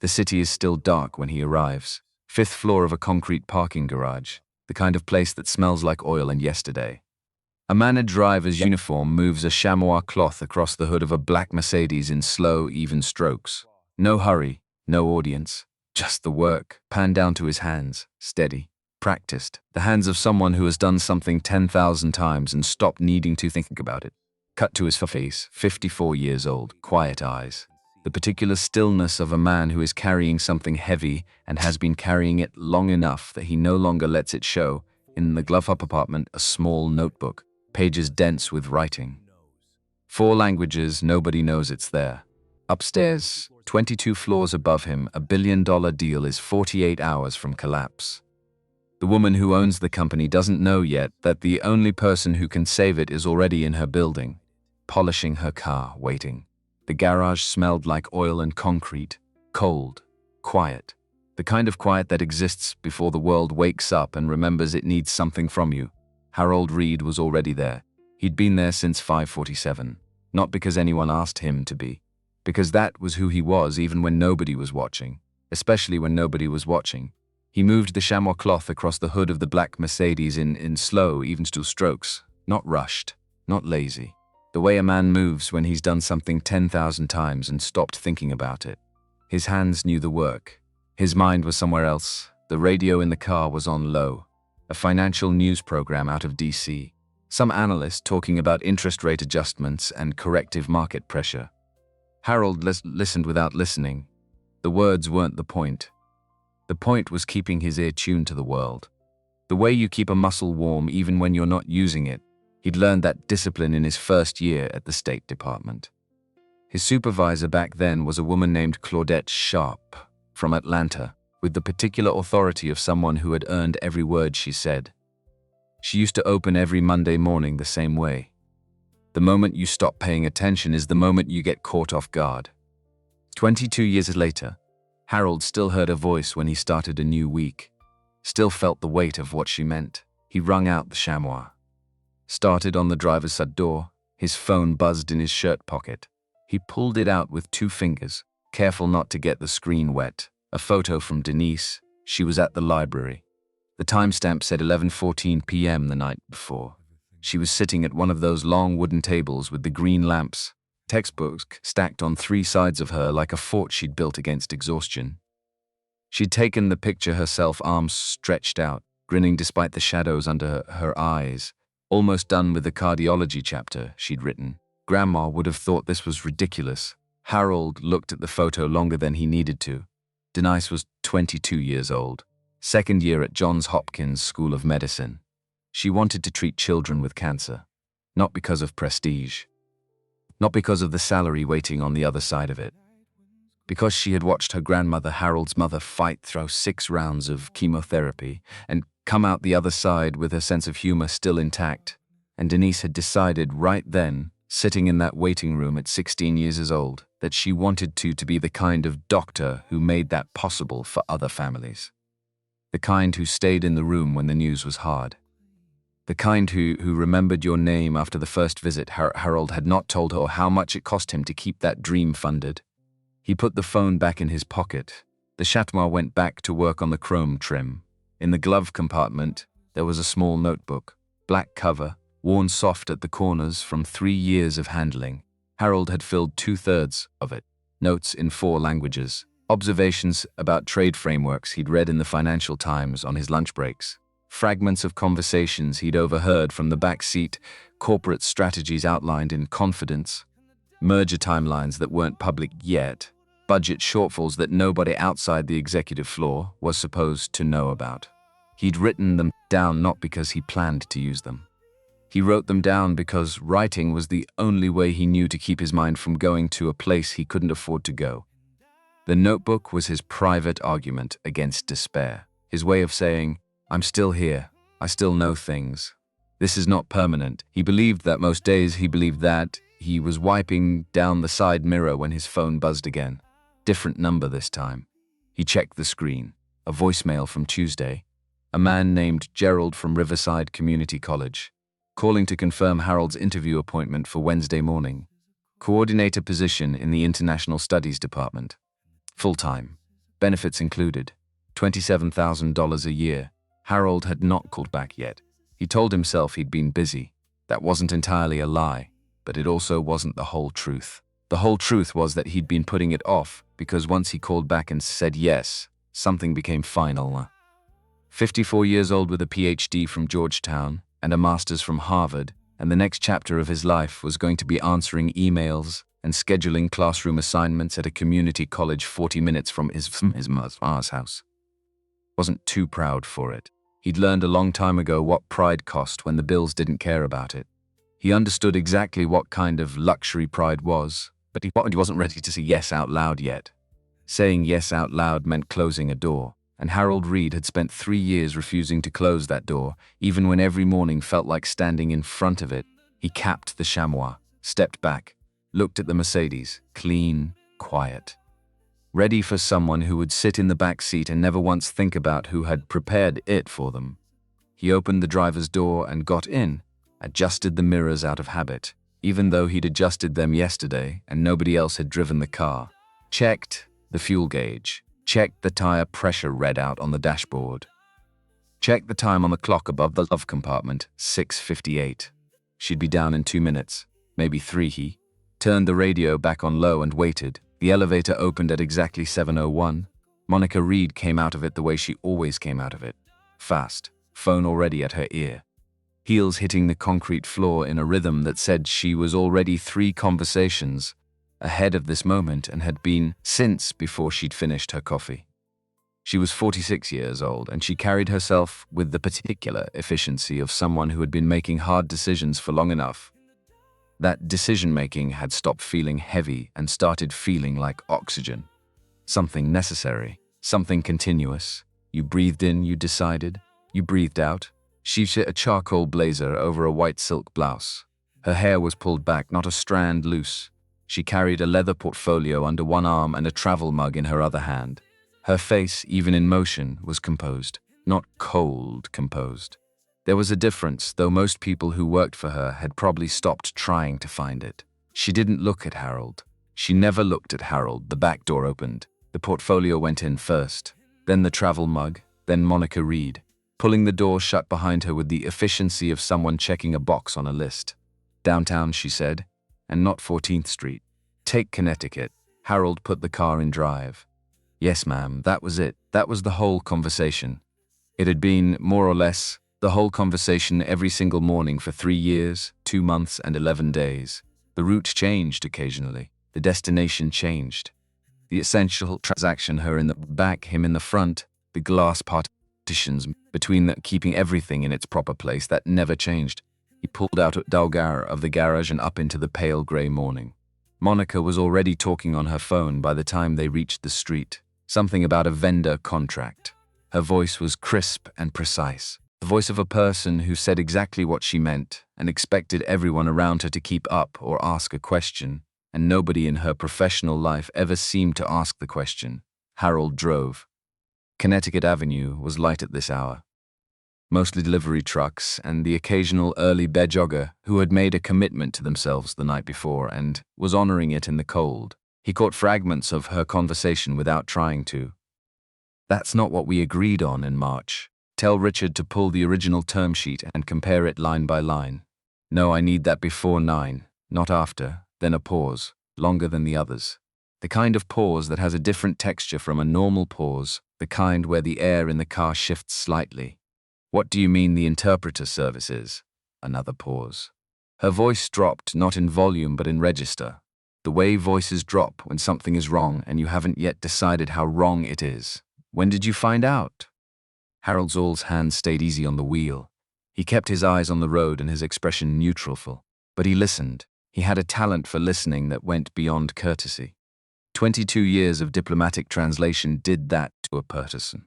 The city is still dark when he arrives. Fifth floor of a concrete parking garage, the kind of place that smells like oil and yesterday. A man in driver's uniform moves a chamois cloth across the hood of a black Mercedes in slow, even strokes. No hurry, no audience, just the work. Pan down to his hands, steady, practiced. The hands of someone who has done something 10,000 times and stopped needing to think about it. Cut to his face, 54 years old, quiet eyes. The particular stillness of a man who is carrying something heavy and has been carrying it long enough that he no longer lets it show. In the glove-up apartment, a small notebook, pages dense with writing. 4 languages, nobody knows it's there. Upstairs, 22 floors above him, a billion-dollar deal is 48 hours from collapse. The woman who owns the company doesn't know yet that the only person who can save it is already in her building, polishing her car, waiting. The garage smelled like oil and concrete, cold, quiet. The kind of quiet that exists before the world wakes up and remembers it needs something from you. Harold Reed was already there. He'd been there since 5:47, not because anyone asked him to be, because that was who he was even when nobody was watching, especially when nobody was watching. He moved the chamois cloth across the hood of the black Mercedes in slow, even strokes, not rushed, not lazy. The way a man moves when he's done something 10,000 times and stopped thinking about it. His hands knew the work. His mind was somewhere else. The radio in the car was on low. A financial news program out of DC. Some analyst talking about interest rate adjustments and corrective market pressure. Harold listened without listening. The words weren't the point. The point was keeping his ear tuned to the world. The way you keep a muscle warm even when you're not using it. He'd learned that discipline in his first year at the State Department. His supervisor back then was a woman named Claudette Sharp from Atlanta, with the particular authority of someone who had earned every word she said. She used to open every Monday morning the same way. The moment you stop paying attention is the moment you get caught off guard. 22 years later, Harold still heard her voice when he started a new week, still felt the weight of what she meant. He wrung out the chamois. Started on the driver's side door, his phone buzzed in his shirt pocket. He pulled it out with 2 fingers, careful not to get the screen wet. A photo from Denise. She was at the library. The timestamp said 11:14 p.m. the night before. She was sitting at one of those long wooden tables with the green lamps, textbooks stacked on 3 sides of her like a fort she'd built against exhaustion. She'd taken the picture herself, arms stretched out, grinning despite the shadows under her eyes. Almost done with the cardiology chapter she'd written. Grandma would have thought this was ridiculous. Harold looked at the photo longer than he needed to. Denise was 22 years old, 2nd year at Johns Hopkins School of Medicine. She wanted to treat children with cancer, not because of prestige, not because of the salary waiting on the other side of it, because she had watched her grandmother, Harold's mother, fight through 6 rounds of chemotherapy and come out the other side with her sense of humor still intact. And Denise had decided right then, sitting in that waiting room at 16 years old, that she wanted to be the kind of doctor who made that possible for other families. The kind who stayed in the room when the news was hard. The kind who remembered your name after the first visit. Harold had not told her how much it cost him to keep that dream funded. He put the phone back in his pocket. The chamois went back to work on the chrome trim. In the glove compartment, there was a small notebook, black cover, worn soft at the corners from 3 years of handling. Harold had filled 2/3 of it. Notes in 4 languages. Observations about trade frameworks he'd read in the Financial Times on his lunch breaks. Fragments of conversations he'd overheard from the back seat. Corporate strategies outlined in confidence. Merger timelines that weren't public yet. Budget shortfalls that nobody outside the executive floor was supposed to know about. He'd written them down not because he planned to use them. He wrote them down because writing was the only way he knew to keep his mind from going to a place he couldn't afford to go. The notebook was his private argument against despair, his way of saying, "I'm still here, I still know things. This is not permanent." He believed that most days. He believed that. He was wiping down the side mirror when his phone buzzed again. Different number this time. He checked the screen. A voicemail from Tuesday. A man named Gerald from Riverside Community College, calling to confirm Harold's interview appointment for Wednesday morning. Coordinator position in the International Studies Department. Full-time. benefits included, $27,000 a year. Harold had not called back yet. He told himself he'd been busy. That wasn't entirely a lie, but it also wasn't the whole truth. The whole truth was that he'd been putting it off because once he called back and said yes, something became final. 54 years old with a PhD from Georgetown and a master's from Harvard, and the next chapter of his life was going to be answering emails and scheduling classroom assignments at a community college 40 minutes from his mother's house. Wasn't too proud for it. He'd learned a long time ago what pride cost when the bills didn't care about it. He understood exactly what kind of luxury pride was, but he wasn't ready to say yes out loud yet. Saying yes out loud meant closing a door, and Harold Reed had spent 3 years refusing to close that door, even when every morning felt like standing in front of it. He capped the chamois, stepped back, looked at the Mercedes, clean, quiet. Ready for someone who would sit in the back seat and never once think about who had prepared it for them. He opened the driver's door and got in, adjusted the mirrors out of habit, even though he'd adjusted them yesterday and nobody else had driven the car. Checked the fuel gauge, checked the tire pressure read out on the dashboard. Checked the time on the clock above the glove compartment, 6:58. She'd be down in 2 minutes, maybe 3. He turned the radio back on low and waited. The elevator opened at exactly 7:01. Monica Reed came out of it the way she always came out of it. Fast, phone already at her ear. Heels hitting the concrete floor in a rhythm that said she was already 3 conversations ahead of this moment and had been since before she'd finished her coffee. She was 46 years old, and she carried herself with the particular efficiency of someone who had been making hard decisions for long enough. That decision-making had stopped feeling heavy and started feeling like oxygen. Something necessary, something continuous. You breathed in, you decided. You breathed out. She wore a charcoal blazer over a white silk blouse. Her hair was pulled back, not a strand loose. She carried a leather portfolio under one arm and a travel mug in her other hand. Her face, even in motion, was composed, not cold composed. There was a difference, though most people who worked for her had probably stopped trying to find it. She didn't look at Harold. She never looked at Harold. The back door opened. The portfolio went in first, then the travel mug, then Monica Reed, pulling the door shut behind her with the efficiency of someone checking a box on a list. Downtown, she said, and not 14th Street. Take Connecticut. Harold put the car in drive. Yes, ma'am, that was it. That was the whole conversation. It had been, more or less, the whole conversation every single morning for 3 years, 2 months, and 11 days. The route changed occasionally. The destination changed. The essential transaction, her in the back, him in the front, the glass partitions between them, keeping everything in its proper place, that never changed. He pulled out at Dalgar of the garage and up into the pale grey morning. Monica was already talking on her phone by the time they reached the street. Something about a vendor contract. Her voice was crisp and precise. The voice of a person who said exactly what she meant and expected everyone around her to keep up or ask a question, and nobody in her professional life ever seemed to ask the question. Harold drove. Connecticut Avenue was light at this hour. Mostly delivery trucks and the occasional early bedjogger who had made a commitment to themselves the night before and was honoring it in the cold. He caught fragments of her conversation without trying to. That's not what we agreed on in March. Tell Richard to pull the original term sheet and compare it line by line. No, I need that before 9, not after. Then a pause, longer than the others. The kind of pause that has a different texture from a normal pause, the kind where the air in the car shifts slightly. What do you mean the interpreter service is? Another pause. Her voice dropped, not in volume but in register. The way voices drop when something is wrong and you haven't yet decided how wrong it is. When did you find out? Harold Zoll's hand stayed easy on the wheel. He kept his eyes on the road and his expression neutralful. But he listened. He had a talent for listening that went beyond courtesy. 22 years of diplomatic translation did that to a person.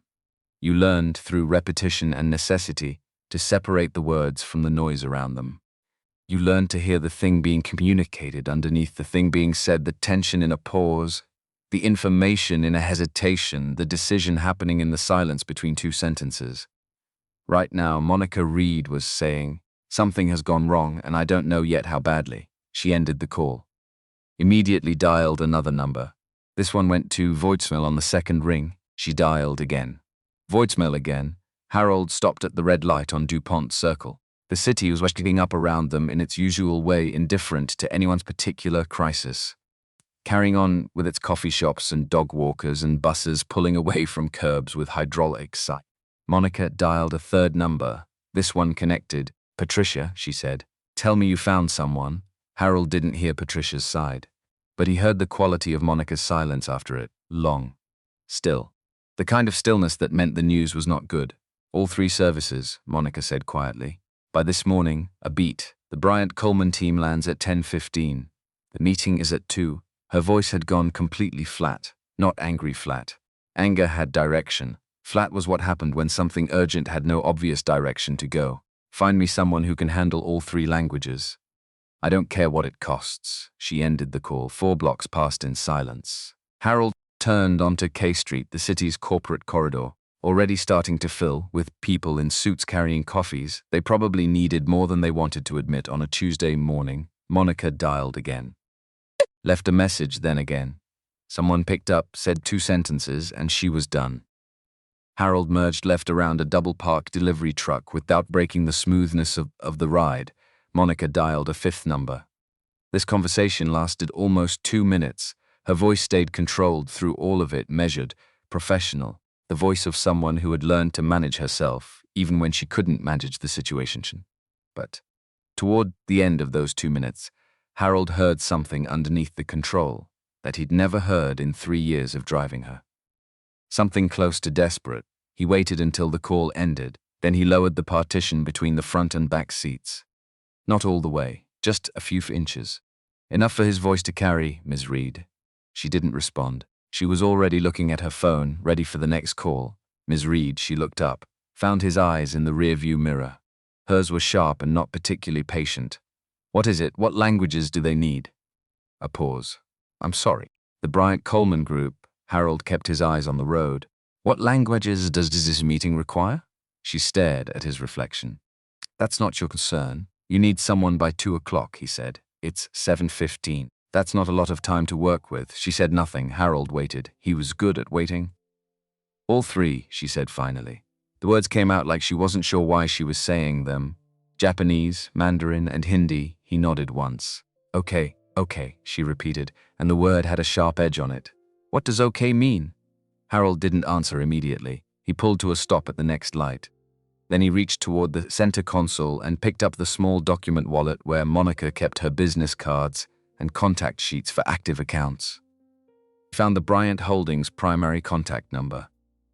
You learned through repetition and necessity to separate the words from the noise around them. You learned to hear the thing being communicated underneath the thing being said, the tension in a pause, the information in a hesitation, the decision happening in the silence between 2 sentences. Right now, Monica Reed was saying, "Something has gone wrong and I don't know yet how badly." She ended the call. Immediately dialed another number. This one went to voicemail on the second ring. She dialed again. Voicemail again. Harold stopped at the red light on DuPont Circle. The city was waking up around them in its usual way, indifferent to anyone's particular crisis. Carrying on with its coffee shops and dog walkers and buses pulling away from curbs with hydraulic sight. Monica dialed a third number. This one connected. "Patricia," she said. "Tell me you found someone." Harold didn't hear Patricia's side, but he heard the quality of Monica's silence after it. Long. Still. The kind of stillness that meant the news was not good. "All 3 services," Monica said quietly. "By this morning, a beat. The Bryant-Coleman team lands at 10:15. The meeting is at 2. Her voice had gone completely flat, not angry flat. Anger had direction. Flat was what happened when something urgent had no obvious direction to go. "Find me someone who can handle all 3 languages. I don't care what it costs." She ended the call. 4 blocks passed in silence. Harold turned onto K Street, the city's corporate corridor, already starting to fill with people in suits carrying coffees. They probably needed more than they wanted to admit on a Tuesday morning. Monica dialed again. Left a message, then again. Someone picked up, said 2 sentences, and she was done. Harold merged left around a double-parked delivery truck without breaking the smoothness of the ride. Monica dialed a 5th number. This conversation lasted almost 2 minutes. Her voice stayed controlled through all of it, measured, professional. The voice of someone who had learned to manage herself, even when she couldn't manage the situation. But toward the end of those 2 minutes, Harold heard something underneath the control that he'd never heard in 3 years of driving her. Something close to desperate. He waited until the call ended, then he lowered the partition between the front and back seats. Not all the way, just a few inches. Enough for his voice to carry, "Ms. Reed." She didn't respond. She was already looking at her phone, ready for the next call. "Ms. Reed," she looked up, found his eyes in the rearview mirror. Hers were sharp and not particularly patient. "What is it? What languages do they need?" A pause. "I'm sorry." "The Bryant-Coleman group." Harold kept his eyes on the road. "What languages does this meeting require?" She stared at his reflection. "That's not your concern. You need someone by 2 o'clock, he said. "It's 7:15. "That's not a lot of time to work with." She said nothing. Harold waited. He was good at waiting. "All 3, she said finally. The words came out like she wasn't sure why she was saying them. Japanese, Mandarin, and Hindi. He nodded once. "Okay, okay," she repeated, and the word had a sharp edge on it. "What does okay mean?" Harold didn't answer immediately. He pulled to a stop at the next light. Then he reached toward the center console and picked up the small document wallet where Monica kept her business cards and contact sheets for active accounts. He found the Bryant Holdings primary contact number.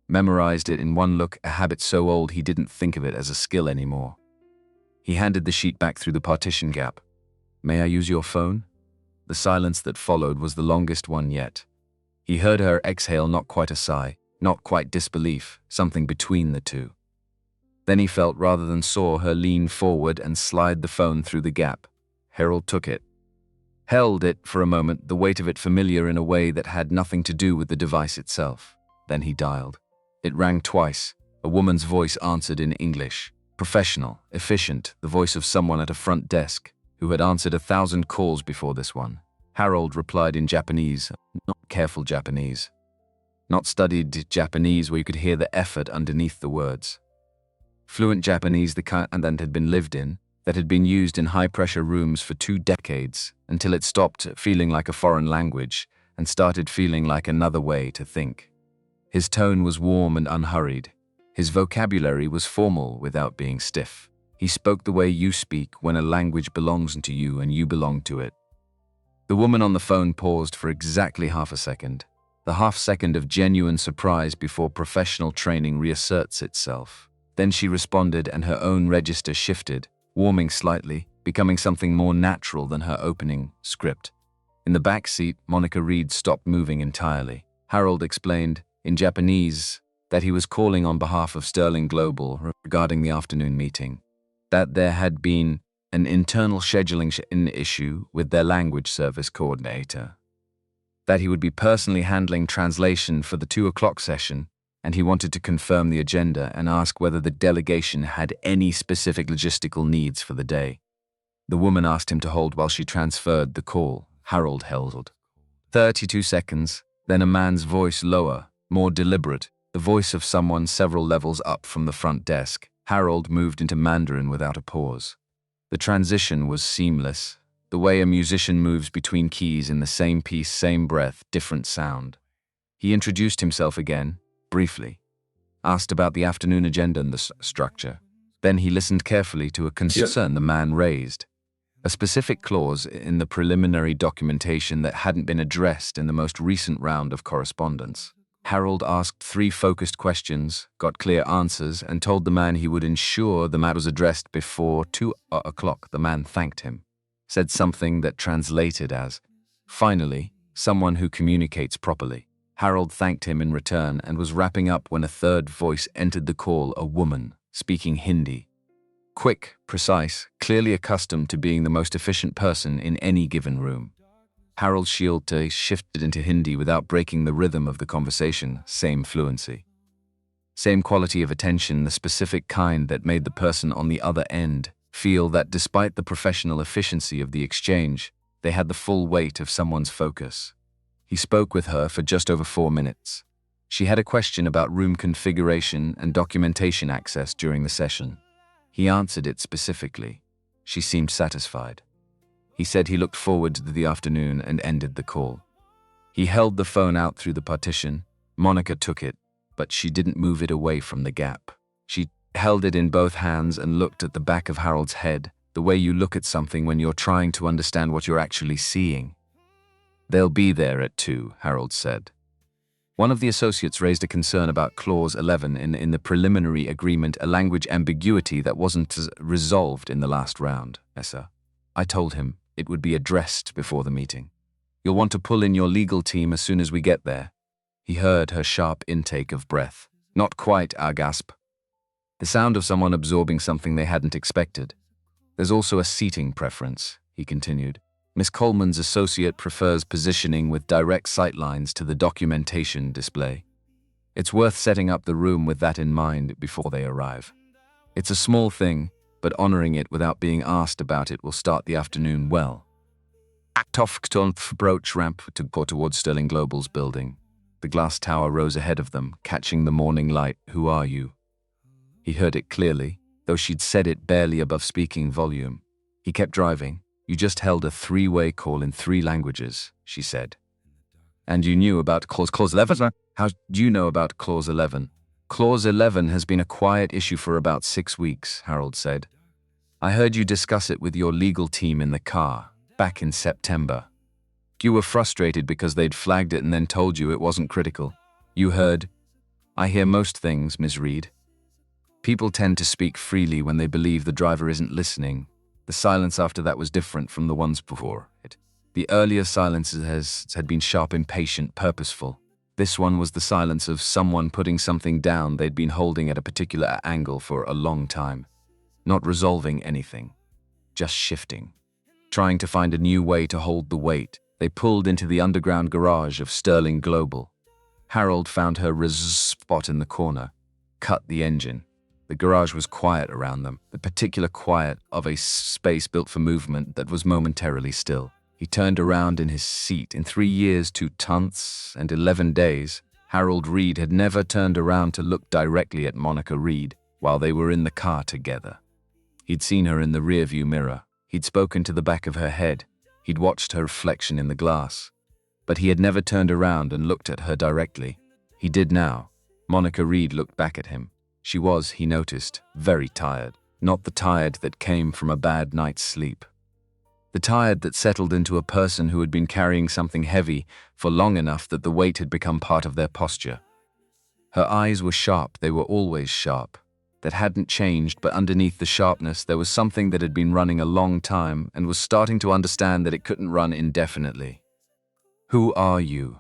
Memorized it in one look, a habit so old he didn't think of it as a skill anymore. He handed the sheet back through the partition gap. "May I use your phone?" The silence that followed was the longest one yet. He heard her exhale, not quite a sigh, not quite disbelief, something between the two. Then he felt rather than saw her lean forward and slide the phone through the gap. Harold took it. Held it for a moment, the weight of it familiar in a way that had nothing to do with the device itself. Then he dialed. It rang twice. A woman's voice answered in English. Professional, efficient, the voice of someone at a front desk who had answered 1,000 calls before this one. Harold replied in Japanese, not careful Japanese. Not studied Japanese where you could hear the effort underneath the words. Fluent Japanese, the kind that had been lived in, that had been used in high-pressure rooms for 2 decades, until it stopped feeling like a foreign language and started feeling like another way to think. His tone was warm and unhurried. His vocabulary was formal without being stiff. He spoke the way you speak when a language belongs to you and you belong to it. The woman on the phone paused for exactly half a second, the half second of genuine surprise before professional training reasserts itself. Then she responded and her own register shifted, warming slightly, becoming something more natural than her opening script. In the back seat, Monica Reed stopped moving entirely. Harold explained, in Japanese, that he was calling on behalf of Sterling Global regarding the afternoon meeting, that there had been an internal scheduling issue with their language service coordinator, that he would be personally handling translation for the 2 o'clock session, and he wanted to confirm the agenda and ask whether the delegation had any specific logistical needs for the day. The woman asked him to hold while she transferred the call. Harold held. 32 seconds, then a man's voice lower. more deliberate, the voice of someone several levels up from the front desk. Harold moved into Mandarin without a pause. The transition was seamless, the way a musician moves between keys in the same piece, same breath, different sound. He introduced himself again, briefly, asked about the afternoon agenda and the structure. Then he listened carefully to a concern the man raised, a specific clause in the preliminary documentation that hadn't been addressed in the most recent round of correspondence. Harold asked 3 focused questions, got clear answers, and told the man he would ensure the matter was addressed before 2 o'clock. The man thanked him, said something that translated as, "Finally, someone who communicates properly." Harold thanked him in return and was wrapping up when a third voice entered the call, a woman, speaking Hindi. Quick, precise, clearly accustomed to being the most efficient person in any given room. Harold's shield shifted into Hindi without breaking the rhythm of the conversation, same fluency. Same quality of attention, the specific kind that made the person on the other end feel that despite the professional efficiency of the exchange, they had the full weight of someone's focus. He spoke with her for just over 4 minutes. She had a question about room configuration and documentation access during the session. He answered it specifically. She seemed satisfied. He said he looked forward to the afternoon and ended the call. He held the phone out through the partition. Monica took it, but she didn't move it away from the gap. She held it in both hands and looked at the back of Harold's head, the way you look at something when you're trying to understand what you're actually seeing. "They'll be there at 2, Harold said. One of the associates raised a concern about Clause 11 in the preliminary agreement, a language ambiguity that wasn't resolved in the last round. Essa. I told him it would be addressed before the meeting. You'll want to pull in your legal team as soon as we get there." He heard her sharp intake of breath. "Not quite," a gasp. The sound of someone absorbing something they hadn't expected. "There's also a seating preference," he continued. "Miss Coleman's associate prefers positioning with direct sightlines to the documentation display. It's worth setting up the room with that in mind before they arrive. It's a small thing, but honoring it without being asked about it will start the afternoon well." Actoff approach ramp towards Sterling Global's building. The glass tower rose ahead of them, catching the morning light. "Who are you?" He heard it clearly, though she'd said it barely above speaking volume. He kept driving. "You just held a 3-way call in 3 languages, she said. "And you knew about Clause 11? How do you know about Clause 11? "Clause 11 has been a quiet issue for about 6 weeks, Harold said. "I heard you discuss it with your legal team in the car, back in September. You were frustrated because they'd flagged it and then told you it wasn't critical. You heard, 'I hear most things, Ms. Reed. People tend to speak freely when they believe the driver isn't listening.' The silence after that was different from the ones before it. The earlier silences had been sharp, impatient, purposeful. This one was the silence of someone putting something down they'd been holding at a particular angle for a long time. Not resolving anything. Just shifting. Trying to find a new way to hold the weight. They pulled into the underground garage of Sterling Global. Harold found her spot in the corner. Cut the engine. The garage was quiet around them, the particular quiet of a space built for movement that was momentarily still. He turned around in his seat. In 3 years, 2 months, and 11 days, Harold Reed had never turned around to look directly at Monica Reed while they were in the car together. He'd seen her in the rearview mirror. He'd spoken to the back of her head. He'd watched her reflection in the glass. But he had never turned around and looked at her directly. He did now. Monica Reed looked back at him. She was, he noticed, very tired. Not the tired that came from a bad night's sleep. The tired that settled into a person who had been carrying something heavy for long enough that the weight had become part of their posture. Her eyes were sharp, they were always sharp. That hadn't changed, but underneath the sharpness there was something that had been running a long time and was starting to understand that it couldn't run indefinitely. "Who are you?"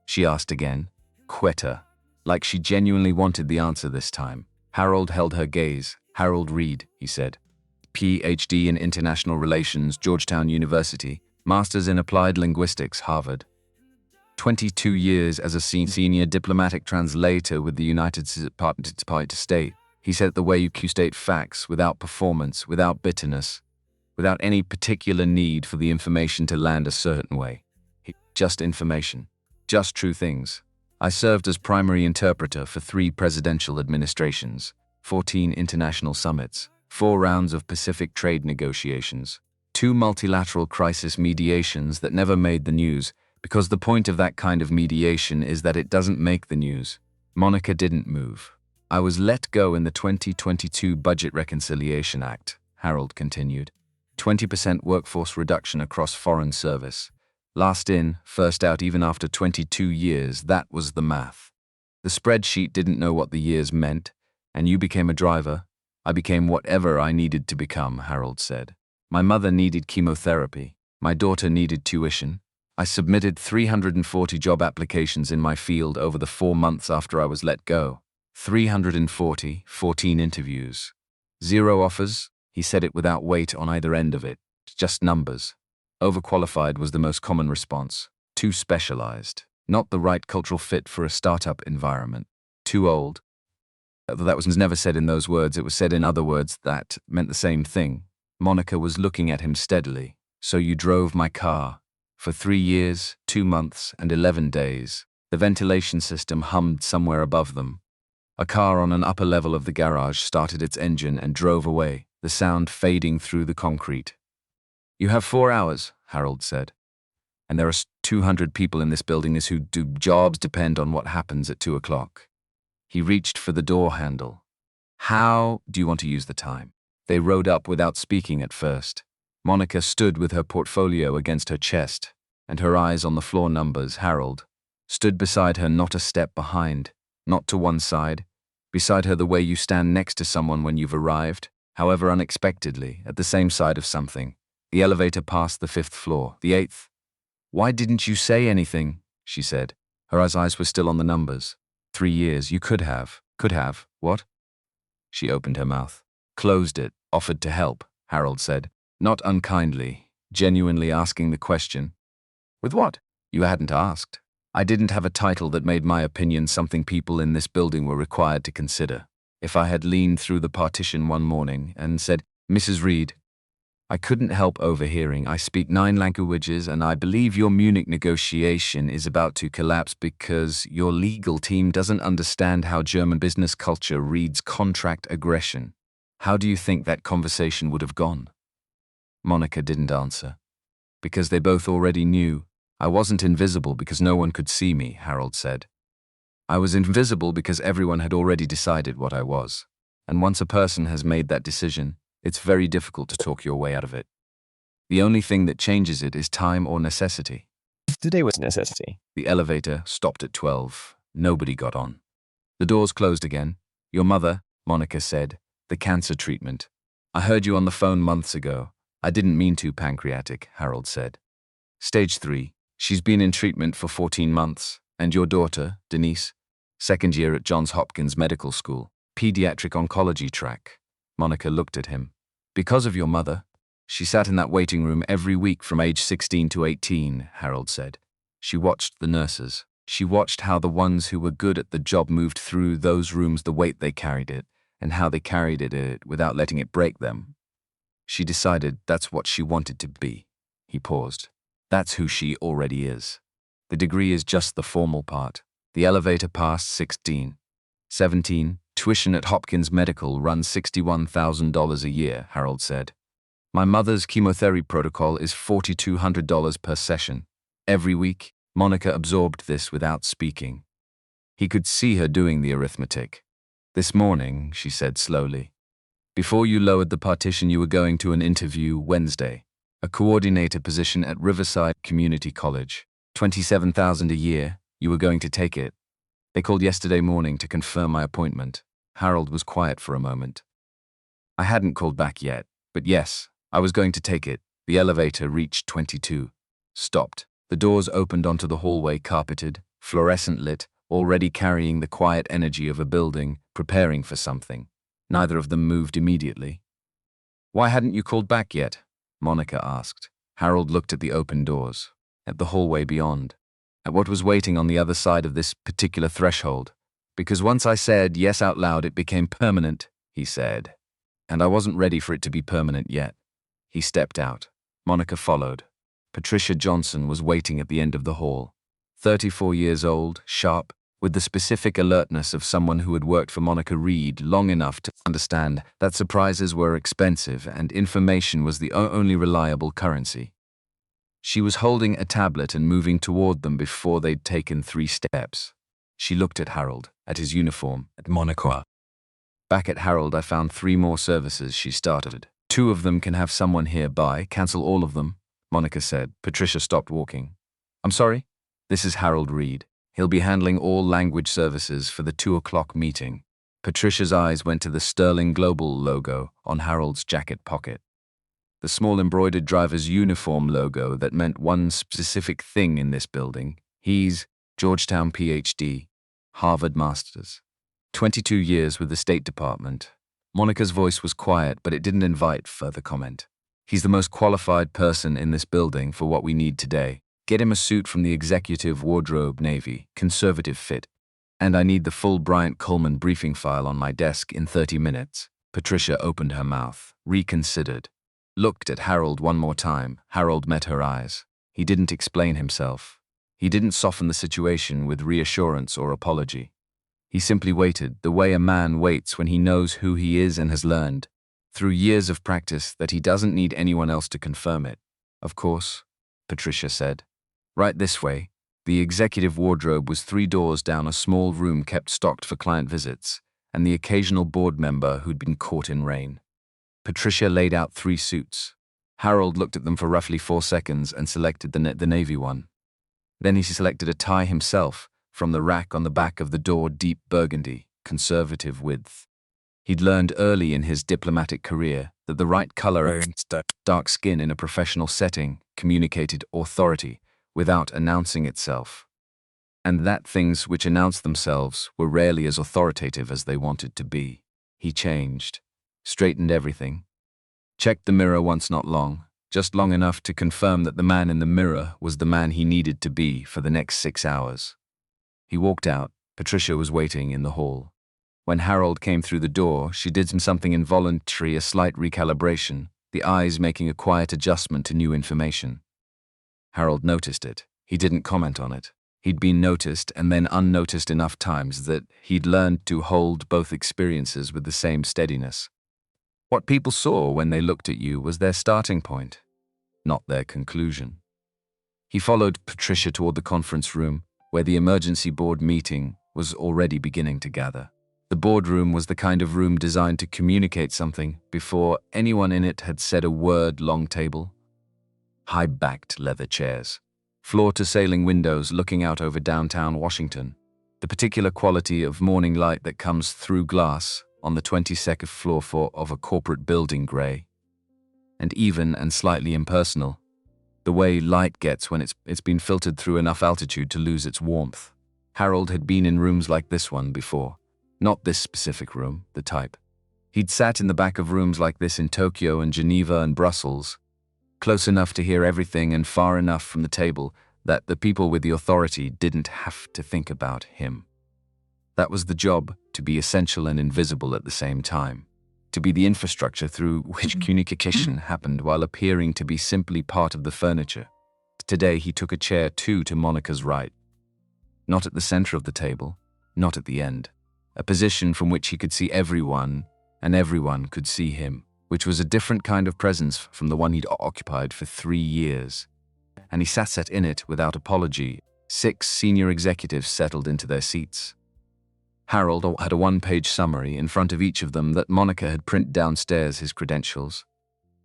she asked again, quieter, like she genuinely wanted the answer this time. Harold held her gaze. "Harold Reed," he said. "PhD in International Relations, Georgetown University, Masters in Applied Linguistics, Harvard. 22 years as a senior diplomatic translator with the United States. He said the way you state facts, without performance, without bitterness, without any particular need for the information to land a certain way. Just information. Just true things. I served as primary interpreter for 3 presidential administrations, 14 international summits, 4 rounds of Pacific trade negotiations, 2 multilateral crisis mediations that never made the news, because the point of that kind of mediation is that it doesn't make the news. Monica didn't move. I was let go in the 2022 Budget Reconciliation Act, Harold continued. 20% workforce reduction across foreign service. Last in, first out even after 22 years, that was the math. The spreadsheet didn't know what the years meant, and you became a driver. I became whatever I needed to become, Harold said. My mother needed chemotherapy. My daughter needed tuition. I submitted 340 job applications in my field over the 4 months after I was let go. 340, 14 interviews. 0 offers. He said it without weight on either end of it, just numbers. Overqualified was the most common response. Too specialized. Not the right cultural fit for a startup environment. Too old. Although that was never said in those words, it was said in other words that meant the same thing. Monica was looking at him steadily. So you drove my car. For 3 years, 2 months, and 11 days. The ventilation system hummed somewhere above them. A car on an upper level of the garage started its engine and drove away, the sound fading through the concrete. You have 4 hours, Harold said. And there are 200 people in this building whose jobs depend on what happens at 2 o'clock. He reached for the door handle. How do you want to use the time? They rode up without speaking at first. Monica stood with her portfolio against her chest, and her eyes on the floor numbers. Harold stood beside her, not a step behind, not to one side, beside her the way you stand next to someone when you've arrived, however unexpectedly, at the same side of something. The elevator passed the 5th floor, the 8th. Why didn't you say anything? She said. Her eyes were still on the numbers. 3 years, you could have. Could have, what? She opened her mouth. Closed it, offered to help, Harold said. Not unkindly, genuinely asking the question. With what? You hadn't asked. I didn't have a title that made my opinion something people in this building were required to consider. If I had leaned through the partition one morning and said, Mrs. Reed, I couldn't help overhearing. I speak 9 languages and I believe your Munich negotiation is about to collapse because your legal team doesn't understand how German business culture reads contract aggression. How do you think that conversation would have gone? Monica didn't answer. Because they both already knew. I wasn't invisible because no one could see me, Harold said. I was invisible because everyone had already decided what I was. And once a person has made that decision, it's very difficult to talk your way out of it. The only thing that changes it is time or necessity. Today was necessity. The elevator stopped at 12. Nobody got on. The doors closed again. Your mother, Monica said, the cancer treatment. I heard you on the phone months ago. I didn't mean to, pancreatic, Harold said. Stage 3. She's been in treatment for 14 months. And your daughter, Denise, 2nd year at Johns Hopkins Medical School, pediatric oncology track. Monica looked at him. Because of your mother? She sat in that waiting room every week from age 16 to 18, Harold said. She watched the nurses. She watched how the ones who were good at the job moved through those rooms, the weight they carried it, and how they carried it without letting it break them. She decided that's what she wanted to be. He paused. That's who she already is. The degree is just the formal part. The elevator passed 16. 17. Tuition at Hopkins Medical runs $61,000 a year, Harold said. My mother's chemotherapy protocol is $4,200 per session. Every week, Monica absorbed this without speaking. He could see her doing the arithmetic. This morning, she said slowly. Before you lowered the partition, you were going to an interview Wednesday. A coordinator position at Riverside Community College. $27,000 a year. You were going to take it. They called yesterday morning to confirm my appointment. Harold was quiet for a moment. I hadn't called back yet, but yes, I was going to take it. The elevator reached 22. Stopped. The doors opened onto the hallway, carpeted, fluorescent lit, already carrying the quiet energy of a building, preparing for something. Neither of them moved immediately. Why hadn't you called back yet? Monica asked. Harold looked at the open doors, at the hallway beyond, at what was waiting on the other side of this particular threshold. Because once I said yes out loud, it became permanent, he said. And I wasn't ready for it to be permanent yet. He stepped out. Monica followed. Patricia Johnson was waiting at the end of the hall. 34 years old, sharp, with the specific alertness of someone who had worked for Monica Reed long enough to understand that surprises were expensive and information was the only reliable currency. She was holding a tablet and moving toward them before they'd taken 3 steps. She looked at Harold, at his uniform, at Monica. Back at Harold, I found 3 more services, she started. 2 of them can have someone here by, cancel all of them, Monica said. Patricia stopped walking. I'm sorry? This is Harold Reed. He'll be handling all language services for the 2 o'clock meeting. Patricia's eyes went to the Sterling Global logo on Harold's jacket pocket. The small embroidered driver's uniform logo that meant one specific thing in this building. He's Georgetown PhD, Harvard Masters. 22 years with the State Department. Monica's voice was quiet, but it didn't invite further comment. He's the most qualified person in this building for what we need today. Get him a suit from the Executive Wardrobe Navy, conservative fit. And I need the full Bryant Coleman briefing file on my desk in 30 minutes. Patricia opened her mouth, reconsidered. Looked at Harold one more time. Harold met her eyes. He didn't explain himself. He didn't soften the situation with reassurance or apology. He simply waited, the way a man waits when he knows who he is and has learned, through years of practice, that he doesn't need anyone else to confirm it. Of course, Patricia said. Right this way. The executive wardrobe was 3 doors down a small room kept stocked for client visits, and the occasional board member who'd been caught in rain. Patricia laid out 3 suits. Harold looked at them for roughly 4 seconds and selected the navy one. Then he selected a tie himself, from the rack on the back of the door, deep burgundy, conservative width. He'd learned early in his diplomatic career that the right color and dark skin in a professional setting communicated authority without announcing itself, and that things which announced themselves were rarely as authoritative as they wanted to be. He changed, straightened everything, checked the mirror once, not long, just long enough to confirm that the man in the mirror was the man he needed to be for the next 6 hours. He walked out. Patricia was waiting in the hall. When Harold came through the door, she did something involuntary, a slight recalibration, the eyes making a quiet adjustment to new information. Harold noticed it. He didn't comment on it. He'd been noticed and then unnoticed enough times that he'd learned to hold both experiences with the same steadiness. What people saw when they looked at you was their starting point, not their conclusion. He followed Patricia toward the conference room, where the emergency board meeting was already beginning to gather. The boardroom was the kind of room designed to communicate something before anyone in it had said a word. Long table, high-backed leather chairs, floor-to-ceiling windows looking out over downtown Washington, the particular quality of morning light that comes through glass on the 22nd floor of a corporate building, gray, and even and slightly impersonal, the way light gets when it's been filtered through enough altitude to lose its warmth. Harold had been in rooms like this one before. Not this specific room, the type. He'd sat in the back of rooms like this in Tokyo and Geneva and Brussels, close enough to hear everything and far enough from the table that the people with the authority didn't have to think about him. That was the job, to be essential and invisible at the same time, to be the infrastructure through which communication happened while appearing to be simply part of the furniture. Today he took a chair to Monica's right. Not at the center of the table, not at the end. A position from which he could see everyone, and everyone could see him, which was a different kind of presence from the one he'd occupied for 3 years. And he sat in it without apology. 6 senior executives settled into their seats. Harold had a 1-page summary in front of each of them that Monica had printed downstairs, his credentials,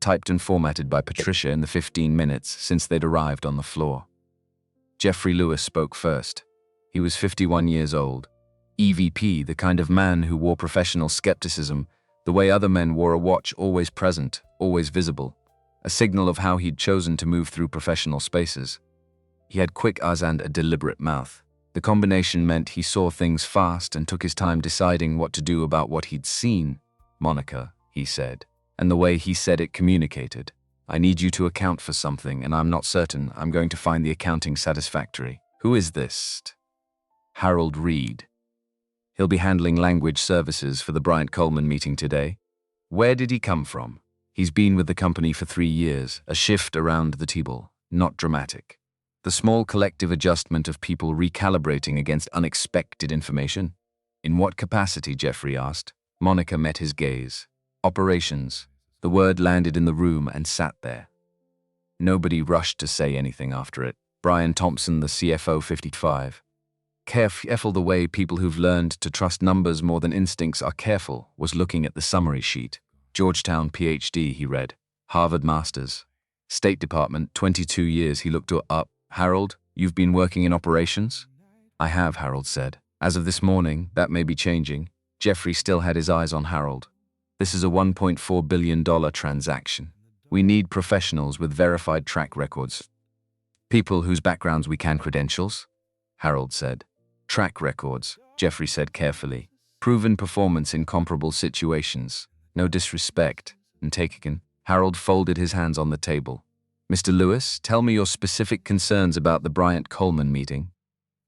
typed and formatted by Patricia in the 15 minutes since they'd arrived on the floor. Jeffrey Lewis spoke first. He was 51 years old. EVP, the kind of man who wore professional skepticism, the way other men wore a watch, always present, always visible, a signal of how he'd chosen to move through professional spaces. He had quick eyes and a deliberate mouth. The combination meant he saw things fast and took his time deciding what to do about what he'd seen. Monica, he said, and the way he said it communicated. I need you to account for something, and I'm not certain I'm going to find the accounting satisfactory. Who is this? Harold Reed. He'll be handling language services for the Bryant Coleman meeting today. Where did he come from? He's been with the company for 3 years, a shift around the table, not dramatic. The small collective adjustment of people recalibrating against unexpected information? In what capacity, Jeffrey asked. Monica met his gaze. Operations. The word landed in the room and sat there. Nobody rushed to say anything after it. Brian Thompson, the CFO, 55. Careful the way people who've learned to trust numbers more than instincts are careful, was looking at the summary sheet. Georgetown PhD, he read. Harvard Masters. State Department, 22 years, he looked up. Harold, you've been working in operations? I have, Harold said. As of this morning, that may be changing. Jeffrey still had his eyes on Harold. This is a $1.4 billion transaction. We need professionals with verified track records. People whose backgrounds we can credentials? Harold said. Track records, Jeffrey said carefully. Proven performance in comparable situations. No disrespect. And taken. Harold folded his hands on the table. Mr. Lewis, tell me your specific concerns about the Bryant-Coleman meeting.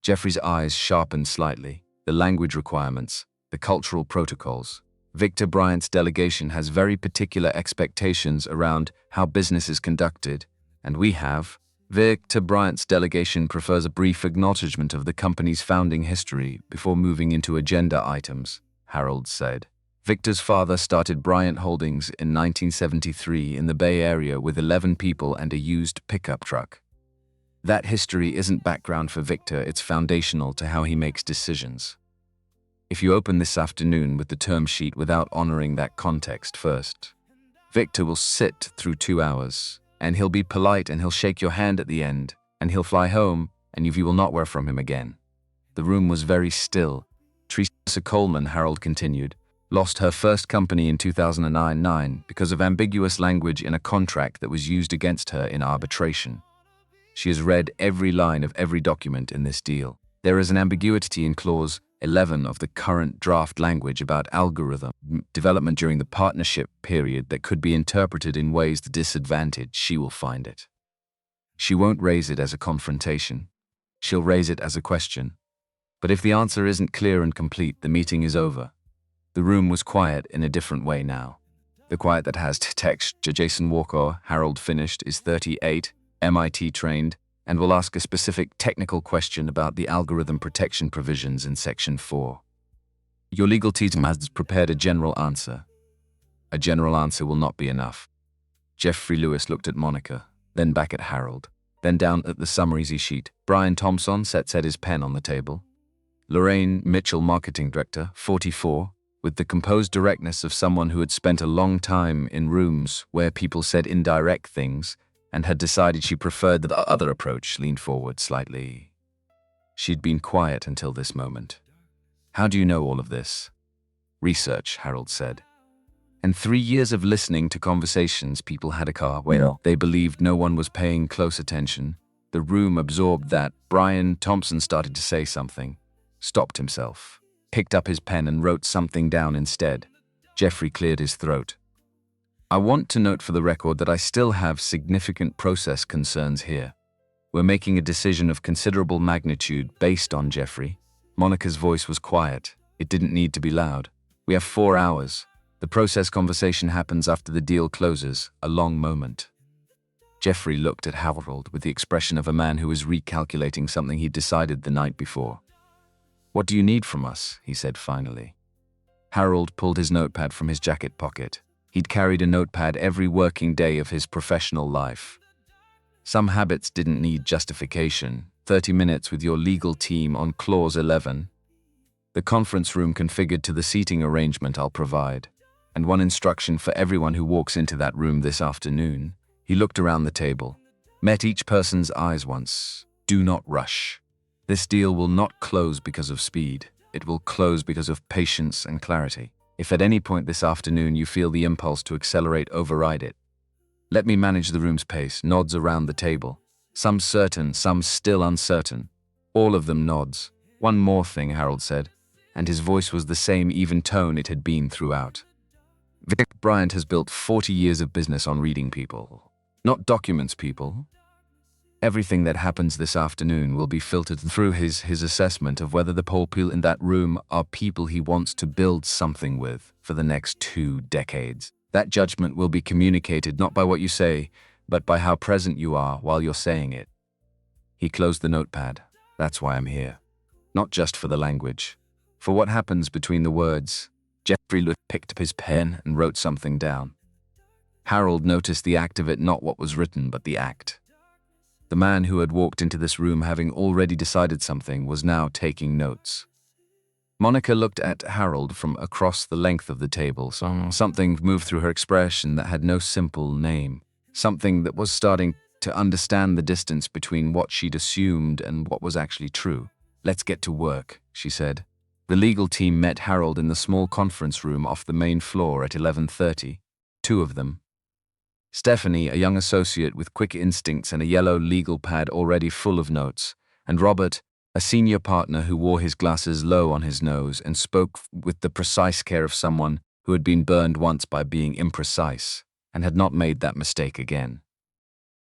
Jeffrey's eyes sharpened slightly. The language requirements, the cultural protocols. Victor Bryant's delegation has very particular expectations around how business is conducted, and we have. Victor Bryant's delegation prefers a brief acknowledgement of the company's founding history before moving into agenda items, Harold said. Victor's father started Bryant Holdings in 1973 in the Bay Area with 11 people and a used pickup truck. That history isn't background for Victor, it's foundational to how he makes decisions. If you open this afternoon with the term sheet without honoring that context first, Victor will sit through 2 hours, and he'll be polite and he'll shake your hand at the end, and he'll fly home, and you will not hear from him again. The room was very still. Teresa Coleman, Harold continued, lost her first company in 2009 because of ambiguous language in a contract that was used against her in arbitration. She has read every line of every document in this deal. There is an ambiguity in Clause 11 of the current draft language about algorithm development during the partnership period that could be interpreted in ways that disadvantage. She will find it. She won't raise it as a confrontation. She'll raise it as a question. But if the answer isn't clear and complete, the meeting is over. The room was quiet in a different way now. The quiet that has text. Jason Walker, Harold finished, is 38, MIT trained, and will ask a specific technical question about the algorithm protection provisions in Section 4. Your legal team has prepared a general answer. A general answer will not be enough. Jeffrey Lewis looked at Monica, then back at Harold, then down at the summary sheet. Brian Thompson set his pen on the table. Lorraine Mitchell, marketing director, 44, with the composed directness of someone who had spent a long time in rooms where people said indirect things and had decided she preferred the other approach, leaned forward slightly. She'd been quiet until this moment. How do you know all of this? Research, Harold said. And 3 years of listening to conversations people had a car where they believed no one was paying close attention. The room absorbed that. Brian Thompson started to say something, stopped himself, picked up his pen and wrote something down instead. Jeffrey cleared his throat. I want to note for the record that I still have significant process concerns here. We're making a decision of considerable magnitude based on Jeffrey. Monica's voice was quiet. It didn't need to be loud. We have 4 hours. The process conversation happens after the deal closes, a long moment. Jeffrey looked at Harold with the expression of a man who was recalculating something he'd decided the night before. What do you need from us? He said finally. Harold pulled his notepad from his jacket pocket. He'd carried a notepad every working day of his professional life. Some habits didn't need justification. 30 minutes with your legal team on Clause 11. The conference room configured to the seating arrangement I'll provide. And one instruction for everyone who walks into that room this afternoon. He looked around the table, met each person's eyes once. Do not rush. This deal will not close because of speed. It will close because of patience and clarity. If at any point this afternoon you feel the impulse to accelerate, override it. Let me manage the room's pace. Nods around the table. Some certain, some still uncertain. All of them nods. One more thing, Harold said, and his voice was the same even tone it had been throughout. Vic Bryant has built 40 years of business on reading people, not documents people. Everything that happens this afternoon will be filtered through his assessment of whether the people in that room are people he wants to build something with for the next 2 decades. That judgment will be communicated not by what you say, but by how present you are while you're saying it. He closed the notepad. That's why I'm here. Not just for the language. For what happens between the words. Jeffrey picked up his pen and wrote something down. Harold noticed the act of it, not what was written, but the act. The man who had walked into this room having already decided something was now taking notes. Monica looked at Harold from across the length of the table. Something moved through her expression that had no simple name. Something that was starting to understand the distance between what she'd assumed and what was actually true. "Let's get to work," she said. The legal team met Harold in the small conference room off the main floor at 11:30. Two of them. Stephanie, a young associate with quick instincts and a yellow legal pad already full of notes, and Robert, a senior partner who wore his glasses low on his nose and spoke with the precise care of someone who had been burned once by being imprecise and had not made that mistake again.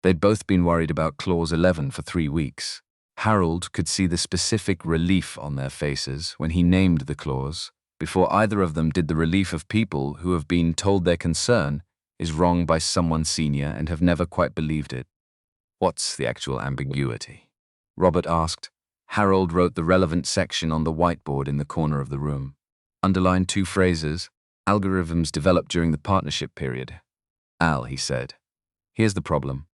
They'd both been worried about Clause 11 for 3 weeks. Harold could see the specific relief on their faces when he named the clause, before either of them did. The relief of people who have been told their concern is wrong by someone senior and have never quite believed it. "What's the actual ambiguity?" Robert asked. Harold wrote the relevant section on the whiteboard in the corner of the room. Underlined 2 phrases, "algorithms developed during the partnership period." "Al," he said, "here's the problem.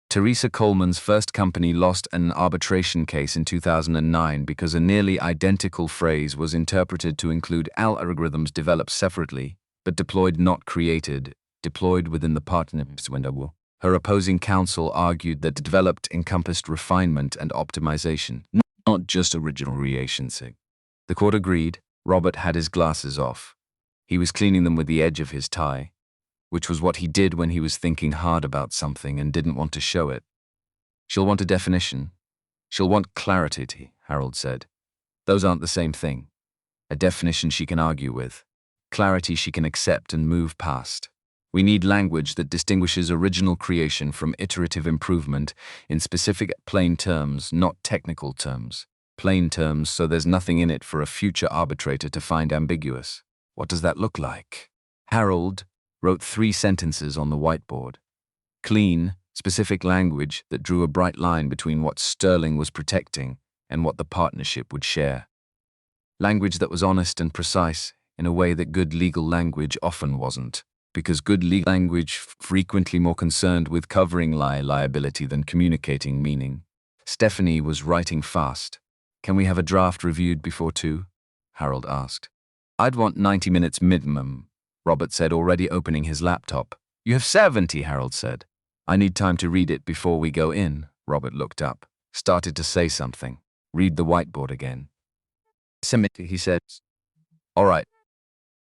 Teresa Coleman's first company lost an arbitration case in 2009 because a nearly identical phrase was interpreted to include algorithms developed separately, but deployed not created, deployed within the partnership's window. Her opposing counsel argued that developed encompassed refinement and optimization, not just original creation. The court agreed. Robert had his glasses off. He was cleaning them with the edge of his tie, which was what he did when he was thinking hard about something and didn't want to show it. "She'll want a definition. She'll want clarity," Harold said. "Those aren't the same thing. A definition she can argue with. Clarity she can accept and move past. We need language that distinguishes original creation from iterative improvement in specific plain terms, not technical terms. Plain terms so there's nothing in it for a future arbitrator to find ambiguous. What does that look like?" Harold wrote 3 sentences on the whiteboard. Clean, specific language that drew a bright line between what Sterling was protecting and what the partnership would share. Language that was honest and precise in a way that good legal language often wasn't, because good legal language frequently more concerned with covering liability than communicating meaning. Stephanie was writing fast. "Can we have a draft reviewed before 2? Harold asked. "I'd want 90 minutes minimum," Robert said, already opening his laptop. "You have 70, Harold said. "I need time to read it before we go in." Robert looked up, started to say something. "Read the whiteboard again." "Submit," he said. "All right."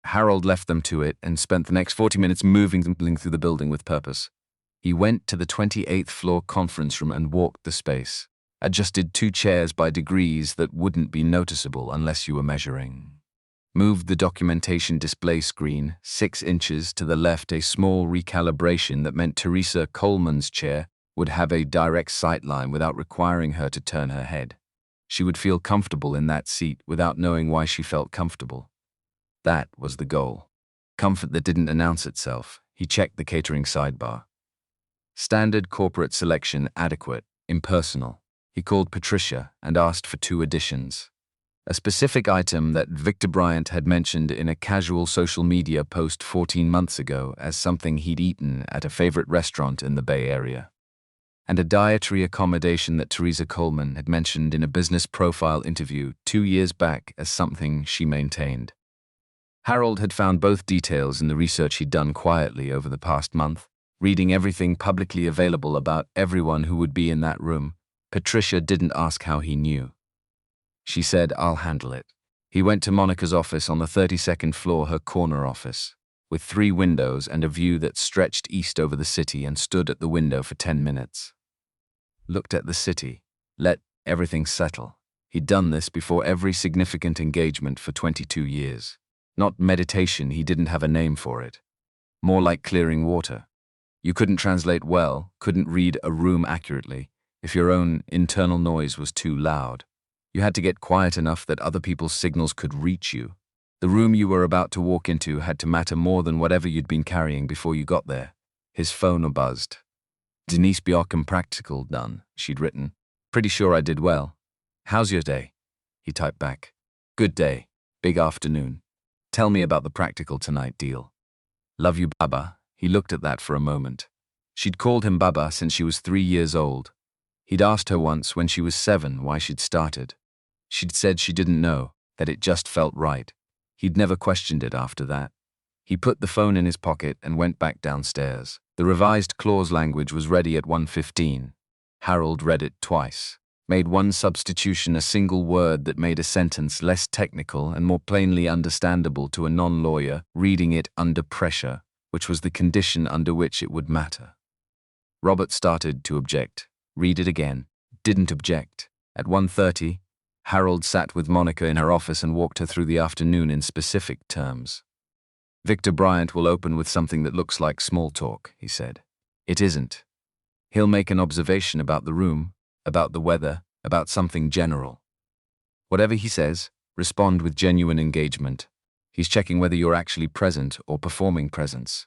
Harold left them to it and spent the next 40 minutes moving through the building with purpose. He went to the 28th floor conference room and walked the space, adjusted 2 chairs by degrees that wouldn't be noticeable unless you were measuring. Moved the documentation display screen 6 inches to the left, a small recalibration that meant Teresa Coleman's chair would have a direct sightline without requiring her to turn her head. She would feel comfortable in that seat without knowing why she felt comfortable. That was the goal. Comfort that didn't announce itself. He checked the catering sidebar. Standard corporate selection, adequate, impersonal. He called Patricia and asked for 2 additions. A specific item that Victor Bryant had mentioned in a casual social media post 14 months ago as something he'd eaten at a favorite restaurant in the Bay Area. And a dietary accommodation that Teresa Coleman had mentioned in a business profile interview 2 years back as something she maintained. Harold had found both details in the research he'd done quietly over the past month, reading everything publicly available about everyone who would be in that room. Patricia didn't ask how he knew. She said, "I'll handle it." He went to Monica's office on the 32nd floor, her corner office, with 3 windows and a view that stretched east over the city, and stood at the window for 10 minutes. Looked at the city, let everything settle. He'd done this before every significant engagement for 22 years. Not meditation, he didn't have a name for it. More like clearing water. You couldn't translate well, couldn't read a room accurately, if your own internal noise was too loud. You had to get quiet enough that other people's signals could reach you. The room you were about to walk into had to matter more than whatever you'd been carrying before you got there. His phone buzzed. Denise Bjork, Impractical, done, she'd written. Pretty sure I did well. How's your day? He typed back. Good day. Big afternoon. Tell me about the practical tonight deal. Love you, Baba. He looked at that for a moment. She'd called him Baba since she was 3 years old. He'd asked her once when she was 7 why she'd started. She'd said she didn't know, that it just felt right. He'd never questioned it after that. He put the phone in his pocket and went back downstairs. The revised clause language was ready at 1:15. Harold read it twice, made one substitution, a single word that made a sentence less technical and more plainly understandable to a non-lawyer reading it under pressure, which was the condition under which it would matter. Robert started to object. Read it again. Didn't object. At 1:30, Harold sat with Monica in her office and walked her through the afternoon in specific terms. Victor Bryant will open with something that looks like small talk, he said. It isn't. He'll make an observation about the room, about the weather, about something general. Whatever he says, respond with genuine engagement. He's checking whether you're actually present or performing presence.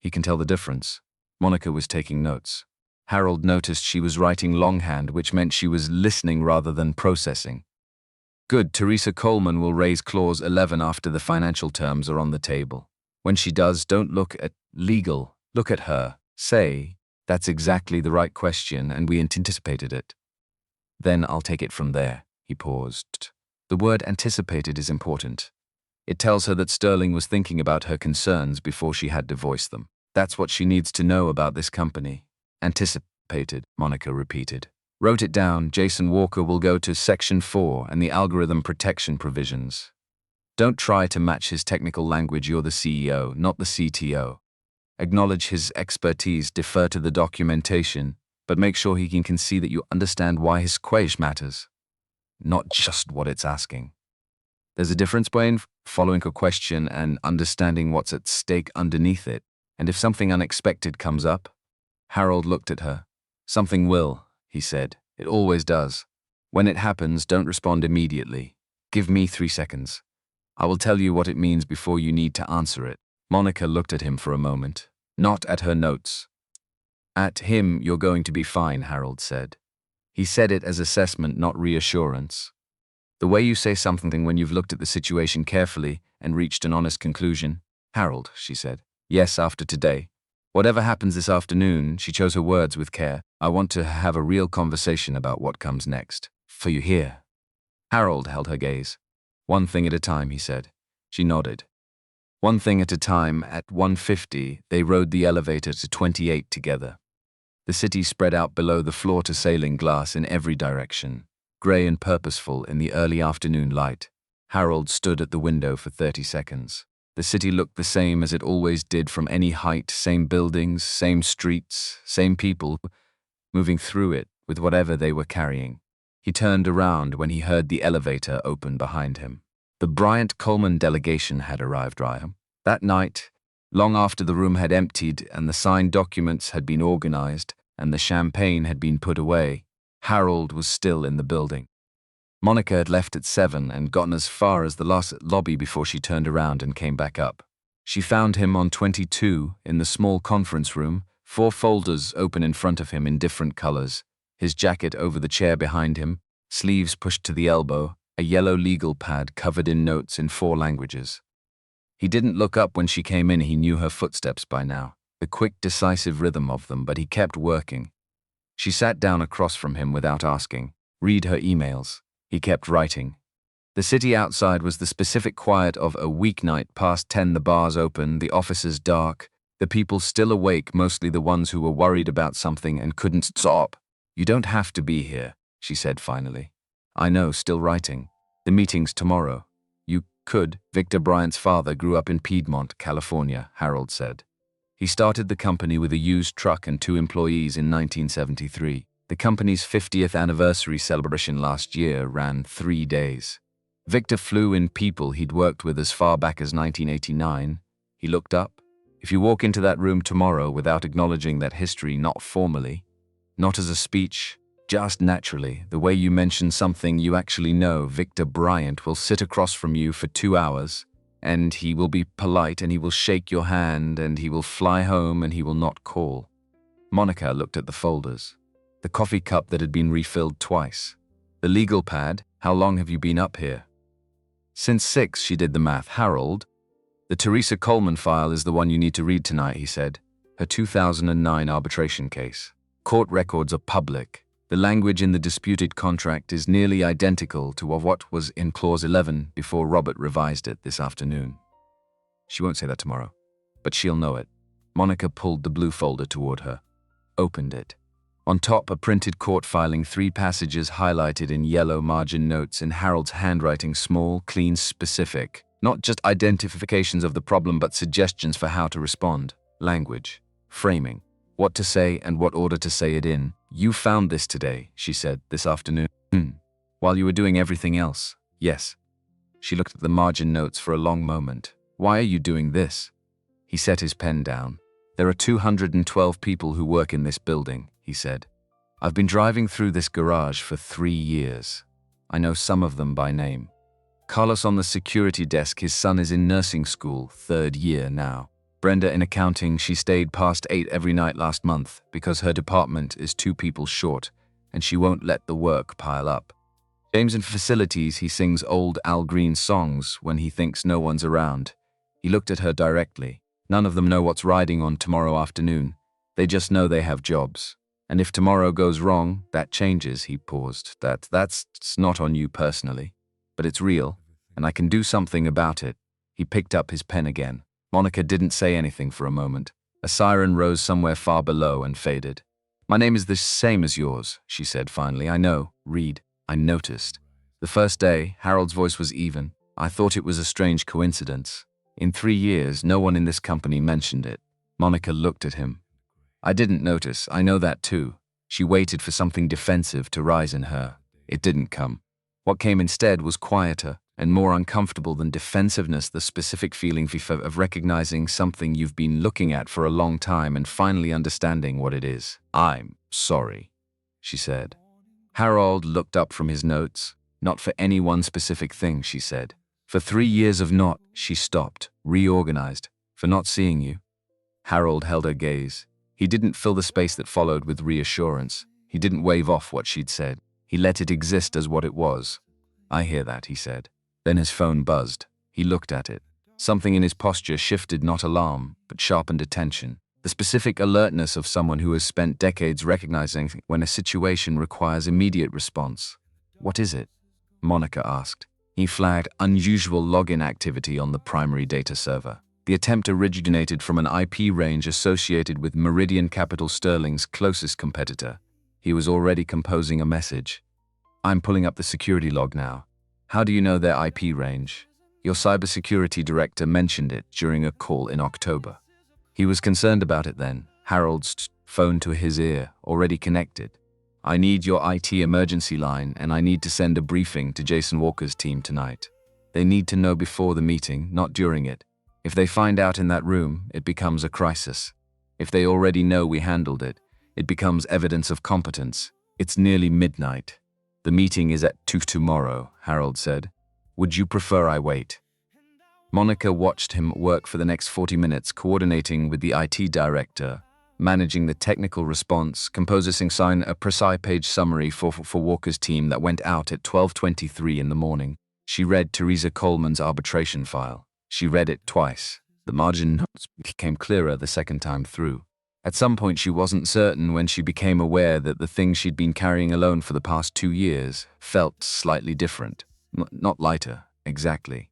He can tell the difference. Monica was taking notes. Harold noticed she was writing longhand, which meant she was listening rather than processing. Good, Teresa Coleman will raise clause 11 after the financial terms are on the table. When she does, don't look at legal, look at her. Say, that's exactly the right question and we anticipated it. Then I'll take it from there. He paused. The word anticipated is important. It tells her that Sterling was thinking about her concerns before she had to voice them. That's what she needs to know about this company. Anticipated, Monica repeated. Wrote it down. Jason Walker will go to Section 4 and the algorithm protection provisions. Don't try to match his technical language. You're the CEO, not the CTO. Acknowledge his expertise, defer to the documentation, but make sure he can see that you understand why his question matters, not just what it's asking. There's a difference between following a question and understanding what's at stake underneath it, and if something unexpected comes up, Harold looked at her. Something will, he said. It always does. When it happens, don't respond immediately. Give me 3 seconds. I will tell you what it means before you need to answer it. Monica looked at him for a moment, not at her notes. At him, you're going to be fine, Harold said. He said it as assessment, not reassurance. The way you say something when you've looked at the situation carefully and reached an honest conclusion. Harold, she said. Yes, after today. Whatever happens this afternoon, she chose her words with care. I want to have a real conversation about what comes next. For you here. Harold held her gaze. One thing at a time, he said. She nodded. One thing at a time. At 1:50, they rode the elevator to 28 together. The city spread out below the floor-to-ceiling glass in every direction, grey and purposeful in the early afternoon light. Harold stood at the window for 30 seconds. The city looked the same as it always did from any height, same buildings, same streets, same people, moving through it with whatever they were carrying. He turned around when he heard the elevator open behind him. The Bryant-Coleman delegation had arrived, Ryan. That night, long after the room had emptied and the signed documents had been organized and the champagne had been put away, Harold was still in the building. Monica had left at 7 and gotten as far as the last lobby before she turned around and came back up. She found him on 22 in the small conference room, 4 folders open in front of him in different colors, his jacket over the chair behind him, sleeves pushed to the elbow, a yellow legal pad covered in notes in 4 languages. He didn't look up when she came in. He knew her footsteps by now, the quick, decisive rhythm of them, but he kept working. She sat down across from him without asking. Read her emails. He kept writing. The city outside was the specific quiet of a weeknight. Past 10, the bars open, the offices dark, the people still awake, mostly the ones who were worried about something and couldn't stop. You don't have to be here, she said finally. I know, still writing. The meeting's tomorrow. You could. Victor Bryant's father grew up in Piedmont, California, Harold said. He started the company with a used truck and 2 employees in 1973. The company's 50th anniversary celebration last year ran 3 days. Victor flew in people he'd worked with as far back as 1989. He looked up. If you walk into that room tomorrow without acknowledging that history, not formally, not as a speech, just naturally, the way you mention something you actually know, Victor Bryant will sit across from you for 2 hours, and he will be polite and he will shake your hand and he will fly home and he will not call. Monica looked at the folders. The coffee cup that had been refilled twice. The legal pad. How long have you been up here? Since 6, she did the math. Harold, the Teresa Coleman file is the one you need to read tonight, he said. Her 2009 arbitration case. Court records are public. The language in the disputed contract is nearly identical to what was in Clause 11 before Robert revised it this afternoon. She won't say that tomorrow, but she'll know it. Monica pulled the blue folder toward her, opened it. On top, a printed court filing, 3 passages highlighted in yellow margin notes in Harold's handwriting, small, clean, specific. Not just identifications of the problem, but suggestions for how to respond. Language. Framing. What to say and what order to say it in. You found this today, she said, this afternoon. While you were doing everything else. Yes. She looked at the margin notes for a long moment. Why are you doing this? He set his pen down. There are 212 people who work in this building, he said. I've been driving through this garage for 3 years. I know some of them by name. Carlos on the security desk, his son is in nursing school, 3rd year now. Brenda in accounting, she stayed past 8 every night last month because her department is 2 people short and she won't let the work pile up. James in facilities, he sings old Al Green songs when he thinks no one's around. He looked at her directly. None of them know what's riding on tomorrow afternoon. They just know they have jobs. And if tomorrow goes wrong, that changes, he paused. That's not on you personally, but it's real, and I can do something about it. He picked up his pen again. Monica didn't say anything for a moment. A siren rose somewhere far below and faded. My name is the same as yours, she said finally. I know. Read. I noticed. The first day, Harold's voice was even. I thought it was a strange coincidence. In 3 years, no one in this company mentioned it. Monica looked at him. I didn't notice. I know that too. She waited for something defensive to rise in her. It didn't come. What came instead was quieter and more uncomfortable than defensiveness, the specific feeling of recognizing something you've been looking at for a long time and finally understanding what it is. I'm sorry, she said. Harold looked up from his notes. Not for any one specific thing, she said. For 3 years of not, she stopped, reorganized, for not seeing you. Harold held her gaze. He didn't fill the space that followed with reassurance. He didn't wave off what she'd said. He let it exist as what it was. I hear that, he said. Then his phone buzzed. He looked at it. Something in his posture shifted, not alarm, but sharpened attention. The specific alertness of someone who has spent decades recognizing when a situation requires immediate response. What is it? Monica asked. He flagged unusual login activity on the primary data server. The attempt originated from an IP range associated with Meridian Capital Sterling's closest competitor. He was already composing a message. I'm pulling up the security log now. How do you know their IP range? Your cybersecurity director mentioned it during a call in October. He was concerned about it then. Harold's phone to his ear, already connected. I need your IT emergency line, and I need to send a briefing to Jason Walker's team tonight. They need to know before the meeting, not during it. If they find out in that room, it becomes a crisis. If they already know we handled it, it becomes evidence of competence. It's nearly midnight. The meeting is at 2 tomorrow, Harold said. Would you prefer I wait? Monica watched him work for the next 40 minutes, coordinating with the IT director, managing the technical response, composing a precise page summary for Walker's team that went out at 12:23 in the morning. She read Teresa Coleman's arbitration file. She read it twice. The margin notes became clearer the second time through. At some point she wasn't certain when she became aware that the thing she'd been carrying alone for the past 2 years felt slightly different. Not lighter, exactly,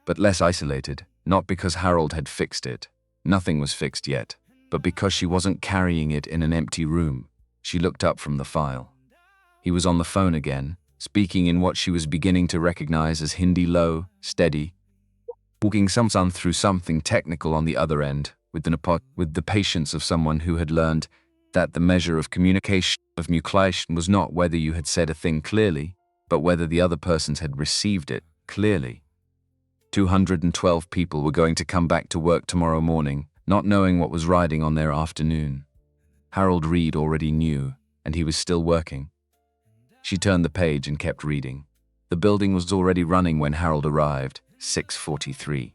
but less isolated, not because Harold had fixed it. Nothing was fixed yet, but because she wasn't carrying it in an empty room. She looked up from the file. He was on the phone again, speaking in what she was beginning to recognize as Hindi, low, steady, walking someone through something technical on the other end, with the patience of someone who had learned that the measure of communication was not whether you had said a thing clearly, but whether the other person had received it clearly. 212 people were going to come back to work tomorrow morning, not knowing what was riding on their afternoon. Harold Reed already knew, and he was still working. She turned the page and kept reading. The building was already running when Harold arrived, 6:43.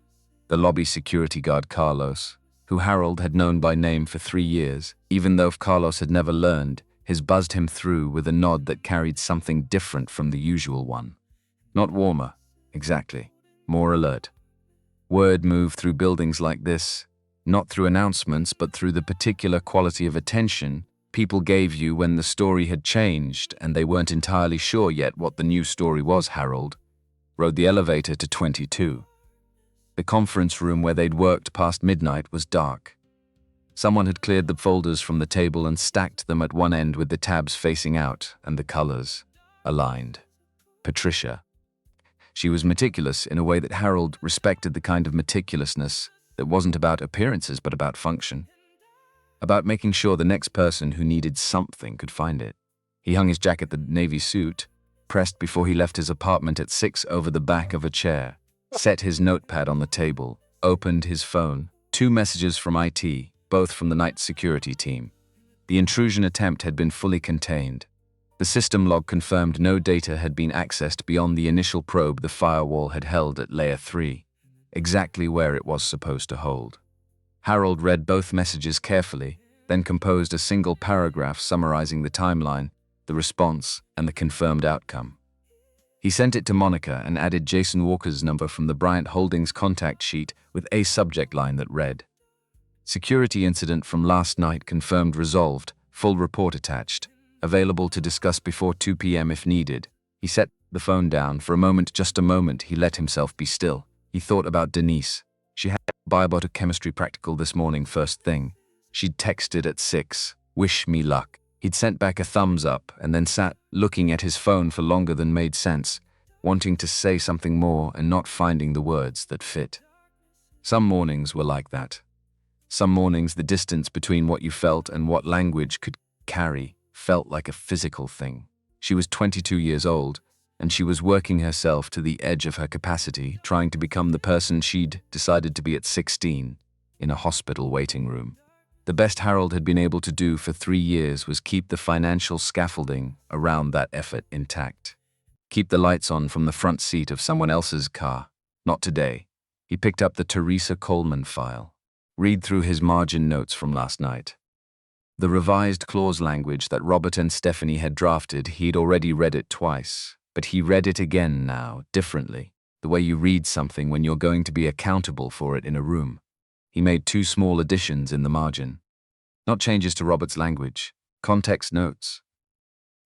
The lobby security guard Carlos, who Harold had known by name for 3 years, even though Carlos had never learned, His buzzed him through with a nod that carried something different from the usual one. Not warmer, exactly. More alert. Word moved through buildings like this, not through announcements, but through the particular quality of attention people gave you when the story had changed and they weren't entirely sure yet what the new story was. Harold rode the elevator to 22. The conference room where they'd worked past midnight was dark. Someone had cleared the folders from the table and stacked them at one end with the tabs facing out and the colors aligned. Patricia. She was meticulous in a way that Harold respected, the kind of meticulousness that wasn't about appearances but about function. About making sure the next person who needed something could find it. He hung his jacket, the navy suit, pressed before he left his apartment at 6 over the back of a chair, set his notepad on the table, opened his phone. 2 messages from IT, both from the night security team. The intrusion attempt had been fully contained. The system log confirmed no data had been accessed beyond the initial probe the firewall had held at layer 3, exactly where it was supposed to hold. Harold read both messages carefully, then composed a single paragraph summarizing the timeline, the response, and the confirmed outcome. He sent it to Monica and added Jason Walker's number from the Bryant Holdings contact sheet with a subject line that read, "Security incident from last night confirmed, resolved, full report attached, available to discuss before 2 p.m. if needed." He set the phone down. For a moment, just a moment, he let himself be still. He thought about Denise. She had biochemistry practical this morning first thing. She'd texted at 6, "Wish me luck." He'd sent back a thumbs up and then sat looking at his phone for longer than made sense, wanting to say something more and not finding the words that fit. Some mornings were like that. Some mornings the distance between what you felt and what language could carry felt like a physical thing. She was 22 years old, and she was working herself to the edge of her capacity, trying to become the person she'd decided to be at 16, in a hospital waiting room. The best Harold had been able to do for 3 years was keep the financial scaffolding around that effort intact. Keep the lights on from the front seat of someone else's car. Not today. He picked up the Teresa Coleman file. Read through his margin notes from last night. The revised clause language that Robert and Stephanie had drafted, he'd already read it twice, but he read it again now, differently, the way you read something when you're going to be accountable for it in a room. He made 2 small additions in the margin. Not changes to Robert's language, context notes.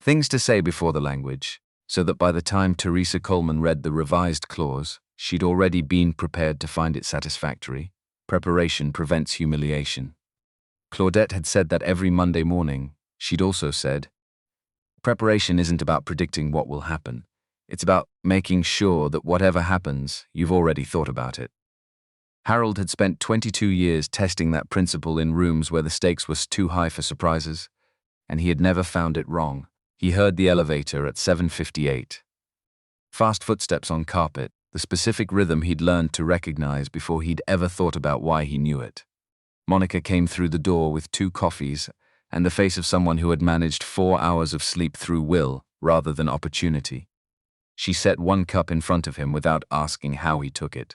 Things to say before the language, so that by the time Teresa Coleman read the revised clause, she'd already been prepared to find it satisfactory. Preparation prevents humiliation. Claudette had said that every Monday morning. She'd also said, preparation isn't about predicting what will happen. It's about making sure that whatever happens, you've already thought about it. Harold had spent 22 years testing that principle in rooms where the stakes were too high for surprises, and he had never found it wrong. He heard the elevator at 7:58. Fast footsteps on carpet, the specific rhythm he'd learned to recognize before he'd ever thought about why he knew it. Monica came through the door with 2 coffees and the face of someone who had managed 4 hours of sleep through will rather than opportunity. She set 1 cup in front of him without asking how he took it.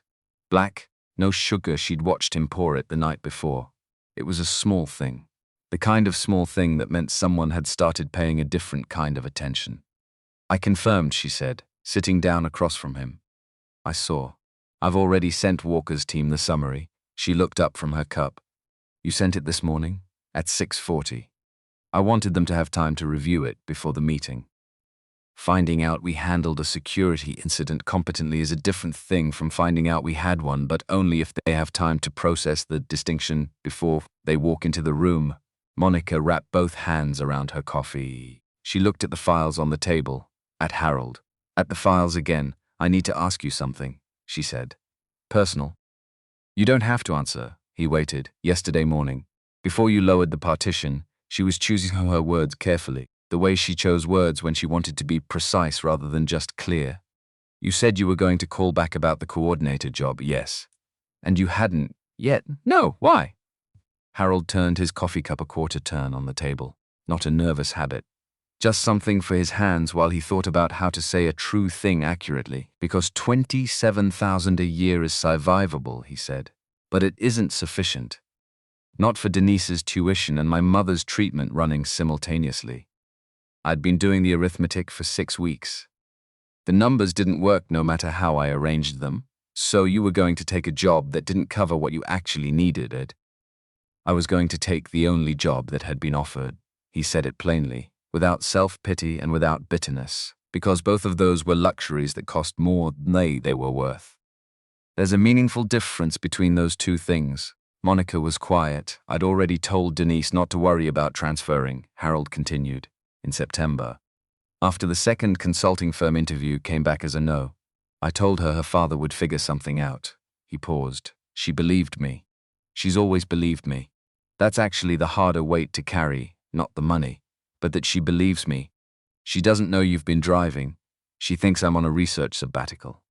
Black, no sugar. She'd watched him pour it the night before. It was a small thing. The kind of small thing that meant someone had started paying a different kind of attention. "I confirmed," she said, sitting down across from him. "I saw. I've already sent Walker's team the summary." She looked up from her cup. "You sent it this morning?" "At 6:40. I wanted them to have time to review it before the meeting. Finding out we handled a security incident competently is a different thing from finding out we had one, but only if they have time to process the distinction before they walk into the room." Monica wrapped both hands around her coffee. She looked at the files on the table, at Harold, at the files again. "I need to ask you something," she said. "Personal?" "You don't have to answer." He waited. "Yesterday morning, before you lowered the partition," she was choosing her words carefully, the way she chose words when she wanted to be precise rather than just clear. "You said you were going to call back about the coordinator job." "Yes." "And you hadn't yet?" "No, why?" Harold turned his coffee cup a quarter turn on the table. Not a nervous habit. Just something for his hands while he thought about how to say a true thing accurately. "Because 27,000 a year is survivable," he said. "But it isn't sufficient. Not for Denise's tuition and my mother's treatment running simultaneously." I'd been doing the arithmetic for 6 weeks. The numbers didn't work no matter how I arranged them, so you were going to take a job that didn't cover what you actually needed, Ed. I was going to take the only job that had been offered. He said it plainly, without self-pity and without bitterness, because both of those were luxuries that cost more than they were worth. There's a meaningful difference between those two things. Monica was quiet. I'd already told Denise not to worry about transferring, Harold continued, in September. After the second consulting firm interview came back as a no, I told her her father would figure something out. He paused. She believed me. She's always believed me. That's actually the harder weight to carry, not the money, but that she believes me. She doesn't know you've been driving. She thinks I'm on a research sabbatical,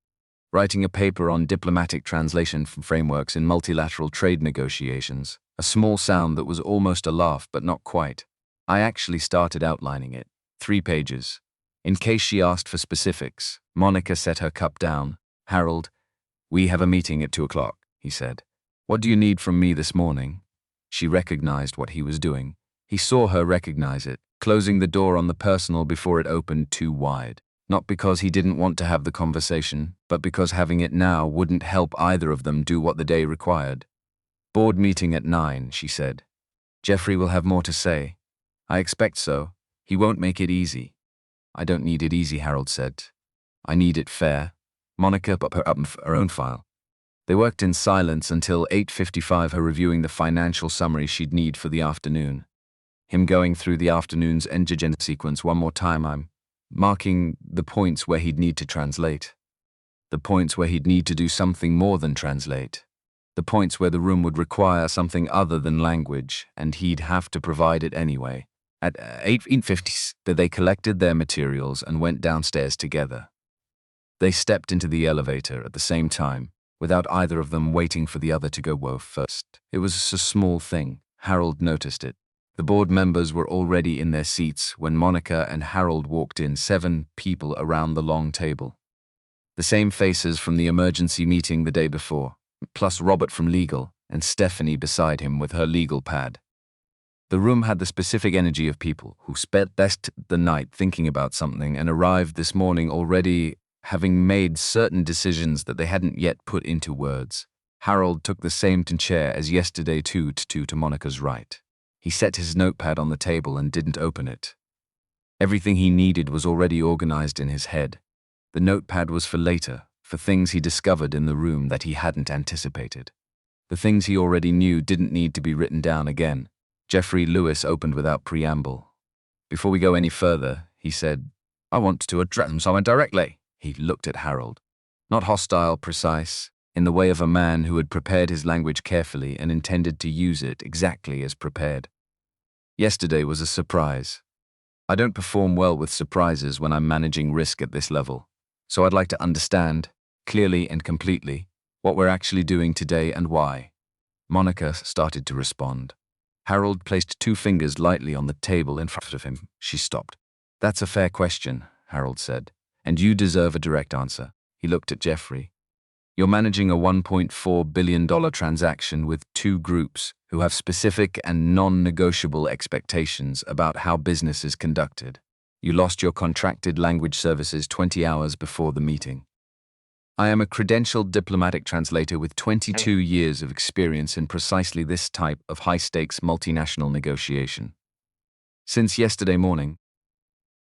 writing a paper on diplomatic translation from frameworks in multilateral trade negotiations, a small sound that was almost a laugh but not quite. I actually started outlining it, 3 pages. In case she asked for specifics, Monica set her cup down. Harold, we have a meeting at 2 o'clock, he said. What do you need from me this morning? She recognized what he was doing. He saw her recognize it, closing the door on the personal before it opened too wide. Not because he didn't want to have the conversation, but because having it now wouldn't help either of them do what the day required. Board meeting at 9, she said. Jeffrey will have more to say. I expect so. He won't make it easy. I don't need it easy, Harold said. I need it fair. Monica put her up for her own file. They worked in silence until 8:55, her reviewing the financial summary she'd need for the afternoon. Him going through the afternoon's engine sequence one more time. I'm marking the points where he'd need to translate. The points where he'd need to do something more than translate. The points where the room would require something other than language, and he'd have to provide it anyway. At 8:50, they collected their materials and went downstairs together. They stepped into the elevator at the same time, without either of them waiting for the other to go first. It was a small thing. Harold noticed it. The board members were already in their seats when Monica and Harold walked in, 7 people around the long table. The same faces from the emergency meeting the day before, plus Robert from legal and Stephanie beside him with her legal pad. The room had the specific energy of people who spent the night thinking about something and arrived this morning already having made certain decisions that they hadn't yet put into words. Harold took the same chair as yesterday to Monica's right. He set his notepad on the table and didn't open it. Everything he needed was already organized in his head. The notepad was for later, for things he discovered in the room that he hadn't anticipated. The things he already knew didn't need to be written down again. Jeffrey Lewis opened without preamble. Before we go any further, he said, I want to address someone directly. He looked at Harold. Not hostile, precise, in the way of a man who had prepared his language carefully and intended to use it exactly as prepared. Yesterday was a surprise. I don't perform well with surprises when I'm managing risk at this level, so I'd like to understand, clearly and completely, what we're actually doing today and why. Monica started to respond. Harold placed 2 fingers lightly on the table in front of him. She stopped. That's a fair question, Harold said, and you deserve a direct answer. He looked at Jeffrey. You're managing a $1.4 billion transaction with 2 groups who have specific and non-negotiable expectations about how business is conducted. You lost your contracted language services 20 hours before the meeting. I am a credentialed diplomatic translator with 22 years of experience in precisely this type of high-stakes multinational negotiation. Since yesterday morning,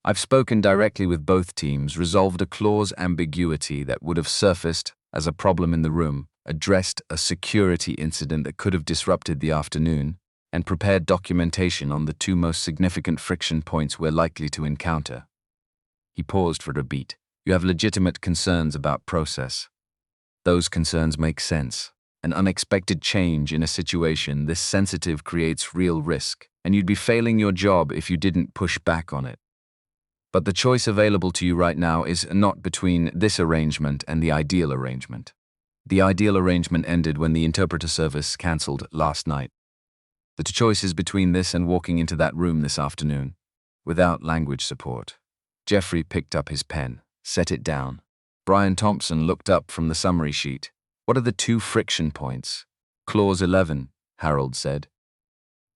I've spoken directly with both teams, resolved a clause ambiguity that would have surfaced as a problem in the room, addressed a security incident that could have disrupted the afternoon, and prepared documentation on the 2 most significant friction points we're likely to encounter. He paused for a beat. You have legitimate concerns about process. Those concerns make sense. An unexpected change in a situation this sensitive creates real risk, and you'd be failing your job if you didn't push back on it. But the choice available to you right now is not between this arrangement and the ideal arrangement. The ideal arrangement ended when the interpreter service cancelled last night. The choice is between this and walking into that room this afternoon, without language support. Jeffrey picked up his pen, set it down. Brian Thompson looked up from the summary sheet. What are the 2 friction points? Clause 11, Harold said.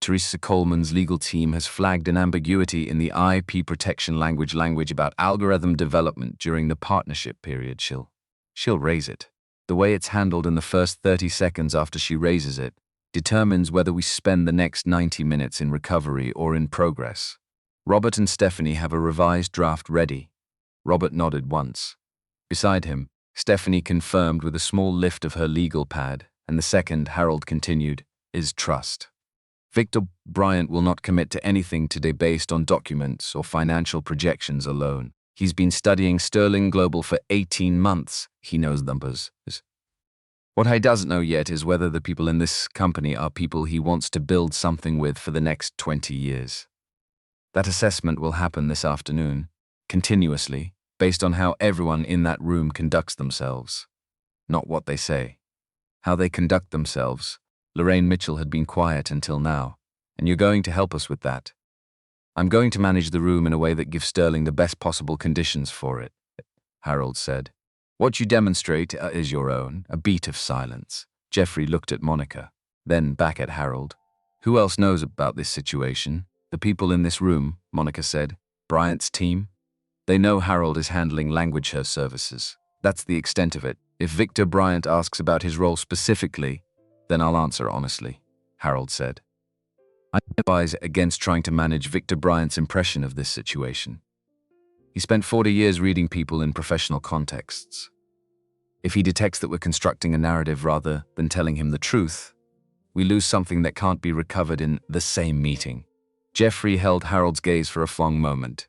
Teresa Coleman's legal team has flagged an ambiguity in the IP protection language about algorithm development during the partnership period. She'll raise it. The way it's handled in the first 30 seconds after she raises it determines whether we spend the next 90 minutes in recovery or in progress. Robert and Stephanie have a revised draft ready. Robert nodded once. Beside him, Stephanie confirmed with a small lift of her legal pad, and the second, Harold continued, is trust. Victor Bryant will not commit to anything today based on documents or financial projections alone. He's been studying Sterling Global for 18 months. He knows numbers. What he doesn't know yet is whether the people in this company are people he wants to build something with for the next 20 years. That assessment will happen this afternoon, continuously, based on how everyone in that room conducts themselves. Not what they say. How they conduct themselves. Lorraine Mitchell had been quiet until now, and you're going to help us with that. I'm going to manage the room in a way that gives Sterling the best possible conditions for it, Harold said. What you demonstrate is your own, a beat of silence. Jeffrey looked at Monica, then back at Harold. Who else knows about this situation? The people in this room, Monica said. Bryant's team? They know Harold is handling language services. That's the extent of it. If Victor Bryant asks about his role specifically, then I'll answer honestly, Harold said. I advise against trying to manage Victor Bryant's impression of this situation. He spent 40 years reading people in professional contexts. If he detects that we're constructing a narrative rather than telling him the truth, we lose something that can't be recovered in the same meeting. Jeffrey held Harold's gaze for a long moment.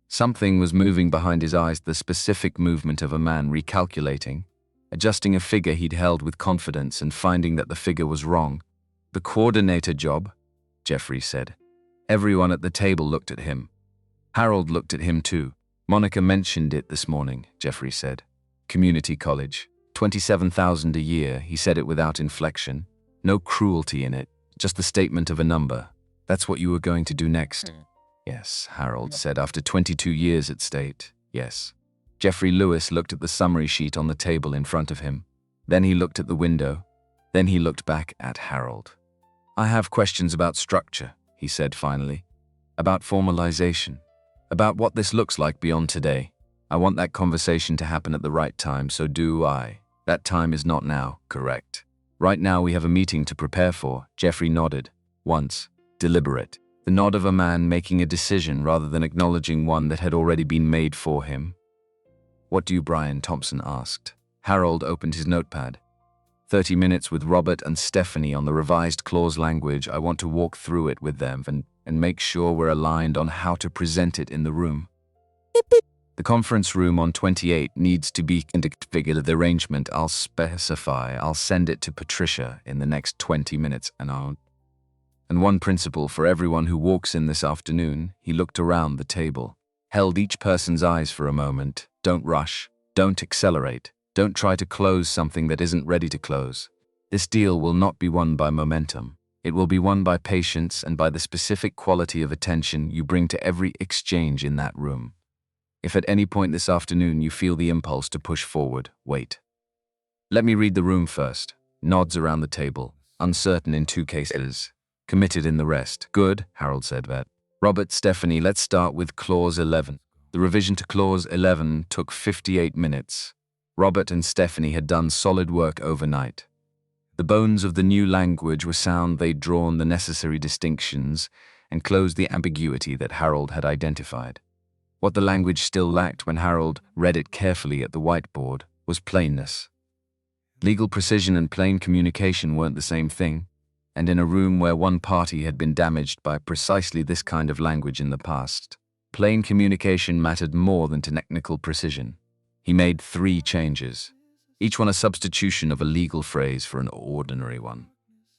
Something was moving behind his eyes, the specific movement of a man recalculating, adjusting a figure he'd held with confidence and finding that the figure was wrong. The coordinator job, Jeffrey said. Everyone at the table looked at him. Harold looked at him too. Monica mentioned it this morning, Jeffrey said. Community college. 27,000 a year, he said it without inflection. No cruelty in it, just the statement of a number. That's what you were going to do next. Yes, Harold said after 22 years at state. Yes. Jeffrey Lewis looked at the summary sheet on the table in front of him. Then he looked at the window. Then he looked back at Harold. I have questions about structure, he said finally. About formalization. About what this looks like beyond today. I want that conversation to happen at the right time, so do I. That time is not now, correct? Right now we have a meeting to prepare for. Jeffrey nodded. Once. Deliberate. The nod of a man making a decision rather than acknowledging one that had already been made for him. What do you, Brian? Thompson asked. Harold opened his notepad. 30 minutes with Robert and Stephanie on the revised clause language. I want to walk through it with them and make sure we're aligned on how to present it in the room. The conference room on 28 needs to be configured. The arrangement I'll specify. I'll send it to Patricia in the next 20 minutes and one principle for everyone who walks in this afternoon. He looked around the table, held each person's eyes for a moment. Don't rush. Don't accelerate. Don't try to close something that isn't ready to close. This deal will not be won by momentum. It will be won by patience and by the specific quality of attention you bring to every exchange in that room. If at any point this afternoon you feel the impulse to push forward, wait. Let me read the room first. Nods around the table. Uncertain in 2 cases. Committed in the rest. Good, Harold said that. Robert, Stephanie, let's start with Clause 11. The revision to Clause 11 took 58 minutes. Robert and Stephanie had done solid work overnight. The bones of the new language were sound. They'd drawn the necessary distinctions and closed the ambiguity that Harold had identified. What the language still lacked when Harold read it carefully at the whiteboard was plainness. Legal precision and plain communication weren't the same thing, and in a room where one party had been damaged by precisely this kind of language in the past, plain communication mattered more than technical precision. He made 3 changes, each one a substitution of a legal phrase for an ordinary one,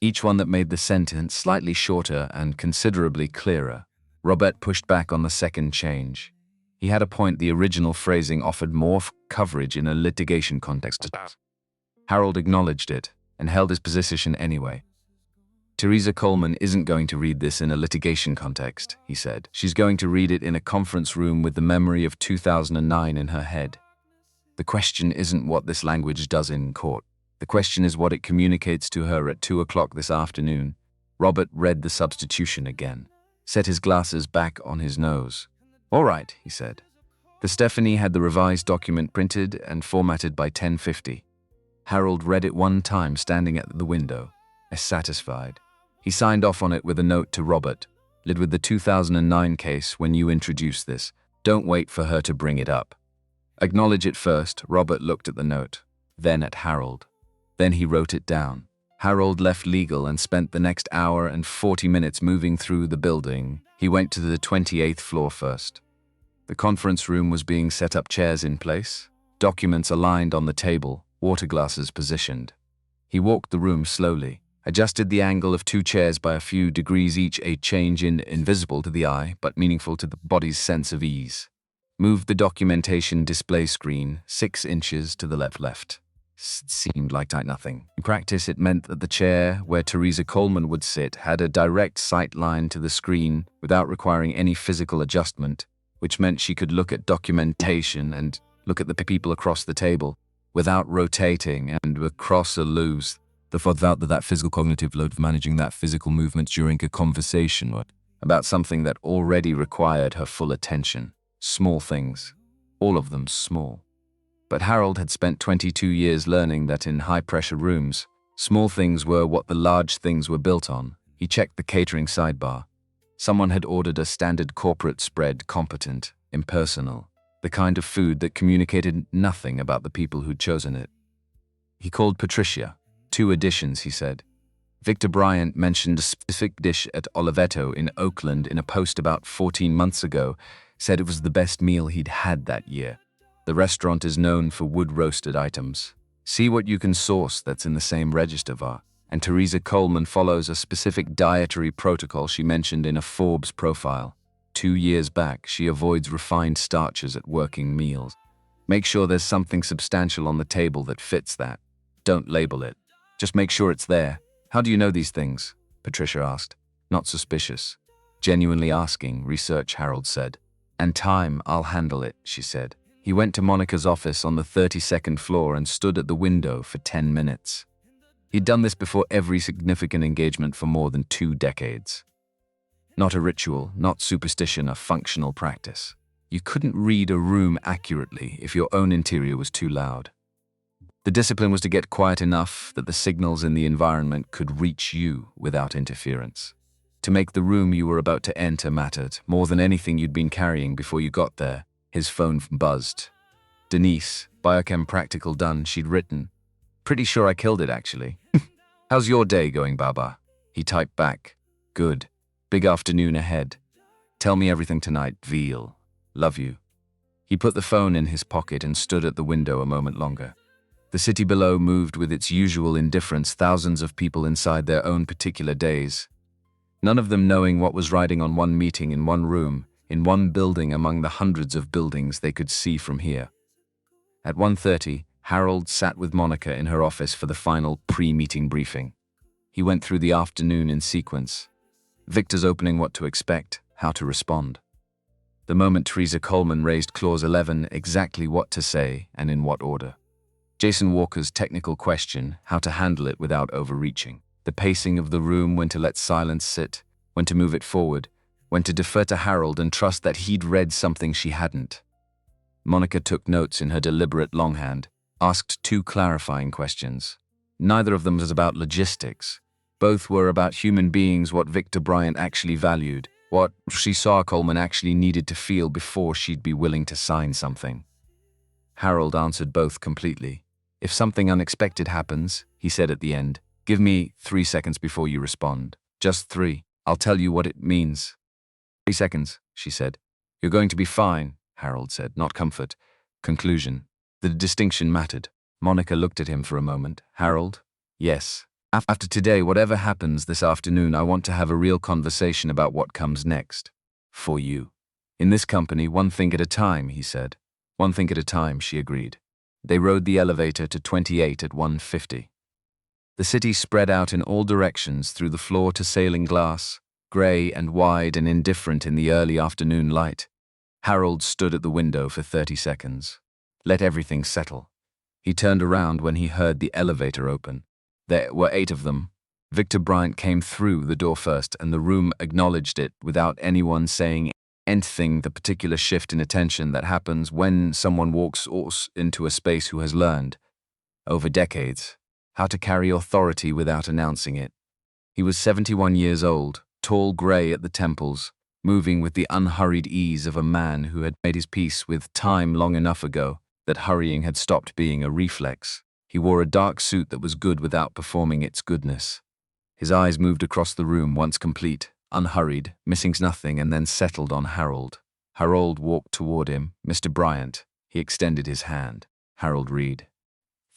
each one that made the sentence slightly shorter and considerably clearer. Robert pushed back on the second change. He had a point. The original phrasing offered more coverage in a litigation context. Harold acknowledged it and held his position anyway. Teresa Coleman isn't going to read this in a litigation context, he said. She's going to read it in a conference room with the memory of 2009 in her head. The question isn't what this language does in court. The question is what it communicates to her at 2 o'clock this afternoon. Robert read the substitution again, set his glasses back on his nose. "All right," he said. The Stephanie had the revised document printed and formatted by 10:50. Harold read it one time standing at the window, as satisfied. He signed off on it with a note to Robert. "Lid with the 2009 case when you introduce this. Don't wait for her to bring it up." "Acknowledge it first." Robert looked at the note, then at Harold. Then he wrote it down. Harold left legal and spent the next hour and 40 minutes moving through the building. He went to the 28th floor first. The conference room was being set up, chairs in place, documents aligned on the table, water glasses positioned. He walked the room slowly, adjusted the angle of two chairs by a few degrees each, a change invisible to the eye but meaningful to the body's sense of ease. Moved the documentation display screen 6 inches to the left. Seemed like nothing. In practice, it meant that the chair where Teresa Coleman would sit had a direct sight line to the screen without requiring any physical adjustment, which meant she could look at documentation and look at the people across the table without rotating and across a loose. The thought that physical cognitive load of managing that physical movement during a conversation about something that already required her full attention. Small things. All of them small. But Harold had spent 22 years learning that in high-pressure rooms, small things were what the large things were built on. He checked the catering sidebar. Someone had ordered a standard corporate spread, competent, impersonal, the kind of food that communicated nothing about the people who'd chosen it. He called Patricia. 2 additions, he said. Victor Bryant mentioned a specific dish at Oliveto in Oakland in a post about 14 months ago, said it was the best meal he'd had that year. The restaurant is known for wood-roasted items. See what you can source that's in the same register var. And Teresa Coleman follows a specific dietary protocol she mentioned in a Forbes profile. 2 years back, she avoids refined starches at working meals. Make sure there's something substantial on the table that fits that. Don't label it. Just make sure it's there. How do you know these things? Patricia asked. Not suspicious. Genuinely asking, research, Harold said. And time, I'll handle it, she said. He went to Monica's office on the 32nd floor and stood at the window for 10 minutes. He'd done this before every significant engagement for more than 2 decades. Not a ritual, not superstition, a functional practice. You couldn't read a room accurately if your own interior was too loud. The discipline was to get quiet enough that the signals in the environment could reach you without interference. To make the room you were about to enter mattered more than anything you'd been carrying before you got there. His phone buzzed. Denise, biochem practical done, she'd written. Pretty sure I killed it, actually. How's your day going, Baba? He typed back. Good. Big afternoon ahead. Tell me everything tonight, Veal. Love you. He put the phone in his pocket and stood at the window a moment longer. The city below moved with its usual indifference, thousands of people inside their own particular days. None of them knowing what was riding on one meeting in one room, in one building among the hundreds of buildings they could see from here. At 1:30, Harold sat with Monica in her office for the final pre-meeting briefing. He went through the afternoon in sequence. Victor's opening, what to expect, how to respond. The moment Teresa Coleman raised Clause 11, exactly what to say and in what order. Jason Walker's technical question, how to handle it without overreaching. The pacing of the room, when to let silence sit, when to move it forward, when to defer to Harold and trust that he'd read something she hadn't. Monica took notes in her deliberate longhand, asked 2 clarifying questions. Neither of them was about logistics. Both were about human beings, what Victor Bryant actually valued, what she saw Coleman actually needed to feel before she'd be willing to sign something. Harold answered both completely. If something unexpected happens, he said at the end, give me 3 seconds before you respond. Just 3. I'll tell you what it means. 3 seconds, she said. You're going to be fine, Harold said, not comfort. Conclusion. The distinction mattered. Monica looked at him for a moment. Harold? Yes. After today, whatever happens this afternoon, I want to have a real conversation about what comes next. For you. In this company, one thing at a time, he said. One thing at a time, she agreed. They rode the elevator to 28 at 1:50. The city spread out in all directions through the floor to sailing glass, grey and wide and indifferent in the early afternoon light. Harold stood at the window for 30 seconds. Let everything settle. He turned around when he heard the elevator open. There were 8 of them, Victor Bryant came through the door first, and the room acknowledged it without anyone saying anything. The particular shift in attention that happens when someone walks into a space who has learned, over decades, how to carry authority without announcing it. He was 71 years old, tall, grey at the temples, moving with the unhurried ease of a man who had made his peace with time long enough ago that hurrying had stopped being a reflex. He wore a dark suit that was good without performing its goodness. His eyes moved across the room, once complete, unhurried, missing nothing, and then settled on Harold. Harold walked toward him. Mr. Bryant. He extended his hand. Harold Reed.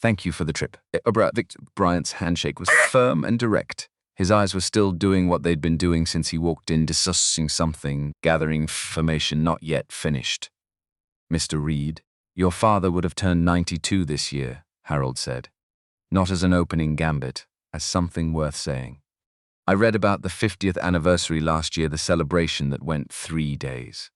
Thank you for the trip. Victor Bryant's handshake was firm and direct. His eyes were still doing what they'd been doing since he walked in, discussing something, gathering information not yet finished. Mr. Reed, your father would have turned 92 this year, Harold said. Not as an opening gambit, as something worth saying. I read about the 50th anniversary last year, the celebration that went 3 days.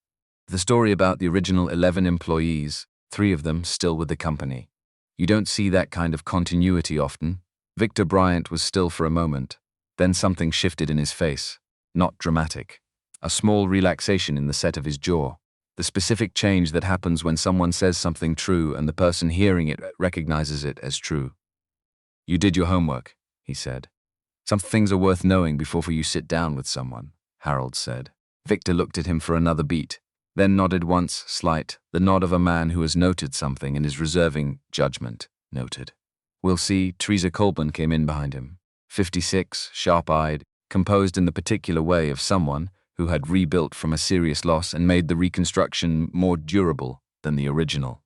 The story about the original 11 employees, 3 of them still with the company. You don't see that kind of continuity often. Victor Bryant was still for a moment. Then something shifted in his face. Not dramatic. A small relaxation in the set of his jaw. The specific change that happens when someone says something true and the person hearing it recognizes it as true. You did your homework, he said. Some things are worth knowing before you sit down with someone, Harold said. Victor looked at him for another beat, then nodded once, slight, the nod of a man who has noted something and is reserving judgment. Noted. We'll see. Teresa Colburn came in behind him. 56, sharp-eyed, composed in the particular way of someone who had rebuilt from a serious loss and made the reconstruction more durable than the original.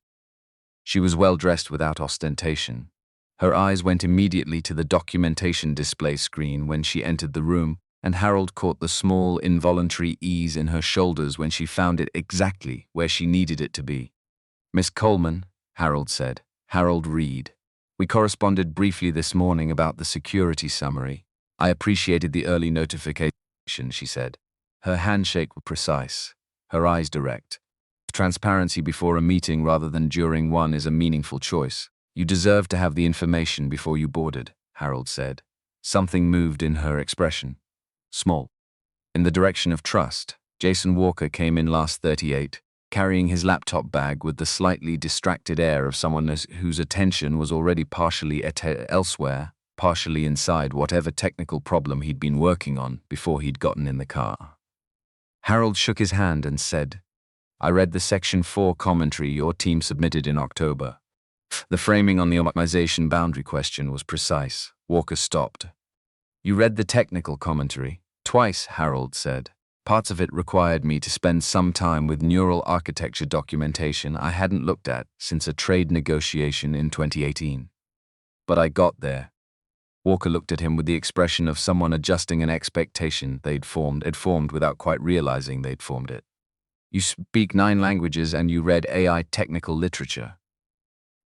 She was well-dressed without ostentation. Her eyes went immediately to the documentation display screen when she entered the room, and Harold caught the small, involuntary ease in her shoulders when she found it exactly where she needed it to be. Miss Coleman, Harold said. Harold Reed. We corresponded briefly this morning about the security summary. I appreciated the early notification, she said. Her handshake was precise, her eyes direct. Transparency before a meeting rather than during one is a meaningful choice. You deserve to have the information before you boarded, Harold said. Something moved in her expression. Small. In the direction of trust, Jason Walker came in last 38, carrying his laptop bag with the slightly distracted air of someone whose attention was already partially elsewhere, partially inside whatever technical problem he'd been working on before he'd gotten in the car. Harold shook his hand and said, I read the Section 4 commentary your team submitted in October. The framing on the optimization boundary question was precise. Walker stopped. You read the technical commentary? Twice, Harold said. Parts of it required me to spend some time with neural architecture documentation I hadn't looked at since a trade negotiation in 2018. But I got there. Walker looked at him with the expression of someone adjusting an expectation they'd formed without quite realizing they'd formed it. You speak 9 languages and you read AI technical literature.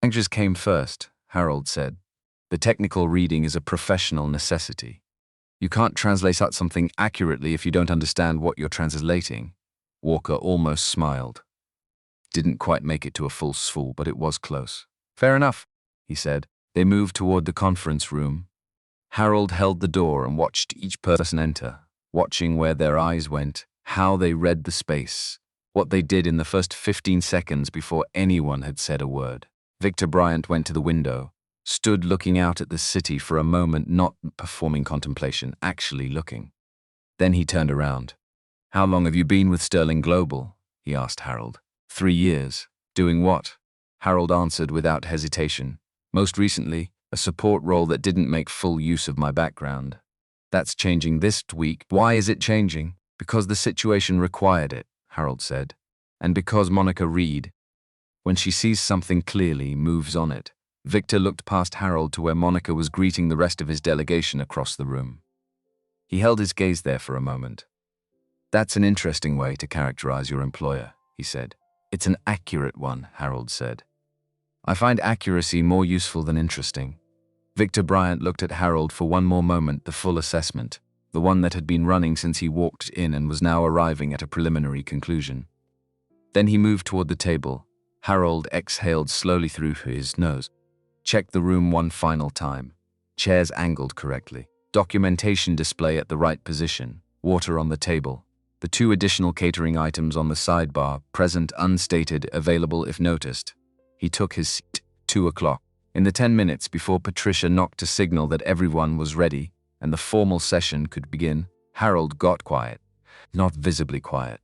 Languages came first, Harold said. The technical reading is a professional necessity. You can't translate out something accurately if you don't understand what you're translating. Walker almost smiled. Didn't quite make it to a full swool, but it was close. Fair enough, he said. They moved toward the conference room. Harold held the door and watched each person enter, watching where their eyes went, how they read the space, what they did in the first 15 seconds before anyone had said a word. Victor Bryant went to the window, stood looking out at the city for a moment, not performing contemplation, actually looking. Then he turned around. How long have you been with Sterling Global? He asked Harold. 3 years. Doing what? Harold answered without hesitation. Most recently, a support role that didn't make full use of my background. That's changing this week. Why is it changing? Because the situation required it, Harold said. And because Monica Reed, when she sees something clearly, moves on it. Victor looked past Harold to where Monica was greeting the rest of his delegation across the room. He held his gaze there for a moment. That's an interesting way to characterize your employer, he said. It's an accurate one, Harold said. I find accuracy more useful than interesting. Victor Bryant looked at Harold for one more moment, the full assessment, the one that had been running since he walked in and was now arriving at a preliminary conclusion. Then he moved toward the table. Harold exhaled slowly through his nose. Checked the room one final time. Chairs angled correctly. documentation display at the right position, water on the table, the 2 additional catering items on the sidebar, present, unstated, available if noticed. He took his seat. 2 o'clock. In the 10 minutes before Patricia knocked to signal that everyone was ready and the formal session could begin, Harold got quiet, not visibly quiet.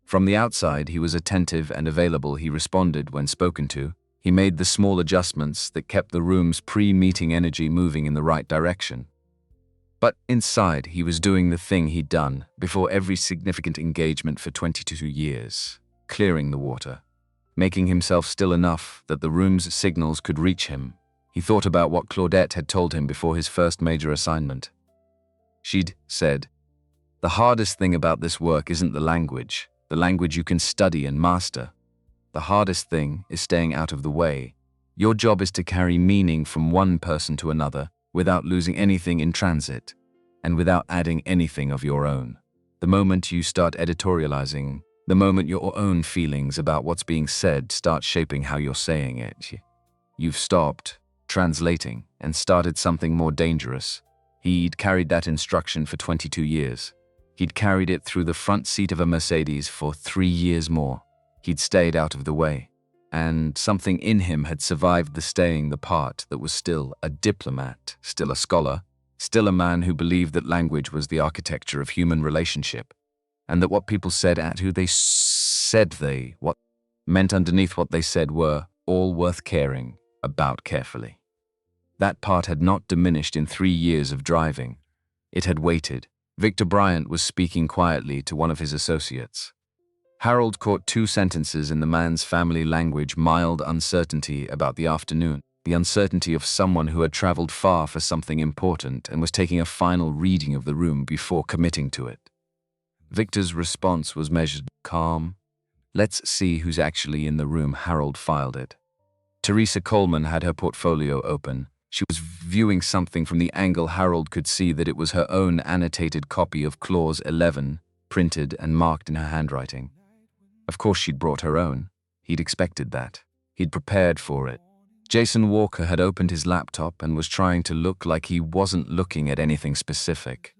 From the outside, he was attentive and available. He responded when spoken to. He made the small adjustments that kept the room's pre-meeting energy moving in the right direction. But inside, he was doing the thing he'd done before every significant engagement for 22 years, clearing the water, making himself still enough that the room's signals could reach him. He thought about what Claudette had told him before his first major assignment. She'd said, "The hardest thing about this work isn't the language you can study and master. The hardest thing is staying out of the way. Your job is to carry meaning from one person to another without losing anything in transit and without adding anything of your own. The moment you start editorializing, the moment your own feelings about what's being said start shaping how you're saying it, you've stopped translating and started something more dangerous." He'd carried that instruction for 22 years. He'd carried it through the front seat of a Mercedes for 3 years more. He'd stayed out of the way. And something in him had survived the staying, the part that was still a diplomat, still a scholar, still a man who believed that language was the architecture of human relationship, and that what people said at who they said what meant underneath what they said were all worth caring about carefully. That part had not diminished in 3 years of driving. It had waited. Victor Bryant was speaking quietly to one of his associates. Harold caught 2 sentences in the man's family language: mild uncertainty about the afternoon, the uncertainty of someone who had traveled far for something important and was taking a final reading of the room before committing to it. Victor's response was measured, calm. "Let's see who's actually in the room." Harold filed it. Teresa Coleman had her portfolio open. She was viewing something from the angle Harold could see that it was her own annotated copy of Clause 11, printed and marked in her handwriting. Of course she'd brought her own. He'd expected that. He'd prepared for it. Jason Walker had opened his laptop and was trying to look like he wasn't looking at anything specific.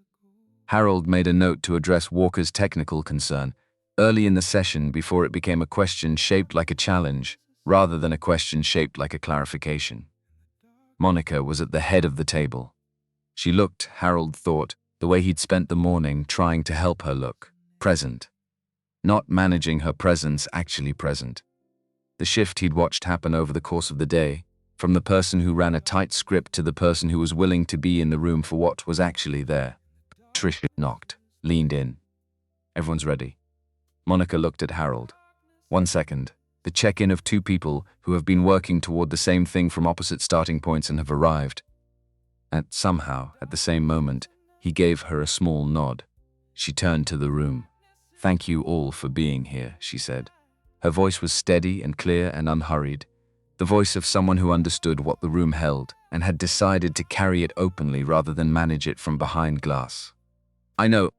Harold made a note to address Walker's technical concern early in the session before it became a question shaped like a challenge rather than a question shaped like a clarification. Monica was at the head of the table. She looked, Harold thought, the way he'd spent the morning trying to help her look, present. Not managing her presence, actually present. The shift he'd watched happen over the course of the day, from the person who ran a tight script to the person who was willing to be in the room for what was actually there. Tricia knocked, leaned in. "Everyone's ready." Monica looked at Harold. 1 second. The check-in of 2 people who have been working toward the same thing from opposite starting points and have arrived. And somehow, at the same moment, he gave her a small nod. She turned to the room. "Thank you all for being here," she said. Her voice was steady and clear and unhurried, the voice of someone who understood what the room held and had decided to carry it openly rather than manage it from behind glass. "I know,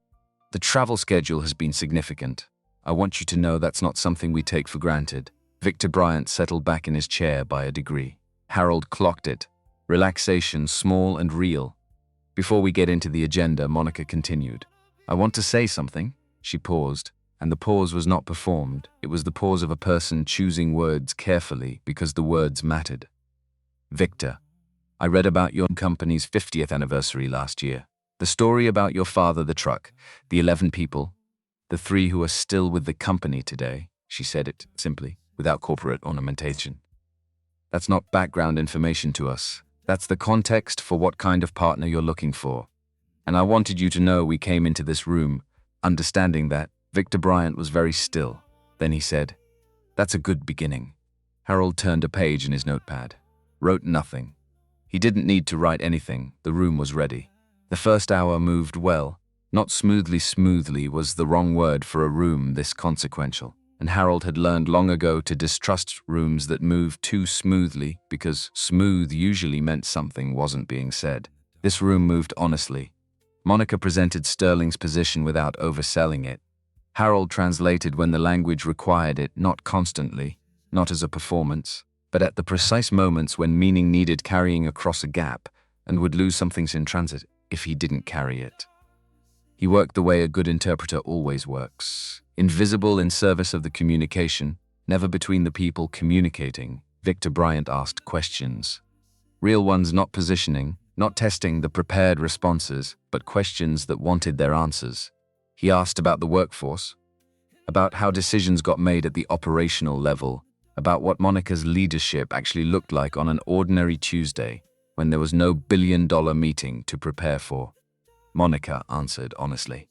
the travel schedule has been significant. I want you to know that's not something we take for granted." Victor Bryant settled back in his chair by a degree. Harold clocked it. Relaxation, small and real. "Before we get into the agenda," Monica continued, "I want to say something." She paused, and the pause was not performed. It was the pause of a person choosing words carefully because the words mattered. "Victor, I read about your company's 50th anniversary last year. The story about your father, the truck, the 11 people, the 3 who are still with the company today." She said it simply, without corporate ornamentation. "That's not background information to us. That's the context for what kind of partner you're looking for. And I wanted you to know we came into this room understanding that." Victor Bryant was very still. Then he said, "That's a good beginning." Harold turned a page in his notepad. Wrote nothing. He didn't need to write anything. The room was ready. The first hour moved well. Not smoothly. Smoothly was the wrong word for a room this consequential. And Harold had learned long ago to distrust rooms that moved too smoothly because smooth usually meant something wasn't being said. This room moved honestly. Monica presented Sterling's position without overselling it. Harold translated when the language required it, not constantly, not as a performance, but at the precise moments when meaning needed carrying across a gap and would lose something in transit. if he didn't carry it. He worked the way a good interpreter always works, invisible in service of the communication, never between the people communicating. Victor Bryant asked questions. Real ones, not positioning, not testing the prepared responses, but questions that wanted their answers. He asked about the workforce, about how decisions got made at the operational level, about what Monica's leadership actually looked like on an ordinary Tuesday when there was no billion-dollar meeting to prepare for. Monica answered honestly.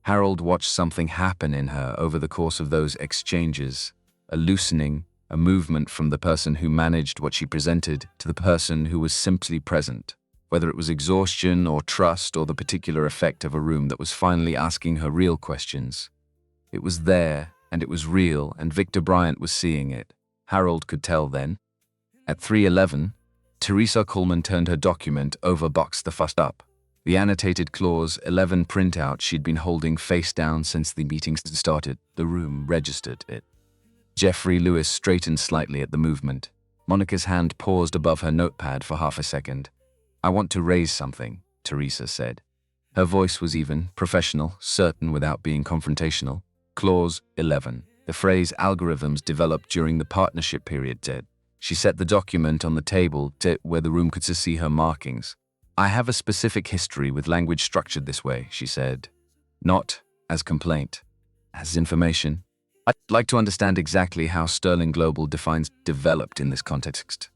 Harold watched something happen in her over the course of those exchanges, a loosening, a movement from the person who managed what she presented to the person who was simply present, whether it was exhaustion or trust or the particular effect of a room that was finally asking her real questions. It was there, and it was real, and Victor Bryant was seeing it. Harold could tell then. At 3:11, Teresa Coleman turned her document over, boxed the fuss up. The annotated clause 11 printout she'd been holding face down since the meeting started. The room registered it. Jeffrey Lewis straightened slightly at the movement. Monica's hand paused above her notepad for half a second. "I want to raise something," Teresa said. Her voice was even, professional, certain without being confrontational. Clause 11. The phrase algorithms developed during the partnership period did. She set the document on the table where the room could see her markings. "I have a specific history with language structured this way," she said. "Not as complaint, as information. I'd like to understand exactly how Sterling Global defines developed in this context.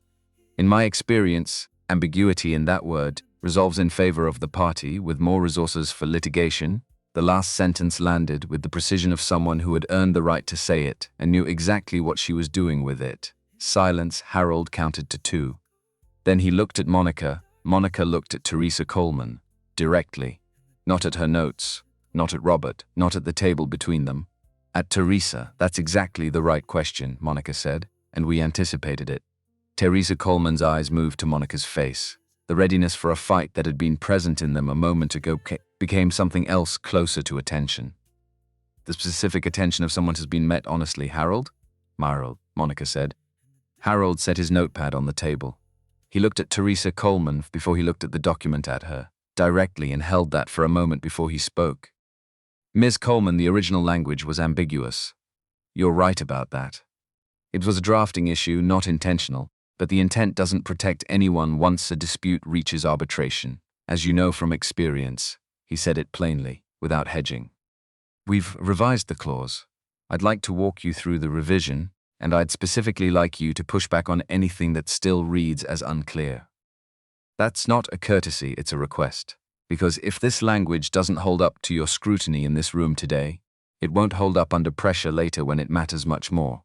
In my experience, ambiguity in that word resolves in favor of the party with more resources for litigation." The last sentence landed with the precision of someone who had earned the right to say it and knew exactly what she was doing with it. Silence. Harold counted to 2. Then he looked at Monica. Monica looked at Teresa Coleman, directly. Not at her notes, not at Robert, not at the table between them. At Teresa. "That's exactly the right question," Monica said, "and we anticipated it." Teresa Coleman's eyes moved to Monica's face. The readiness for a fight that had been present in them a moment ago became something else, closer to attention. "The specific attention of someone has been met honestly, Harold?" Monica said. Harold set his notepad on the table. He looked at Teresa Coleman before he looked at the document at her, directly, and held that for a moment before he spoke. "Ms. Coleman, the original language was ambiguous. You're right about that. It was a drafting issue, not intentional, but the intent doesn't protect anyone once a dispute reaches arbitration, as you know from experience." He said it plainly, without hedging. "We've revised the clause. I'd like to walk you through the revision, and I'd specifically like you to push back on anything that still reads as unclear. That's not a courtesy, it's a request. Because if this language doesn't hold up to your scrutiny in this room today, it won't hold up under pressure later when it matters much more."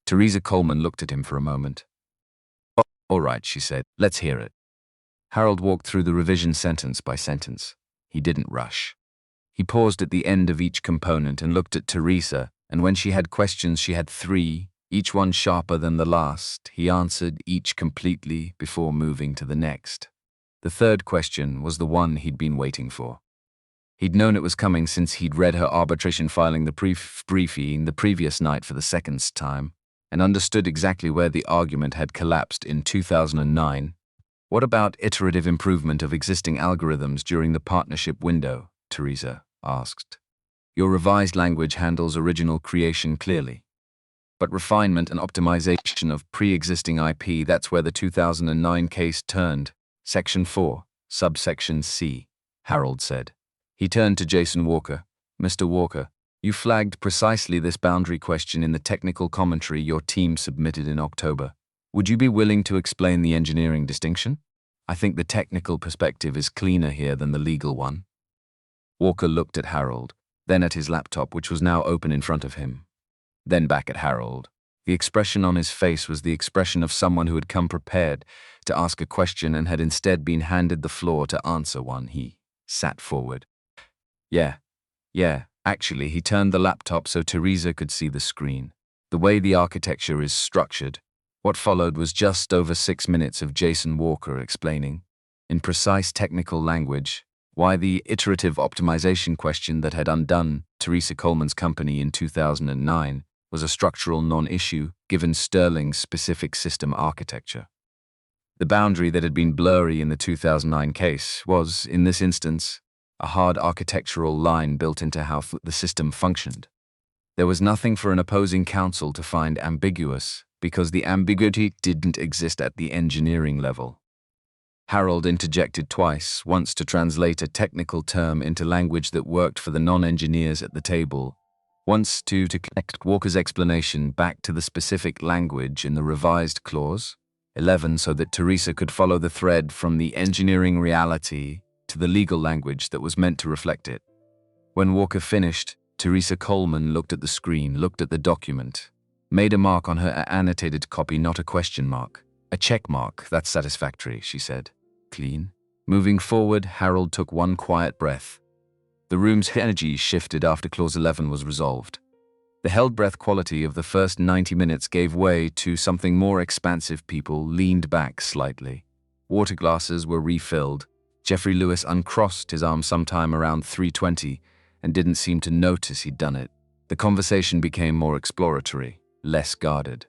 Teresa Coleman looked at him for a moment. "Oh, all right," she said. "Let's hear it." Harold walked through the revision sentence by sentence. He didn't rush. He paused at the end of each component and looked at Teresa, and when she had questions, she had 3, each one sharper than the last. He answered each completely before moving to the next. The third question was the one he'd been waiting for. He'd known it was coming since he'd read her arbitration filing briefing the previous night for the second time, and understood exactly where the argument had collapsed in 2009. "What about iterative improvement of existing algorithms during the partnership window?" Teresa asked. "Your revised language handles original creation clearly. But refinement and optimization of pre-existing IP, that's where the 2009 case turned. Section 4, subsection C," Harold said. He turned to Jason Walker. "Mr. Walker, you flagged precisely this boundary question in the technical commentary your team submitted in October. Would you be willing to explain the engineering distinction? I think the technical perspective is cleaner here than the legal one." Walker looked at Harold, then at his laptop, which was now open in front of him, then back at Harold. The expression on his face was the expression of someone who had come prepared to ask a question and had instead been handed the floor to answer one. He sat forward. Yeah, actually, he turned the laptop so Teresa could see the screen. The way the architecture is structured. What followed was just over 6 minutes of Jason Walker explaining, in precise technical language, why the iterative optimization question that had undone Teresa Coleman's company in 2009 was a structural non-issue given Sterling's specific system architecture. The boundary that had been blurry in the 2009 case was, in this instance, a hard architectural line built into how the system functioned. There was nothing for an opposing counsel to find ambiguous, because the ambiguity didn't exist at the engineering level. Harold interjected twice, once to translate a technical term into language that worked for the non-engineers at the table, once to connect Walker's explanation back to the specific language in the revised clause 11 so that Teresa could follow the thread from the engineering reality to the legal language that was meant to reflect it. When Walker finished, Teresa Coleman looked at the screen, looked at the document, made a mark on her annotated copy, not a question mark. A check mark, that's satisfactory, she said. Clean. Moving forward, Harold took one quiet breath. The room's energy shifted after Clause 11 was resolved. The held breath quality of the first 90 minutes gave way to something more expansive. People leaned back slightly. Water glasses were refilled. Jeffrey Lewis uncrossed his arm sometime around 3:20 and didn't seem to notice he'd done it. The conversation became more exploratory, less guarded.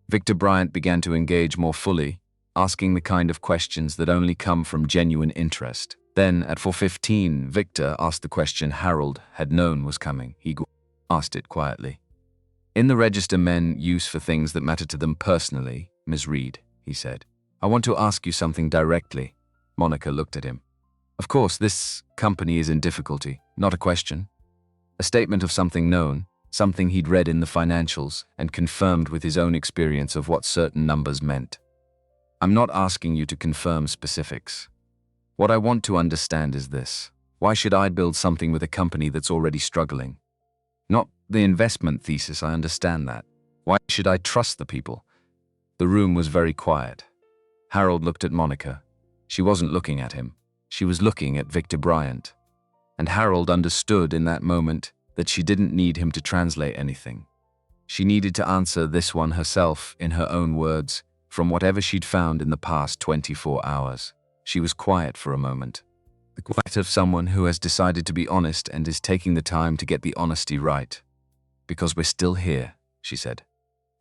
Victor Bryant began to engage more fully, asking the kind of questions that only come from genuine interest. Then, at 4:15, Victor asked the question Harold had known was coming. He asked it quietly. "In the register men use for things that matter to them personally, Ms. Reed," he said. "I want to ask you something directly." Monica looked at him. "Of course, this company is in difficulty, not a question. A statement of something known, something he'd read in the financials and confirmed with his own experience of what certain numbers meant. I'm not asking you to confirm specifics. What I want to understand is this. Why should I build something with a company that's already struggling? Not the investment thesis, I understand that. Why should I trust the people?" The room was very quiet. Harold looked at Monica. She wasn't looking at him. She was looking at Victor Bryant. And Harold understood in that moment that she didn't need him to translate anything. She needed to answer this one herself in her own words from whatever she'd found in the past 24 hours. She was quiet for a moment. The quiet of someone who has decided to be honest and is taking the time to get the honesty right. "Because we're still here," she said.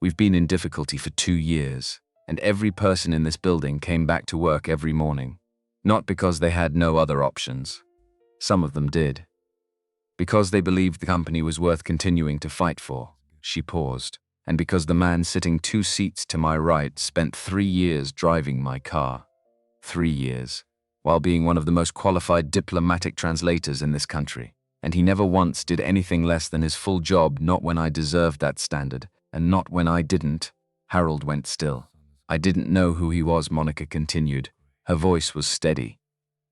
"We've been in difficulty for 2 years, and every person in this building came back to work every morning. Not because they had no other options. Some of them did. Because they believed the company was worth continuing to fight for." She paused. "And because the man sitting 2 seats to my right spent 3 years driving my car. 3 years. While being one of the most qualified diplomatic translators in this country. And he never once did anything less than his full job, not when I deserved that standard, and not when I didn't." Harold went still. "I didn't know who he was," Monica continued. Her voice was steady.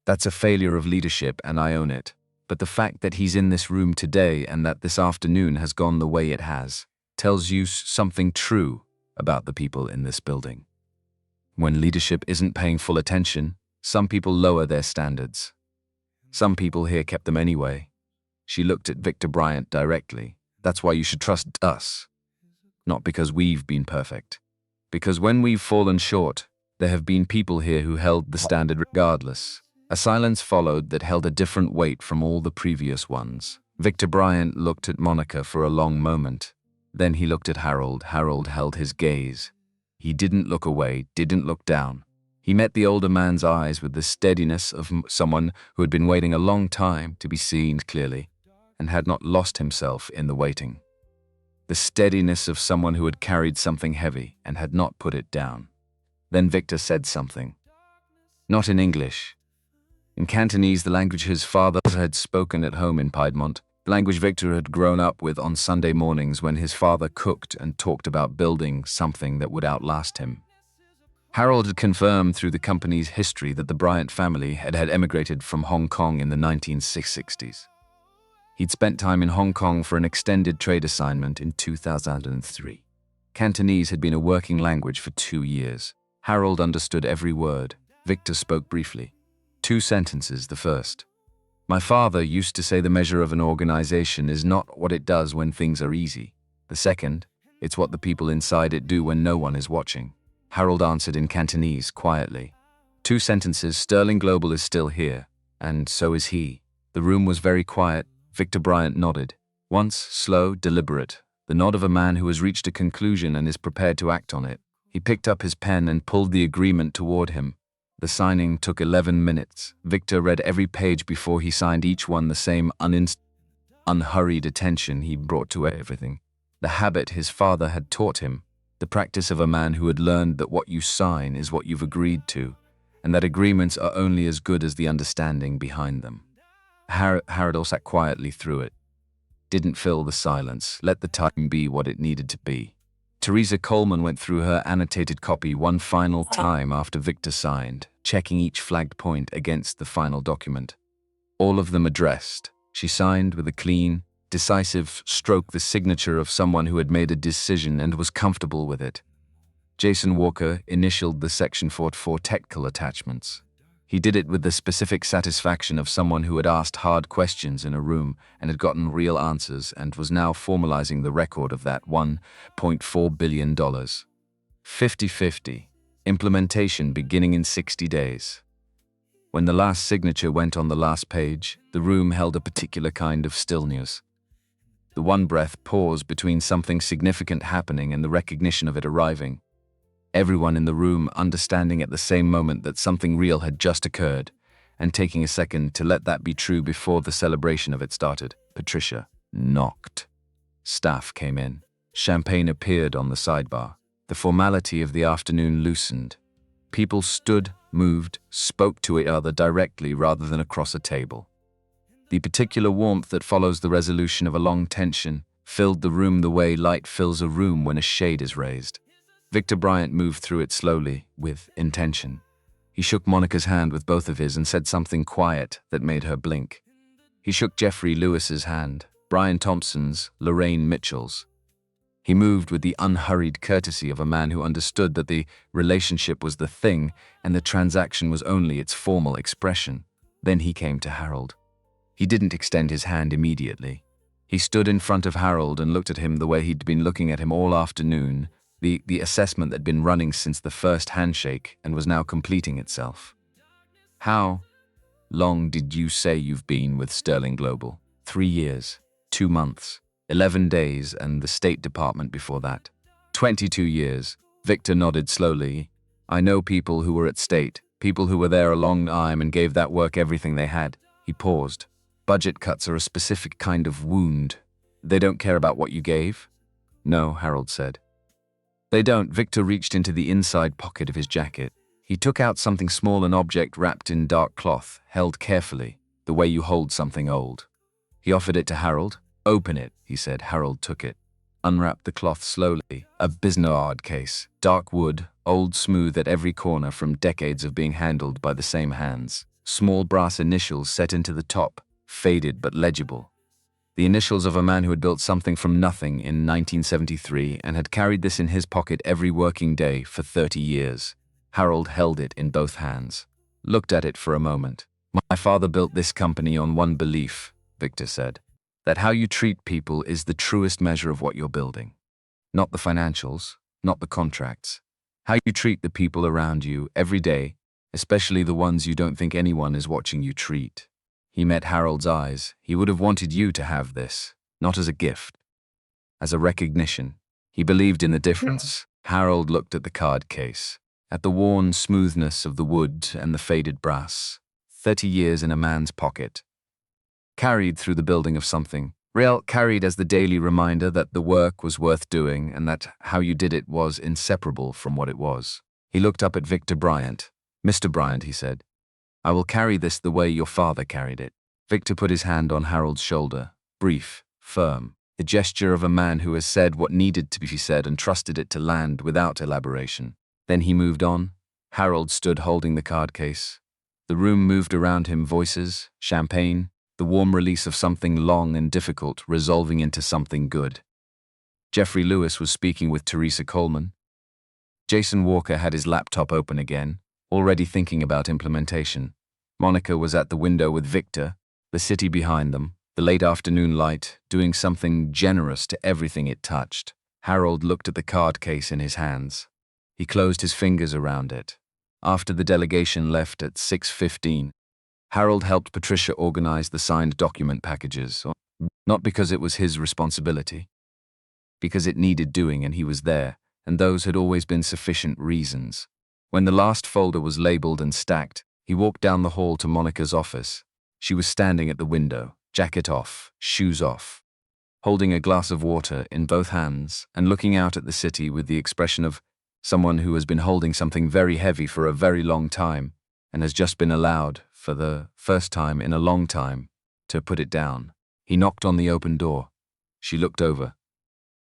"That's a failure of leadership, and I own it. But the fact that he's in this room today and that this afternoon has gone the way it has, tells you something true about the people in this building. When leadership isn't paying full attention, some people lower their standards. Some people here kept them anyway." She looked at Victor Bryant directly. "That's why you should trust us. Not because we've been perfect. Because when we've fallen short, there have been people here who held the standard regardless." A silence followed that held a different weight from all the previous ones. Victor Bryant looked at Monica for a long moment. Then he looked at Harold. Harold held his gaze. He didn't look away, didn't look down. He met the older man's eyes with the steadiness of someone who had been waiting a long time to be seen clearly and had not lost himself in the waiting. The steadiness of someone who had carried something heavy and had not put it down. Then Victor said something. Not in English. In Cantonese, the language his father had spoken at home in Piedmont, the language Victor had grown up with on Sunday mornings when his father cooked and talked about building something that would outlast him. Harold had confirmed through the company's history that the Bryant family had emigrated from Hong Kong in the 1960s. He'd spent time in Hong Kong for an extended trade assignment in 2003. Cantonese had been a working language for 2 years. Harold understood every word. Victor spoke briefly. 2 sentences, the first. "My father used to say the measure of an organization is not what it does when things are easy. The second, it's what the people inside it do when no one is watching." Harold answered in Cantonese, quietly. 2 sentences, Sterling Global is still here, and so is he. The room was very quiet. Victor Bryant nodded. Once, slow, deliberate, the nod of a man who has reached a conclusion and is prepared to act on it. He picked up his pen and pulled the agreement toward him. The signing took 11 minutes. Victor read every page before he signed, each one the same unhurried attention he brought to everything. The habit his father had taught him, the practice of a man who had learned that what you sign is what you've agreed to, and that agreements are only as good as the understanding behind them. Harold sat quietly through it. Didn't fill the silence, let the time be what it needed to be. Teresa Coleman went through her annotated copy one final time after Victor signed, checking each flagged point against the final document. All of them addressed. She signed with a clean, decisive stroke, the signature of someone who had made a decision and was comfortable with it. Jason Walker initialed the section for technical attachments. He did it with the specific satisfaction of someone who had asked hard questions in a room and had gotten real answers and was now formalizing the record of that $1.4 billion. 50-50. Implementation beginning in 60 days. When the last signature went on the last page, the room held a particular kind of stillness. The one-breath pause between something significant happening and the recognition of it arriving. Everyone in the room understanding at the same moment that something real had just occurred, and taking a second to let that be true before the celebration of it started. Patricia knocked. Staff came in. Champagne appeared on the sidebar. The formality of the afternoon loosened. People stood, moved, spoke to each other directly rather than across a table. The particular warmth that follows the resolution of a long tension filled the room the way light fills a room when a shade is raised. Victor Bryant moved through it slowly, with intention. He shook Monica's hand with both of his and said something quiet that made her blink. He shook Jeffrey Lewis's hand, Brian Thompson's, Lorraine Mitchell's. He moved with the unhurried courtesy of a man who understood that the relationship was the thing and the transaction was only its formal expression. Then he came to Harold. He didn't extend his hand immediately. He stood in front of Harold and looked at him the way he'd been looking at him all afternoon, the assessment that had been running since the first handshake and was now completing itself. How long did you say you've been with Sterling Global? 3 years, 2 months, 11 days, and the State Department before that. 22 years. Victor nodded slowly. I know people who were at State, people who were there a long time and gave that work everything they had. He paused. Budget cuts are a specific kind of wound. They don't care about what you gave? No, Harold said. They don't. Victor reached into the inside pocket of his jacket. He took out something small, an object wrapped in dark cloth, held carefully, the way you hold something old. He offered it to Harold. Open it, he said. Harold took it. Unwrapped the cloth slowly. A business case, dark wood, old, smooth at every corner from decades of being handled by the same hands. Small brass initials set into the top, faded but legible. The initials of a man who had built something from nothing in 1973 and had carried this in his pocket every working day for 30 years. Harold held it in both hands, looked at it for a moment. My father built this company on one belief, Victor said, that how you treat people is the truest measure of what you're building. Not the financials, not the contracts. How you treat the people around you every day, especially the ones you don't think anyone is watching you treat. He met Harold's eyes. He would have wanted you to have this, not as a gift, as a recognition. He believed in the difference. Harold looked at the card case, at the worn smoothness of the wood and the faded brass. 30 years in a man's pocket. Carried through the building of something. Carried as the daily reminder that the work was worth doing and that how you did it was inseparable from what it was. He looked up at Victor Bryant. Mr. Bryant, he said, I will carry this the way your father carried it. Victor put his hand on Harold's shoulder, brief, firm, the gesture of a man who has said what needed to be said and trusted it to land without elaboration. Then he moved on. Harold stood holding the card case. The room moved around him, voices, champagne, the warm release of something long and difficult resolving into something good. Jeffrey Lewis was speaking with Teresa Coleman. Jason Walker had his laptop open again, already thinking about implementation. Monica was at the window with Victor, the city behind them, the late afternoon light, doing something generous to everything it touched. Harold looked at the card case in his hands. He closed his fingers around it. After the delegation left at 6:15, Harold helped Patricia organize the signed document packages, not because it was his responsibility, because it needed doing and he was there, and those had always been sufficient reasons. When the last folder was labeled and stacked, he walked down the hall to Monica's office. She was standing at the window, jacket off, shoes off, holding a glass of water in both hands and looking out at the city with the expression of someone who has been holding something very heavy for a very long time and has just been allowed, for the first time in a long time, to put it down. He knocked on the open door. She looked over.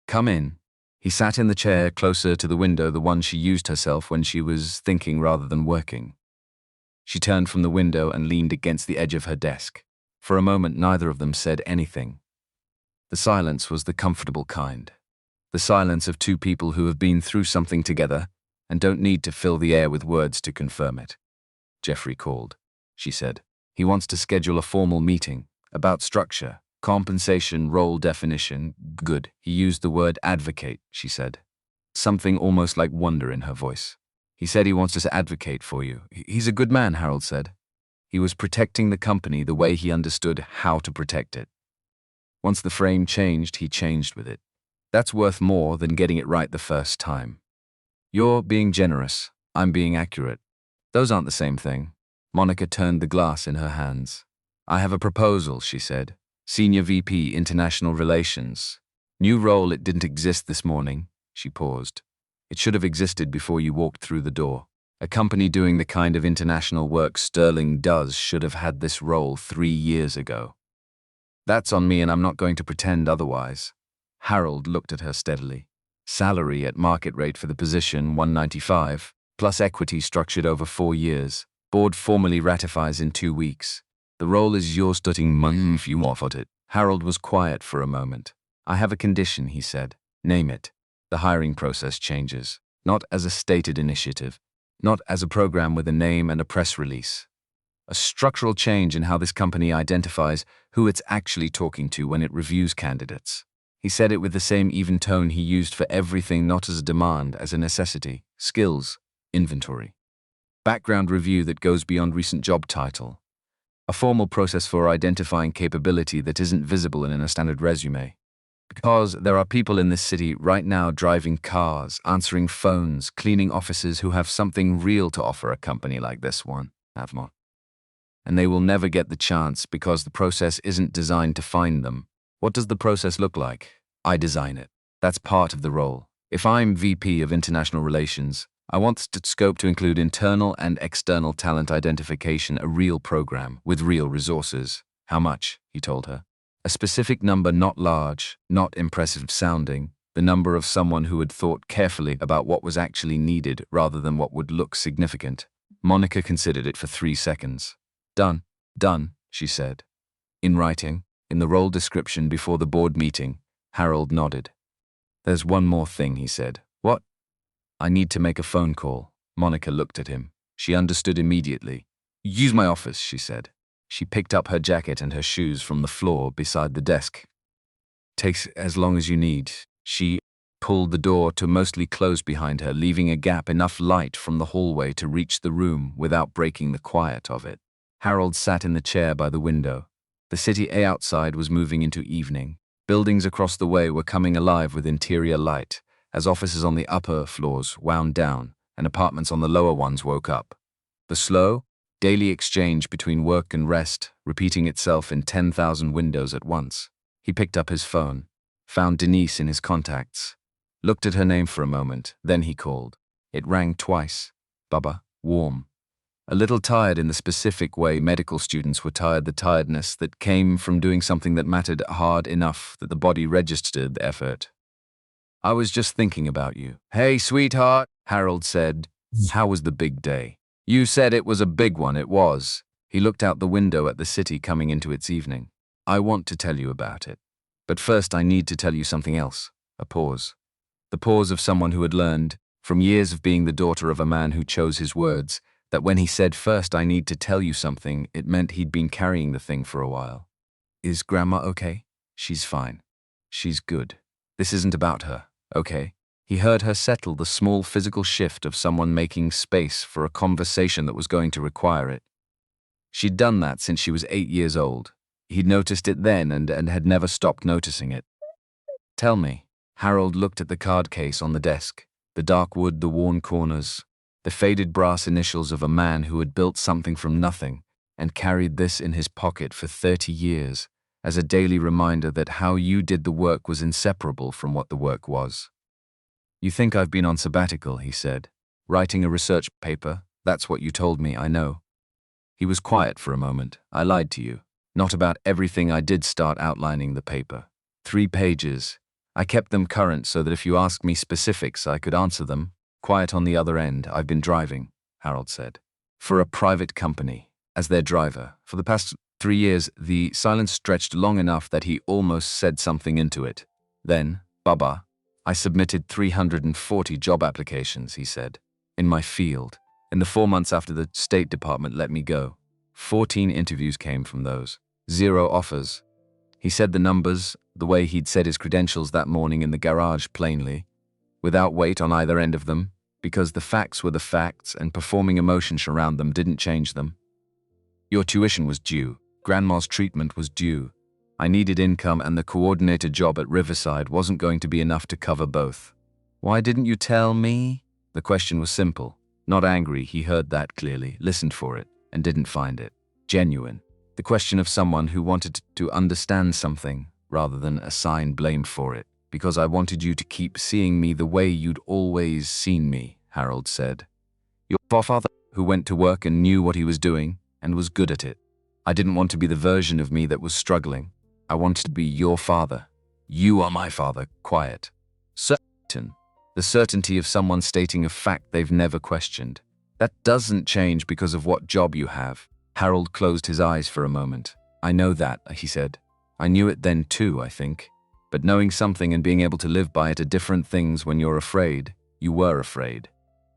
"Come in." He sat in the chair closer to the window, the one she used herself when she was thinking rather than working. She turned from the window and leaned against the edge of her desk. For a moment, neither of them said anything. The silence was the comfortable kind. The silence of two people who have been through something together and don't need to fill the air with words to confirm it. "Jeffrey called," she said. "He wants to schedule a formal meeting about structure, compensation, role definition." "Good." He used the word advocate, she said. Something almost like wonder in her voice. "He said he wants to advocate for you." "He's a good man," Harold said. He was protecting the company the way he understood how to protect it. Once the frame changed, he changed with it. That's worth more than getting it right the first time. "You're being generous. I'm being accurate. Those aren't the same thing." Monica turned the glass in her hands. "I have a proposal," she said. "Senior VP, International Relations. New role, it didn't exist this morning." She paused. "It should have existed before you walked through the door. A company doing the kind of international work Sterling does should have had this role 3 years ago. That's on me, and I'm not going to pretend otherwise." Harold looked at her steadily. "Salary at market rate for the position, $195, plus equity structured over 4 years. Board formally ratifies in 2 weeks. The role is yours, starting money if you offered it." Harold was quiet for a moment. "I have a condition," he said. "Name it." The hiring process changes, not as a stated initiative, not as a program with a name and a press release. A structural change in how this company identifies who it's actually talking to when it reviews candidates. He said it with the same even tone he used for everything, not as a demand, as a necessity. Skills, inventory. Background review that goes beyond recent job title. A formal process for identifying capability that isn't visible in a standard resume. Because there are people in this city right now driving cars, answering phones, cleaning offices who have something real to offer a company like this one, Avmont. And they will never get the chance because the process isn't designed to find them. What does the process look like? I design it. That's part of the role. If I'm VP of International Relations, I want the scope to include internal and external talent identification, a real program with real resources. How much? He told her. A specific number, not large, not impressive sounding, the number of someone who had thought carefully about what was actually needed rather than what would look significant. Monica considered it for 3 seconds. "Done. Done," she said. "In writing, in the role description before the board meeting." Harold nodded. "There's one more thing," he said. "What?" "I need to make a phone call." Monica looked at him. She understood immediately. "Use my office," she said. She picked up her jacket and her shoes from the floor beside the desk. "Takes as long as you need." She pulled the door to mostly close behind her, leaving a gap enough light from the hallway to reach the room without breaking the quiet of it. Harold sat in the chair by the window. The city outside was moving into evening. Buildings across the way were coming alive with interior light, as offices on the upper floors wound down and apartments on the lower ones woke up. The slow, daily exchange between work and rest, repeating itself in 10,000 windows at once. He picked up his phone, found Denise in his contacts, looked at her name for a moment, then he called. It rang twice. Baba, warm. A little tired in the specific way medical students were tired, the tiredness that came from doing something that mattered hard enough that the body registered the effort. "I was just thinking about you." "Hey, sweetheart," Harold said. "How was the big day?" "You said it was a big one." It was. He looked out the window at the city coming into its evening. "I want to tell you about it. But first I need to tell you something else." A pause. The pause of someone who had learned, from years of being the daughter of a man who chose his words, that when he said, "First I need to tell you something," it meant he'd been carrying the thing for a while. "Is Grandma okay?" "She's fine. She's good. This isn't about her, okay?" He heard her settle, the small physical shift of someone making space for a conversation that was going to require it. She'd done that since she was 8 years old. He'd noticed it then and had never stopped noticing it. "Tell me." Harold looked at the card case on the desk. The dark wood, the worn corners, the faded brass initials of a man who had built something from nothing and carried this in his pocket for 30 years as a daily reminder that how you did the work was inseparable from what the work was. You think I've been on sabbatical, he said. Writing a research paper, that's what you told me, I know. He was quiet for a moment. I lied to you. Not about everything. I did start outlining the paper. 3 pages. I kept them current so that if you asked me specifics, I could answer them. Quiet on the other end. I've been driving, Harold said. For a private company, as their driver. For the past 3 years, the silence stretched long enough that he almost said something into it. Then, Baba, I submitted 340 job applications, he said. In my field. In the 4 months after the State Department let me go. 14 interviews came from those. 0 offers. He said the numbers, the way he'd said his credentials that morning in the garage plainly, without weight on either end of them, because the facts were the facts and performing emotions around them didn't change them. Your tuition was due. Grandma's treatment was due. I needed income and the coordinator job at Riverside wasn't going to be enough to cover both. Why didn't you tell me? The question was simple. Not angry, he heard that clearly, listened for it, and didn't find it. Genuine. The question of someone who wanted to understand something, rather than assign blame for it. Because I wanted you to keep seeing me the way you'd always seen me, Harold said. Your father, who went to work and knew what he was doing, and was good at it. I didn't want to be the version of me that was struggling. I wanted to be your father. You are my father, quiet. Certain. The certainty of someone stating a fact they've never questioned. That doesn't change because of what job you have. Harold closed his eyes for a moment. I know that, he said. I knew it then too, I think. But knowing something and being able to live by it are different things when you're afraid. You were afraid.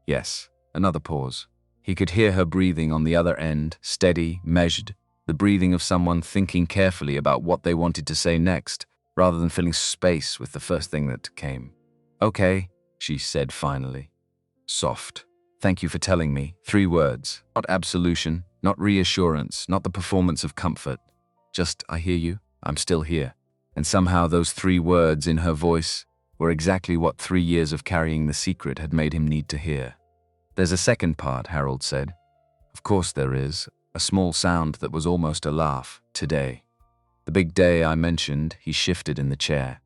Yes. Another pause. He could hear her breathing on the other end, steady, measured, the breathing of someone thinking carefully about what they wanted to say next, rather than filling space with the first thing that came. Okay, she said finally. Soft. Thank you for telling me. 3 words. Not absolution, not reassurance, not the performance of comfort. Just, I hear you, I'm still here. And somehow those 3 words in her voice were exactly what 3 years of carrying the secret had made him need to hear. There's a second part, Harold said. Of course there is. A small sound that was almost a laugh. Today. The big day I mentioned, he shifted in the chair.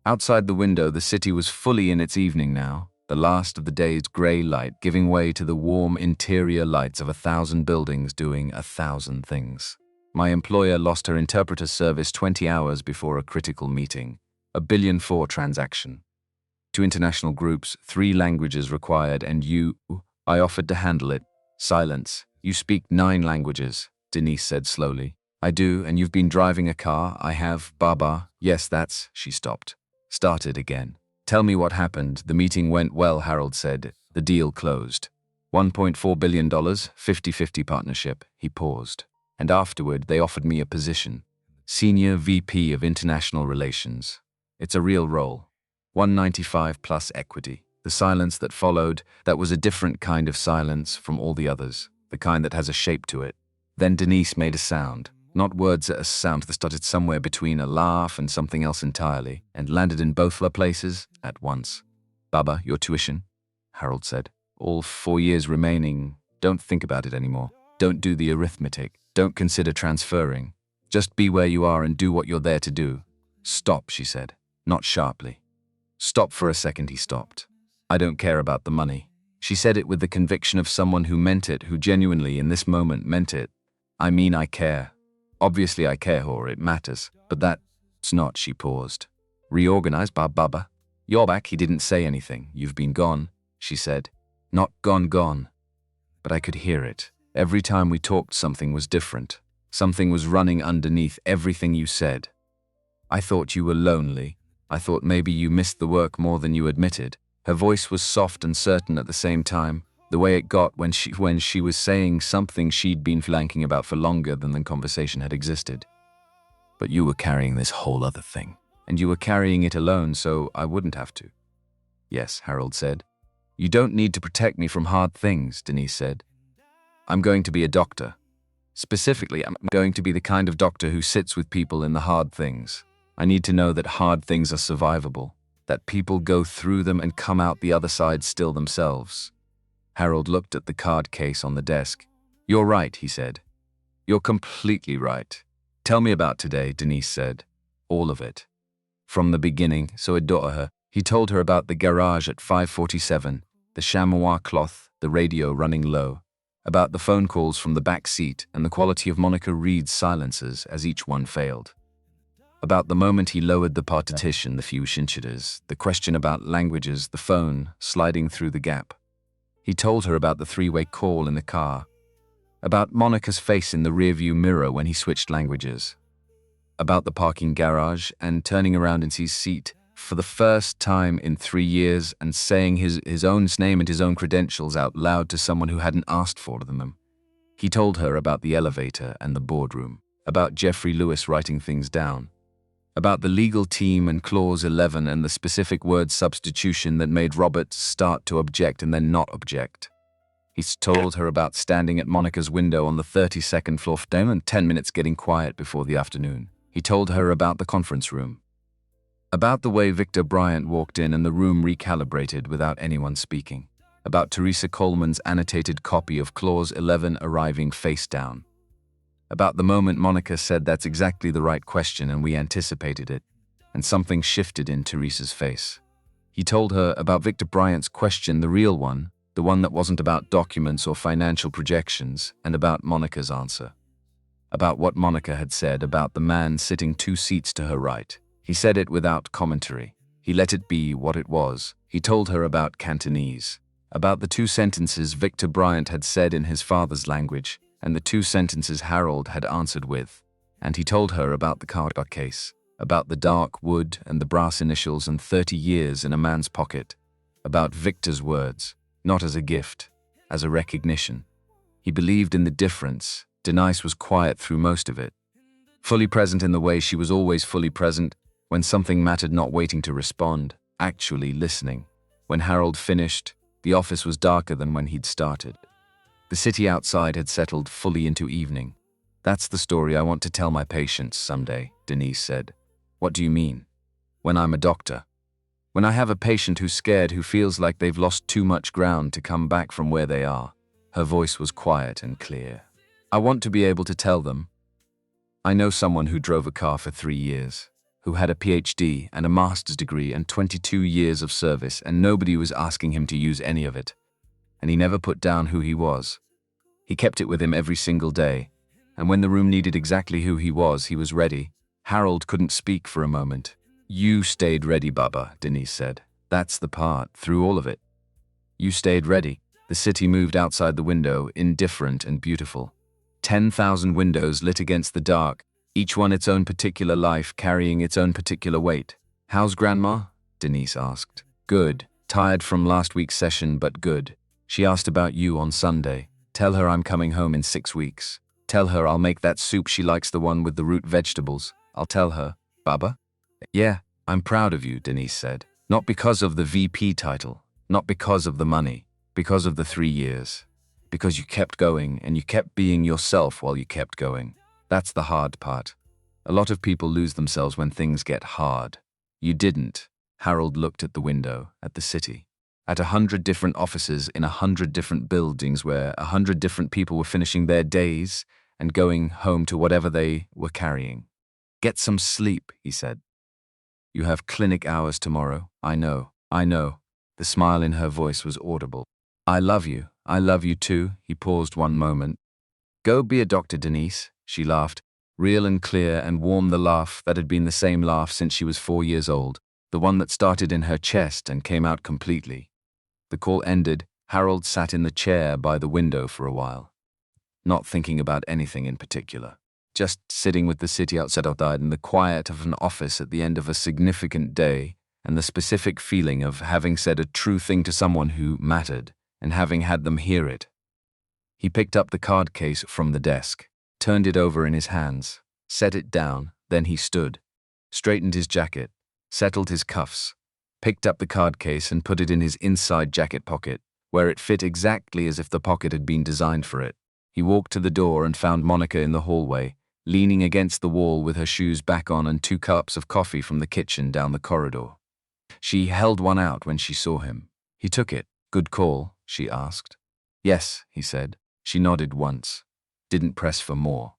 Outside the window, the city was fully in its evening now, the last of the day's grey light giving way to the warm interior lights of 1,000 buildings doing 1,000 things. My employer lost her interpreter service 20 hours before a critical meeting. A $1.4 billion transaction. 2 international groups, 3 languages required, and I offered to handle it. Silence. You speak 9 languages, Denise said slowly. I do, and you've been driving a car. I have, Baba. Yes, that's, she stopped. Started again. Tell me what happened. The meeting went well, Harold said. The deal closed. $1.4 billion, 50-50 partnership. He paused. And afterward, they offered me a position. Senior VP of International Relations. It's a real role. 195 plus equity. The silence that followed, that was a different kind of silence from all the others. The kind that has a shape to it. Then Denise made a sound. Not words, a sound that started somewhere between a laugh and something else entirely, and landed in both the places at once. Baba, your tuition, Harold said. All 4 years remaining. Don't think about it anymore. Don't do the arithmetic. Don't consider transferring. Just be where you are and do what you're there to do. Stop, she said. Not sharply. Stop for a second, he stopped. I don't care about the money. She said it with the conviction of someone who meant it, who genuinely in this moment meant it. I mean, I care. Obviously I care, or it matters. But that's not, she paused. Reorganize, Baba. You're back, he didn't say anything. You've been gone, she said. Not gone. But I could hear it. Every time we talked, something was different. Something was running underneath everything you said. I thought you were lonely. I thought maybe you missed the work more than you admitted. Her voice was soft and certain at the same time, the way it got when she was saying something she'd been flanking about for longer than the conversation had existed. But you were carrying this whole other thing, and you were carrying it alone, so I wouldn't have to. Yes, Harold said. You don't need to protect me from hard things, Denise said. I'm going to be a doctor. Specifically, I'm going to be the kind of doctor who sits with people in the hard things. I need to know that hard things are survivable. that people go through them and come out the other side still themselves. Harold looked at the card case on the desk. "You're right," he said. "You're completely right. Tell me about today," Denise said. "All of it. From the beginning, so adore her." He told her about the garage at 547, the chamois cloth, the radio running low, about the phone calls from the back seat and the quality of Monica Reed's silences as each one failed. About the moment he lowered the partition the few inches, the question about languages, the phone sliding through the gap. He told her about the three-way call in the car, about Monica's face in the rearview mirror when he switched languages, about the parking garage and turning around in his seat for the first time in 3 years and saying his own name and his own credentials out loud to someone who hadn't asked for them. He told her about the elevator and the boardroom, about Jeffrey Lewis writing things down, about the legal team and Clause 11 and the specific word substitution that made Robert start to object and then not object. He told her about standing at Monica's window on the 32nd floor and 10 minutes getting quiet before the afternoon. He told her about the conference room, about the way Victor Bryant walked in and the room recalibrated without anyone speaking, about Teresa Coleman's annotated copy of Clause 11 arriving face down, about the moment Monica said that's exactly the right question and we anticipated it, and something shifted in Teresa's face. He told her about Victor Bryant's question, the real one, the one that wasn't about documents or financial projections, and about Monica's answer. About what Monica had said about the man sitting 2 seats to her right. He said it without commentary. He let it be what it was. He told her about Cantonese, about the 2 sentences Victor Bryant had said in his father's language, and the 2 sentences Harold had answered with. And he told her about the card case, about the dark wood and the brass initials and 30 years in a man's pocket, about Victor's words, not as a gift, as a recognition. He believed in the difference. Denise was quiet through most of it, fully present in the way she was always fully present, when something mattered, not waiting to respond, actually listening. When Harold finished, the office was darker than when he'd started. The city outside had settled fully into evening. "That's the story I want to tell my patients someday," Denise said. "What do you mean?" "When I'm a doctor. When I have a patient who's scared, who feels like they've lost too much ground to come back from where they are." Her voice was quiet and clear. "I want to be able to tell them. I know someone who drove a car for 3 years, who had a PhD and a master's degree and 22 years of service, and nobody was asking him to use any of it. And he never put down who he was. He kept it with him every single day, and when the room needed exactly who he was ready." Harold couldn't speak for a moment. "You stayed ready, Baba," Denise said. "That's the part, through all of it. You stayed ready." The city moved outside the window, indifferent and beautiful. 10,000 windows lit against the dark, each one its own particular life, carrying its own particular weight. "How's Grandma?" Denise asked. "Good. Tired from last week's session, but good. She asked about you on Sunday. Tell her I'm coming home in 6 weeks. Tell her I'll make that soup she likes, the one with the root vegetables. I'll tell her." "Baba?" "Yeah, I'm proud of you," Denise said. "Not because of the VP title, not because of the money, because of the 3 years. Because you kept going and you kept being yourself while you kept going. That's the hard part. A lot of people lose themselves when things get hard. You didn't." Harold looked at the window, at the city, at 100 different offices in 100 different buildings where 100 different people were finishing their days and going home to whatever they were carrying. "Get some sleep," he said. "You have clinic hours tomorrow. I know. The smile in her voice was audible. I love you too." He paused one moment. "Go be a doctor, Denise," she laughed, real and clear and warm, the laugh that had been the same laugh since she was 4 years old, the one that started in her chest and came out completely. The call ended. Harold sat in the chair by the window for a while, not thinking about anything in particular, just sitting with the city outside and the quiet of an office at the end of a significant day, and the specific feeling of having said a true thing to someone who mattered, and having had them hear it. He picked up the card case from the desk, turned it over in his hands, set it down, then he stood, straightened his jacket, settled his cuffs, picked up the card case and put it in his inside jacket pocket, where it fit exactly as if the pocket had been designed for it. He walked to the door and found Monica in the hallway, leaning against the wall with her shoes back on and 2 cups of coffee from the kitchen down the corridor. She held one out when she saw him. He took it. Good call, she asked. Yes, he said. She nodded once. Didn't press for more.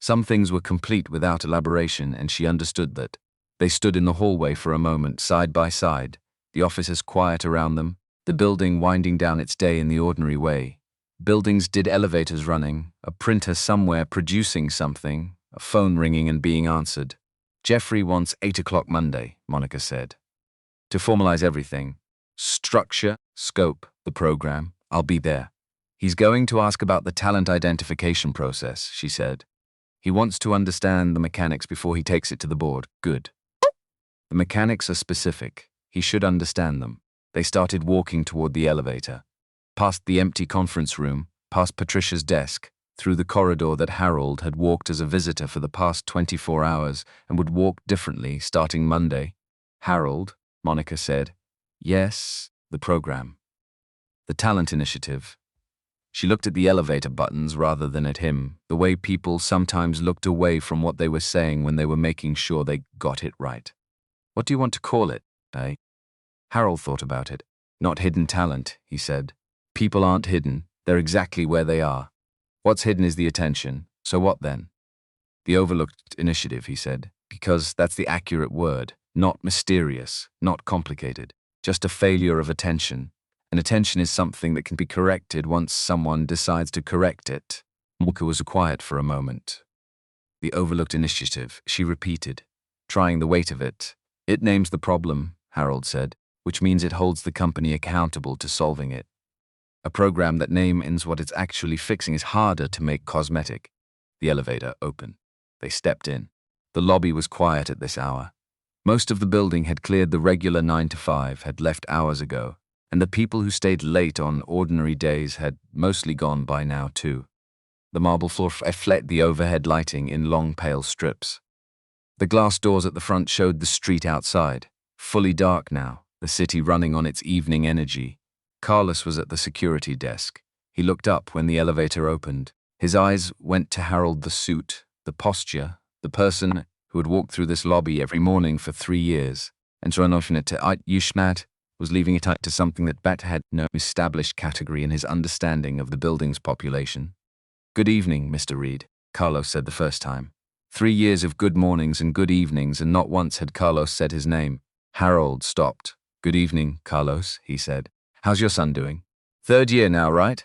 Some things were complete without elaboration, and she understood that. They stood in the hallway for a moment, side by side, the offices quiet around them, the building winding down its day in the ordinary way. Buildings did elevators running, a printer somewhere producing something, a phone ringing and being answered. Jeffrey wants 8 o'clock Monday, Monica said. To formalize everything, structure, scope, the program, I'll be there. He's going to ask about the talent identification process, she said. He wants to understand the mechanics before he takes it to the board. Good. The mechanics are specific. He should understand them. They started walking toward the elevator. Past the empty conference room, past Patricia's desk, through the corridor that Harold had walked as a visitor for the past 24 hours and would walk differently starting Monday. Harold, Monica said. Yes, the program. The talent initiative. She looked at the elevator buttons rather than at him, the way people sometimes looked away from what they were saying when they were making sure they got it right. What do you want to call it, eh? Harold thought about it. Not hidden talent, he said. People aren't hidden, they're exactly where they are. What's hidden is the attention, so what then? The overlooked initiative, he said, because that's the accurate word, not mysterious, not complicated, just a failure of attention. And attention is something that can be corrected once someone decides to correct it. Monica was quiet for a moment. The overlooked initiative, she repeated, trying the weight of it. It names the problem, Harold said, which means it holds the company accountable to solving it. A program that names what it's actually fixing is harder to make cosmetic. The elevator opened. They stepped in. The lobby was quiet at this hour. Most of the building had cleared the regular 9 to 5, had left hours ago, and the people who stayed late on ordinary days had mostly gone by now too. The marble floor reflected the overhead lighting in long pale strips. The glass doors at the front showed the street outside, fully dark now, the city running on its evening energy. Carlos was at the security desk. He looked up when the elevator opened. His eyes went to Harold, the suit, the posture, the person who had walked through this lobby every morning for 3 years, and so it to Yushmat was leaving it to something that Bat had no established category in his understanding of the building's population. Good evening, Mr. Reed, Carlos said the first time. 3 years of good mornings and good evenings, and not once had Carlos said his name. Harold stopped. Good evening, Carlos, he said. How's your son doing? 3rd year now, right?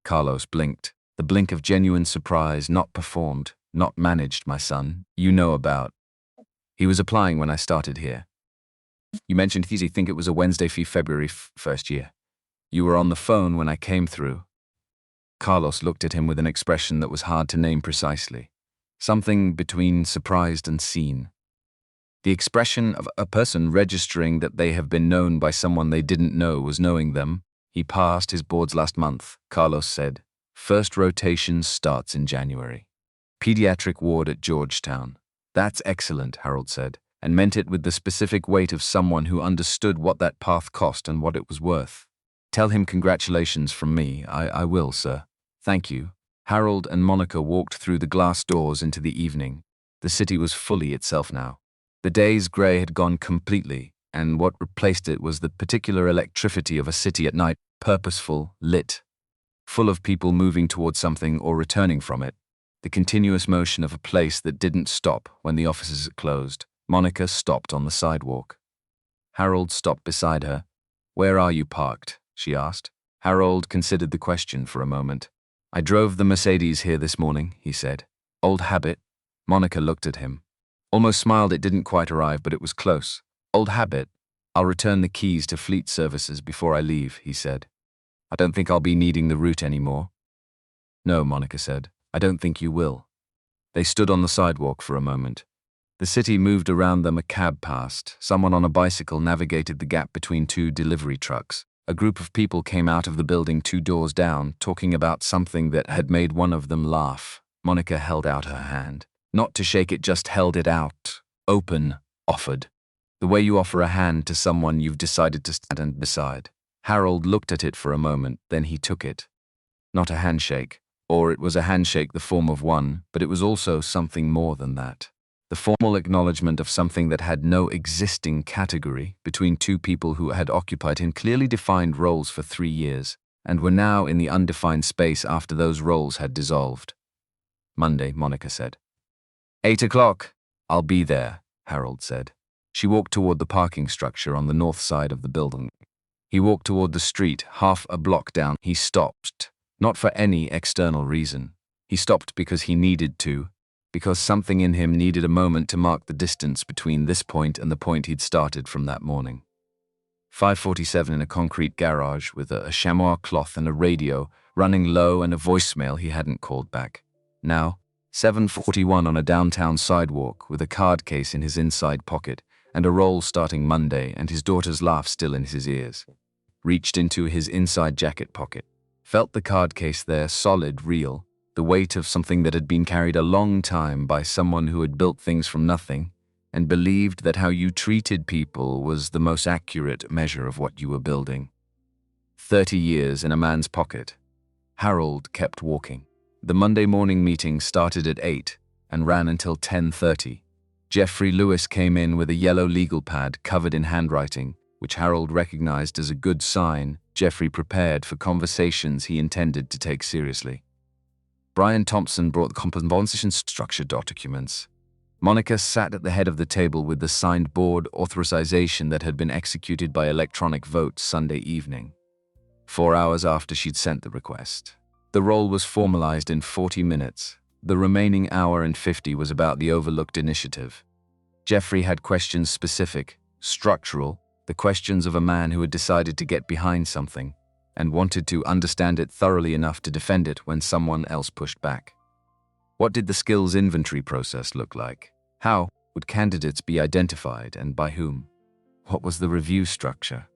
Carlos blinked. The blink of genuine surprise, not performed, not managed, my son. You know about. He was applying when I started here. You mentioned you think it was a Wednesday for February 1st year. You were on the phone when I came through. Carlos looked at him with an expression that was hard to name precisely. Something between surprised and seen. The expression of a person registering that they have been known by someone they didn't know was knowing them. He passed his boards last month, Carlos said. First rotation starts in January. Pediatric ward at Georgetown. That's excellent, Harold said, and meant it with the specific weight of someone who understood what that path cost and what it was worth. Tell him congratulations from me. I will, sir. Thank you. Harold and Monica walked through the glass doors into the evening. The city was fully itself now. The day's grey had gone completely, and what replaced it was the particular electricity of a city at night, purposeful, lit, full of people moving towards something or returning from it, the continuous motion of a place that didn't stop when the offices had closed. Monica stopped on the sidewalk. Harold stopped beside her. Where are you parked? She asked. Harold considered the question for a moment. I drove the Mercedes here this morning, he said. Old habit. Monica looked at him. Almost smiled. It didn't quite arrive, but it was close. Old habit. I'll return the keys to fleet services before I leave, he said. I don't think I'll be needing the route anymore. No, Monica said. I don't think you will. They stood on the sidewalk for a moment. The city moved around them. A cab passed. Someone on a bicycle navigated the gap between 2 delivery trucks. A group of people came out of the building 2 doors down, talking about something that had made one of them laugh. Monica held out her hand. Not to shake it, just held it out. Open, offered. The way you offer a hand to someone you've decided to stand beside. Harold looked at it for a moment, then he took it. Not a handshake, or it was a handshake the form of one, but it was also something more than that. the formal acknowledgement of something that had no existing category between two people who had occupied in clearly defined roles for 3 years and were now in the undefined space after those roles had dissolved. Monday, Monica said. 8 o'clock. I'll be there, Harold said. She walked toward the parking structure on the north side of the building. He walked toward the street, half a block down. He stopped, not for any external reason. He stopped because he needed to, because something in him needed a moment to mark the distance between this point and the point he'd started from that morning. 5:47 in a concrete garage with a chamois cloth and a radio running low and a voicemail he hadn't called back. Now, 7:41 on a downtown sidewalk with a card case in his inside pocket and a roll starting Monday and his daughter's laugh still in his ears. Reached into his inside jacket pocket. Felt the card case there, solid, real, the weight of something that had been carried a long time by someone who had built things from nothing and believed that how you treated people was the most accurate measure of what you were building. 30 years in a man's pocket. Harold kept walking. The Monday morning meeting started at 8 and ran until 10:30. Jeffrey Lewis came in with a yellow legal pad covered in handwriting, which Harold recognized as a good sign Jeffrey prepared for conversations he intended to take seriously. Brian Thompson brought the compensation structure documents. Monica sat at the head of the table with the signed board authorization that had been executed by electronic vote Sunday evening, 4 hours after she'd sent the request. The role was formalized in 40 minutes. The remaining hour and 50 was about the overlooked initiative. Jeffrey had questions specific, structural, the questions of a man who had decided to get behind something and wanted to understand it thoroughly enough to defend it when someone else pushed back. What did the skills inventory process look like? How would candidates be identified and by whom? What was the review structure?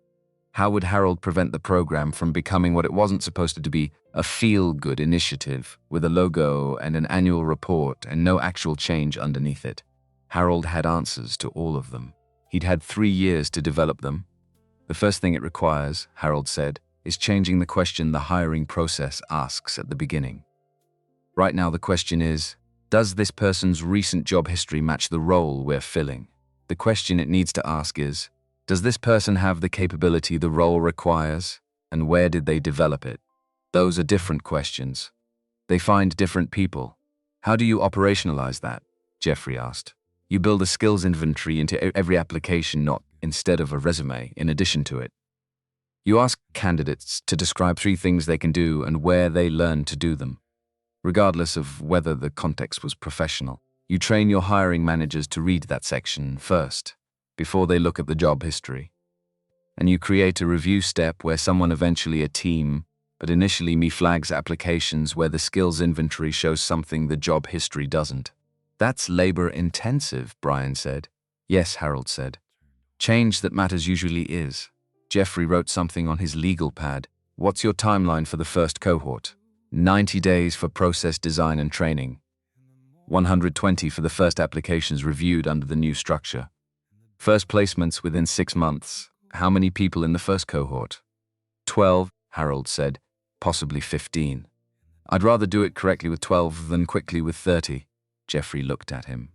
How would Harold prevent the program from becoming what it wasn't supposed to be, a feel-good initiative with a logo and an annual report and no actual change underneath it? Harold had answers to all of them. He'd had 3 years to develop them. The first thing it requires, Harold said, is changing the question the hiring process asks at the beginning. Right now the question is, does this person's recent job history match the role we're filling? The question it needs to ask is, does this person have the capability the role requires, and where did they develop it? Those are different questions. They find different people. How do you operationalize that? Jeffrey asked. You build a skills inventory into every application, not instead of a resume, in addition to it. You ask candidates to describe 3 things they can do and where they learn to do them, regardless of whether the context was professional. You train your hiring managers to read that section first, before they look at the job history. And you create a review step where someone, eventually a team, but initially me, flags applications where the skills inventory shows something the job history doesn't. That's labor-intensive, Brian said. Yes, Harold said. Change that matters usually is. Jeffrey wrote something on his legal pad. What's your timeline for the first cohort? 90 days for process design and training. 120 for the first applications reviewed under the new structure. First placements within 6 months. How many people in the first cohort? 12, Harold said, possibly 15. I'd rather do it correctly with 12 than quickly with 30. Jeffrey looked at him.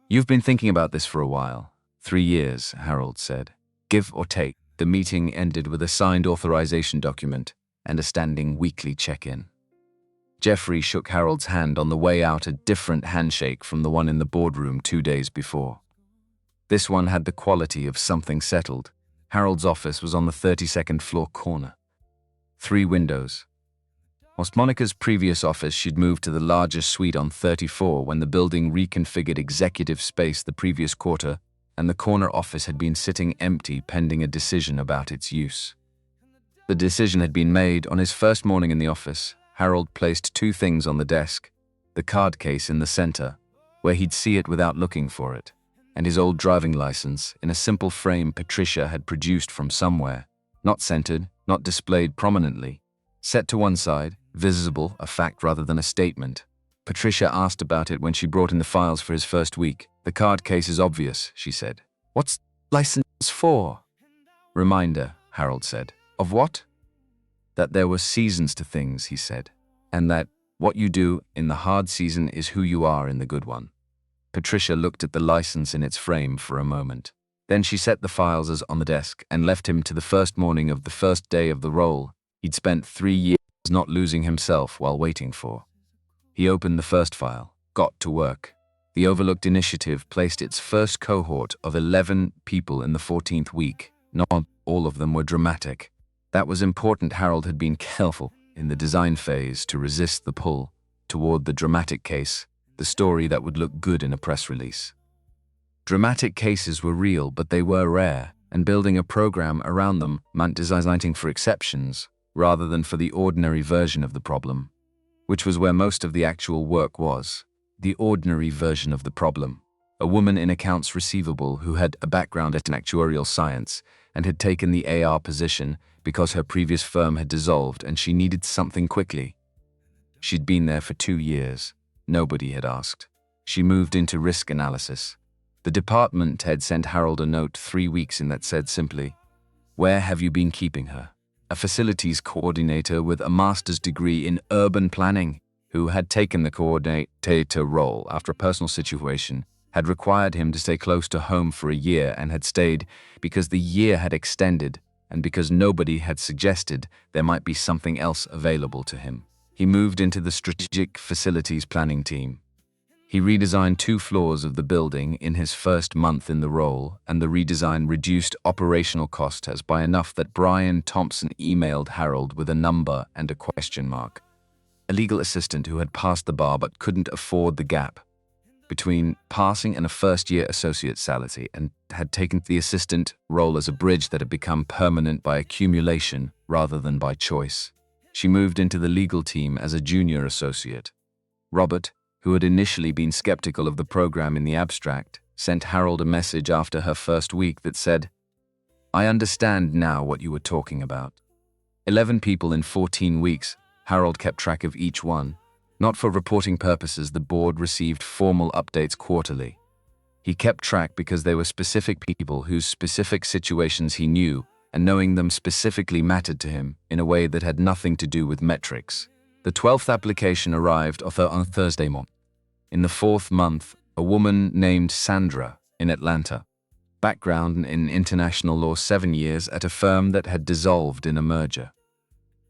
You've been thinking about this for a while. 3 years, Harold said. Give or take. The meeting ended with a signed authorization document and a standing weekly check-in. Jeffrey shook Harold's hand on the way out, a different handshake from the one in the boardroom 2 days before. This one had the quality of something settled. Harold's office was on the 32nd floor corner. 3 windows. Whilst Monica's previous office, she'd moved to the largest suite on 34 when the building reconfigured executive space the previous quarter, and the corner office had been sitting empty pending a decision about its use. The decision had been made on his first morning in the office. Harold placed 2 things on the desk, the card case in the center, where he'd see it without looking for it, and his old driving license in a simple frame Patricia had produced from somewhere, not centered, not displayed prominently, set to one side, visible, a fact rather than a statement. Patricia asked about it when she brought in the files for his first week. The card case is obvious, she said. What's license for? Reminder, Harold said. Of what? That there were seasons to things, he said, and that what you do in the hard season is who you are in the good one. Patricia looked at the license in its frame for a moment. Then she set the files as on the desk and left him to the first morning of the first day of the role he'd spent 3 years not losing himself while waiting for. He opened the first file, got to work. The overlooked initiative placed its first cohort of 11 people in the 14th week. Not all of them were dramatic. That was important. Harold had been careful in the design phase to resist the pull toward the dramatic case, the story that would look good in a press release. Dramatic cases were real, but they were rare, and building a program around them meant designing for exceptions rather than for the ordinary version of the problem, which was where most of the actual work was. The ordinary version of the problem. A woman in accounts receivable who had a background in actuarial science and had taken the AR position because her previous firm had dissolved and she needed something quickly. She'd been there for 2 years. Nobody had asked. She moved into risk analysis. The department had sent Harold a note 3 weeks in that said simply, "Where have you been keeping her?" A facilities coordinator with a master's degree in urban planning, who had taken the coordinator role after a personal situation, had required him to stay close to home for a year and had stayed because the year had extended and because nobody had suggested there might be something else available to him. He moved into the strategic facilities planning team. He redesigned 2 floors of the building in his first month in the role, and the redesign reduced operational costs by enough that Brian Thompson emailed Harold with a number and a question mark. A legal assistant who had passed the bar but couldn't afford the gap between passing and a first-year associate salary and had taken the assistant role as a bridge that had become permanent by accumulation rather than by choice. She moved into the legal team as a junior associate. Robert, who had initially been skeptical of the program in the abstract, sent Harold a message after her first week that said, "I understand now what you were talking about." 11 people in 14 weeks. Harold kept track of each one. Not for reporting purposes, the board received formal updates quarterly. He kept track because they were specific people whose specific situations he knew, and knowing them specifically mattered to him in a way that had nothing to do with metrics. The 12th application arrived on Thursday morning. In the 4th month, a woman named Sandra in Atlanta. Background in international law, 7 years at a firm that had dissolved in a merger.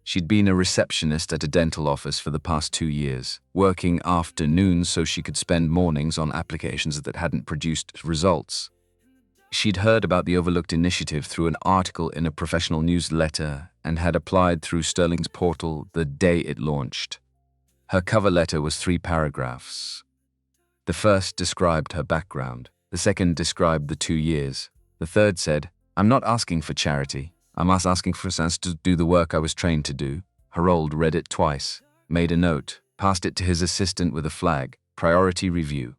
She'd been a receptionist at a dental office for the past 2 years, working afternoons so she could spend mornings on applications that hadn't produced results. She'd heard about the Overlooked initiative through an article in a professional newsletter and had applied through Sterling's portal the day it launched. Her cover letter was 3 paragraphs. The first described her background. The second described the 2 years. The third said, "I'm not asking for charity. I'm asking for a chance to do the work I was trained to do." Harold read it twice, made a note, passed it to his assistant with a flag, "Priority review."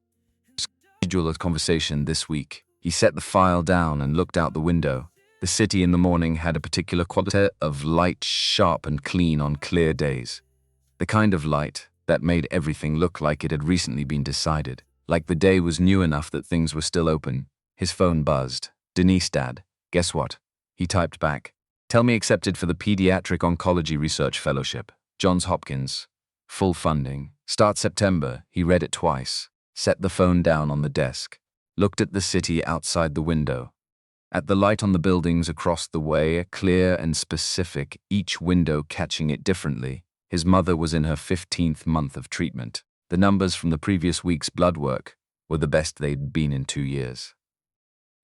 Schedule a conversation this week. He set the file down and looked out the window. The city in the morning had a particular quality of light, sharp and clean on clear days. The kind of light that made everything look like it had recently been decided, like the day was new enough that things were still open. His phone buzzed. "Denise, Dad. Guess what?" He typed back. "Tell me accepted for the Pediatric Oncology Research Fellowship. Johns Hopkins. Full funding. Start September." He read it twice, set the phone down on the desk, looked at the city outside the window. At the light on the buildings across the way, clear and specific, each window catching it differently. His mother was in her 15th month of treatment. The numbers from the previous week's blood work were the best they'd been in 2 years.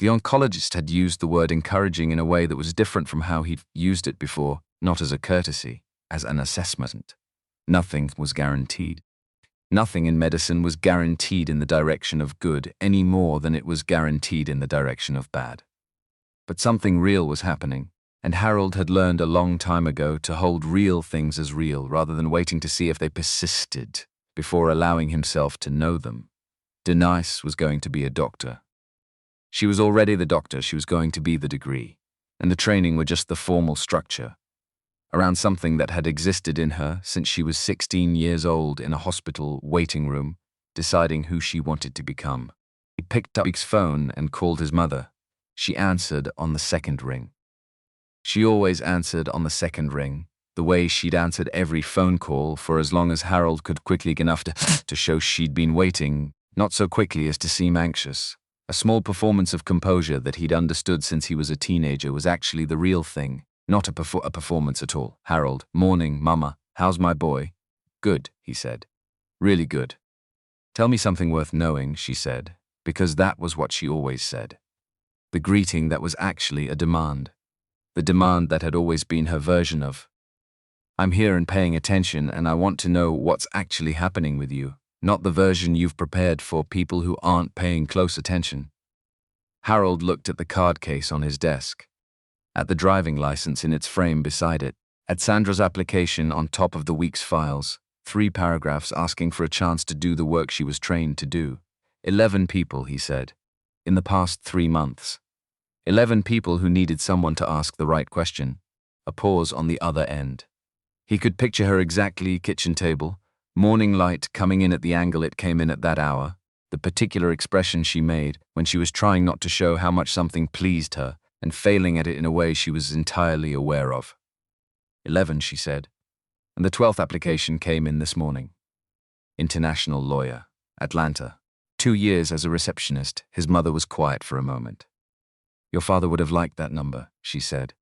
The oncologist had used the word encouraging in a way that was different from how he'd used it before, not as a courtesy, as an assessment. Nothing was guaranteed. Nothing in medicine was guaranteed in the direction of good any more than it was guaranteed in the direction of bad. But something real was happening, and Harold had learned a long time ago to hold real things as real rather than waiting to see if they persisted before allowing himself to know them. Denise was going to be a doctor. She was already the doctor, she was going to be the degree, and the training were just the formal structure, around something that had existed in her since she was 16 years old in a hospital waiting room, deciding who she wanted to become. He picked up his phone and called his mother. She answered on the second ring. She always answered on the second ring, the way she'd answered every phone call for as long as Harold could quickly enough to show she'd been waiting not so quickly as to seem anxious. A small performance of composure that he'd understood since he was a teenager was actually the real thing, not a performance at all. Harold, morning, Mama, how's my boy? Good, he said. Really good. Tell me something worth knowing, she said, because that was what she always said. The greeting that was actually a demand. The demand that had always been her version of, I'm here and paying attention and I want to know what's actually happening with you, not the version you've prepared for people who aren't paying close attention. Harold looked at the card case on his desk, at the driving license in its frame beside it, at Sandra's application on top of the week's files, 3 paragraphs asking for a chance to do the work she was trained to do. 11 people, he said, in the past 3 months. 11 people who needed someone to ask the right question. A pause on the other end. He could picture her exactly, kitchen table, morning light coming in at the angle it came in at that hour, the particular expression she made when she was trying not to show how much something pleased her and failing at it in a way she was entirely aware of. 11, she said, and the 12th application came in this morning. International lawyer, Atlanta. 2 years as a receptionist. His mother was quiet for a moment. Your father would have liked that number, she said.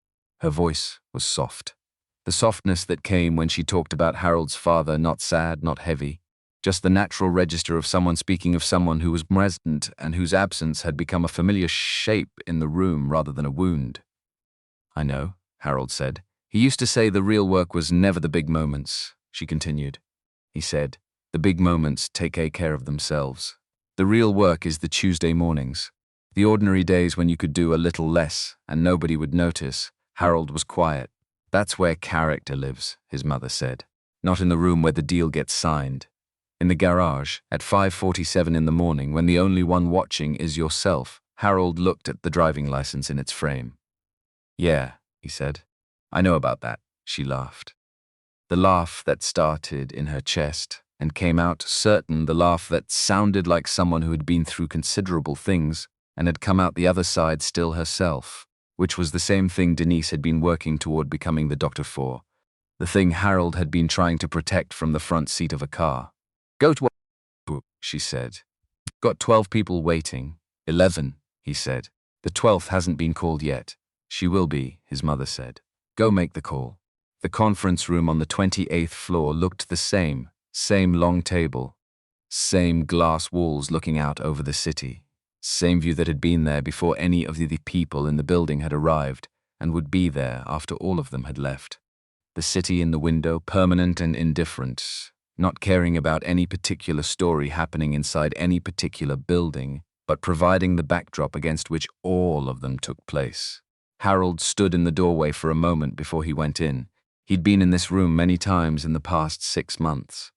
Her voice was soft. The softness that came when she talked about Harold's father, not sad, not heavy, just the natural register of someone speaking of someone who was present and whose absence had become a familiar shape in the room rather than a wound. I know, Harold said. He used to say the real work was never the big moments, she continued. He said, the big moments take care of themselves. The real work is the Tuesday mornings, the ordinary days when you could do a little less and nobody would notice. Harold was quiet. That's where character lives, his mother said. Not in the room where the deal gets signed. In the garage, at 5:47 in the morning, when the only one watching is yourself. Harold looked at the driving license in its frame. Yeah, he said. I know about that, she laughed. The laugh that started in her chest and came out certain, the laugh that sounded like someone who had been through considerable things and had come out the other side still herself, which was the same thing Denise had been working toward becoming the doctor for, the thing Harold had been trying to protect from the front seat of a car. Go to work, she said. Got 12 people waiting. 11, he said. The 12th hasn't been called yet. She will be, his mother said. Go make the call. The conference room on the 28th floor looked the same long table, same glass walls looking out over the city. Same view that had been there before any of the people in the building had arrived and would be there after all of them had left. The city in the window, permanent and indifferent, not caring about any particular story happening inside any particular building, but providing the backdrop against which all of them took place. Harold stood in the doorway for a moment before he went in. He'd been in this room many times in the past 6 months.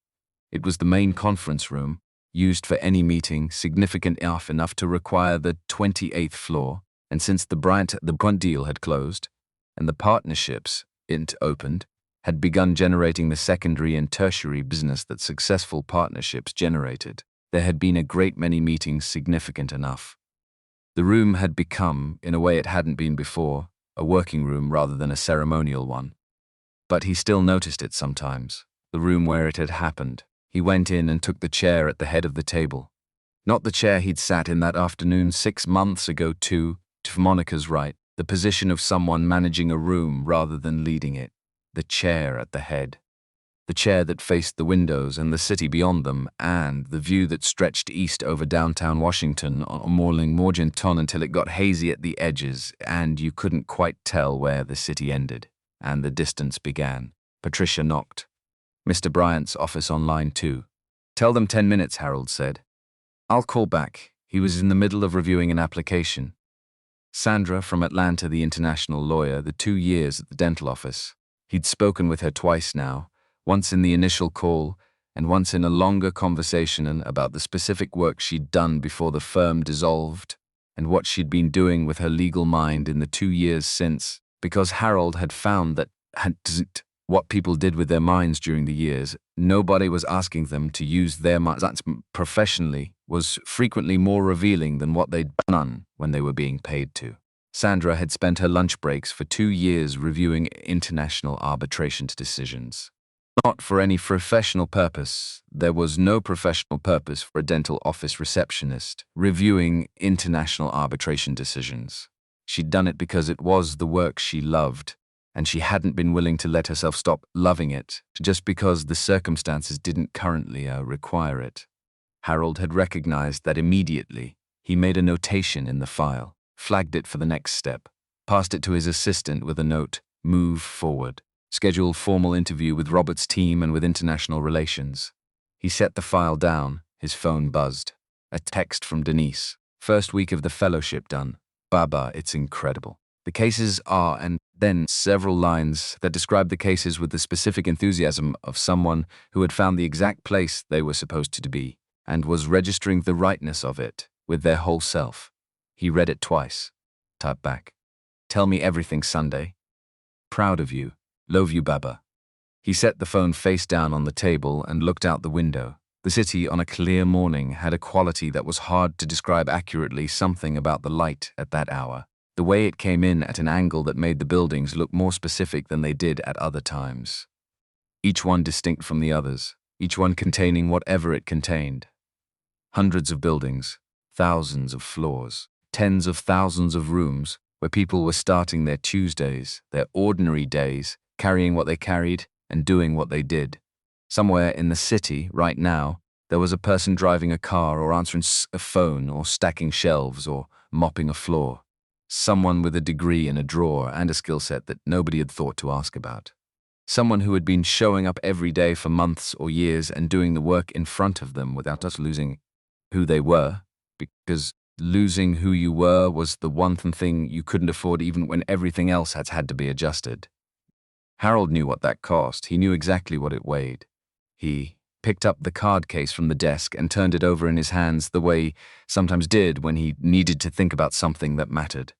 It was the main conference room, used for any meeting significant enough to require the 28th floor, and since the Bryant deal had closed, and the partnerships it opened, had begun generating the secondary and tertiary business that successful partnerships generated, there had been a great many meetings significant enough. The room had become, in a way it hadn't been before, a working room rather than a ceremonial one. But he still noticed it sometimes, the room where it had happened. He went in and took the chair at the head of the table. Not the chair he'd sat in that afternoon 6 months ago to Monica's right, the position of someone managing a room rather than leading it. The chair at the head. The chair that faced the windows and the city beyond them and the view that stretched east over downtown Washington on Morganton until it got hazy at the edges and you couldn't quite tell where the city ended and the distance began. Patricia knocked. Mr. Bryant's office on line 2. Tell them 10 minutes, Harold said. I'll call back. He was in the middle of reviewing an application. Sandra from Atlanta, the international lawyer, the 2 years at the dental office. He'd spoken with her twice now, once in the initial call and once in a longer conversation about the specific work she'd done before the firm dissolved and what she'd been doing with her legal mind in the 2 years since, because Harold had found that what people did with their minds during the years, nobody was asking them to use their minds professionally, was frequently more revealing than what they'd done when they were being paid to. Sandra had spent her lunch breaks for 2 years reviewing international arbitration decisions. Not for any professional purpose. There was no professional purpose for a dental office receptionist reviewing international arbitration decisions. She'd done it because it was the work she loved, and she hadn't been willing to let herself stop loving it just because the circumstances didn't currently require it. Harold had recognized that immediately. He made a notation in the file, flagged it for the next step, passed it to his assistant with a note, "Move forward." Scheduled formal interview with Robert's team and with international relations. He set the file down, his phone buzzed. A text from Denise. "First week of the fellowship done. Baba, it's incredible. The cases are," and then several lines that described the cases with the specific enthusiasm of someone who had found the exact place they were supposed to be, and was registering the rightness of it with their whole self. He read it twice. Type back. "Tell me everything Sunday. Proud of you. Love you, Baba." He set the phone face down on the table and looked out the window. The city on a clear morning had a quality that was hard to describe accurately, something about the light at that hour. The way it came in at an angle that made the buildings look more specific than they did at other times. Each one distinct from the others, each one containing whatever it contained. Hundreds of buildings, thousands of floors, tens of thousands of rooms where people were starting their Tuesdays, their ordinary days, carrying what they carried and doing what they did. Somewhere in the city, right now, there was a person driving a car or answering a phone or stacking shelves or mopping a floor. Someone with a degree in a drawer and a skill set that nobody had thought to ask about. Someone who had been showing up every day for months or years and doing the work in front of them without us losing who they were, because losing who you were was the one thing you couldn't afford even when everything else had to be adjusted. Harold knew what that cost. He knew exactly what it weighed. He picked up the card case from the desk and turned it over in his hands the way he sometimes did when he needed to think about something that mattered.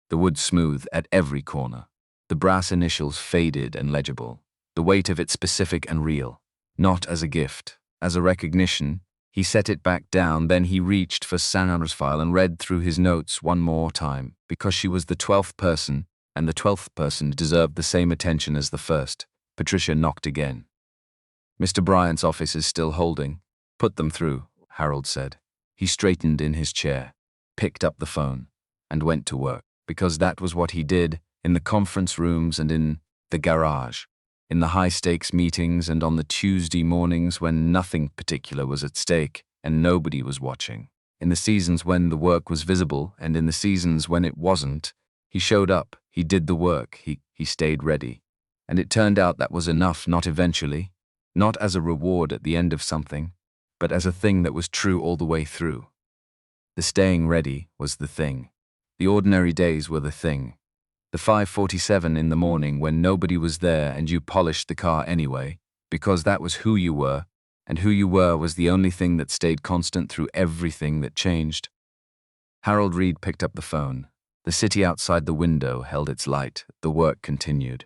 The wood smooth at every corner. The brass initials faded and legible. The weight of it specific and real. Not as a gift, as a recognition. He set it back down, then he reached for Sandra's file and read through his notes one more time, because she was the 12th person, and the 12th person deserved the same attention as the first. Patricia knocked again. "Mr. Bryant's office is still holding. Put them through," Harold said. He straightened in his chair, picked up the phone, and went to work, because that was what he did in the conference rooms and in the garage, in the high-stakes meetings and on the Tuesday mornings when nothing particular was at stake and nobody was watching, in the seasons when the work was visible and in the seasons when it wasn't. He showed up, he did the work, he stayed ready. And it turned out that was enough, not eventually, not as a reward at the end of something, but as a thing that was true all the way through. The staying ready was the thing. The ordinary days were the thing. The 5:47 in the morning when nobody was there and you polished the car anyway, because that was who you were, and who you were was the only thing that stayed constant through everything that changed. Harold Reed picked up the phone. The city outside the window held its light. The work continued.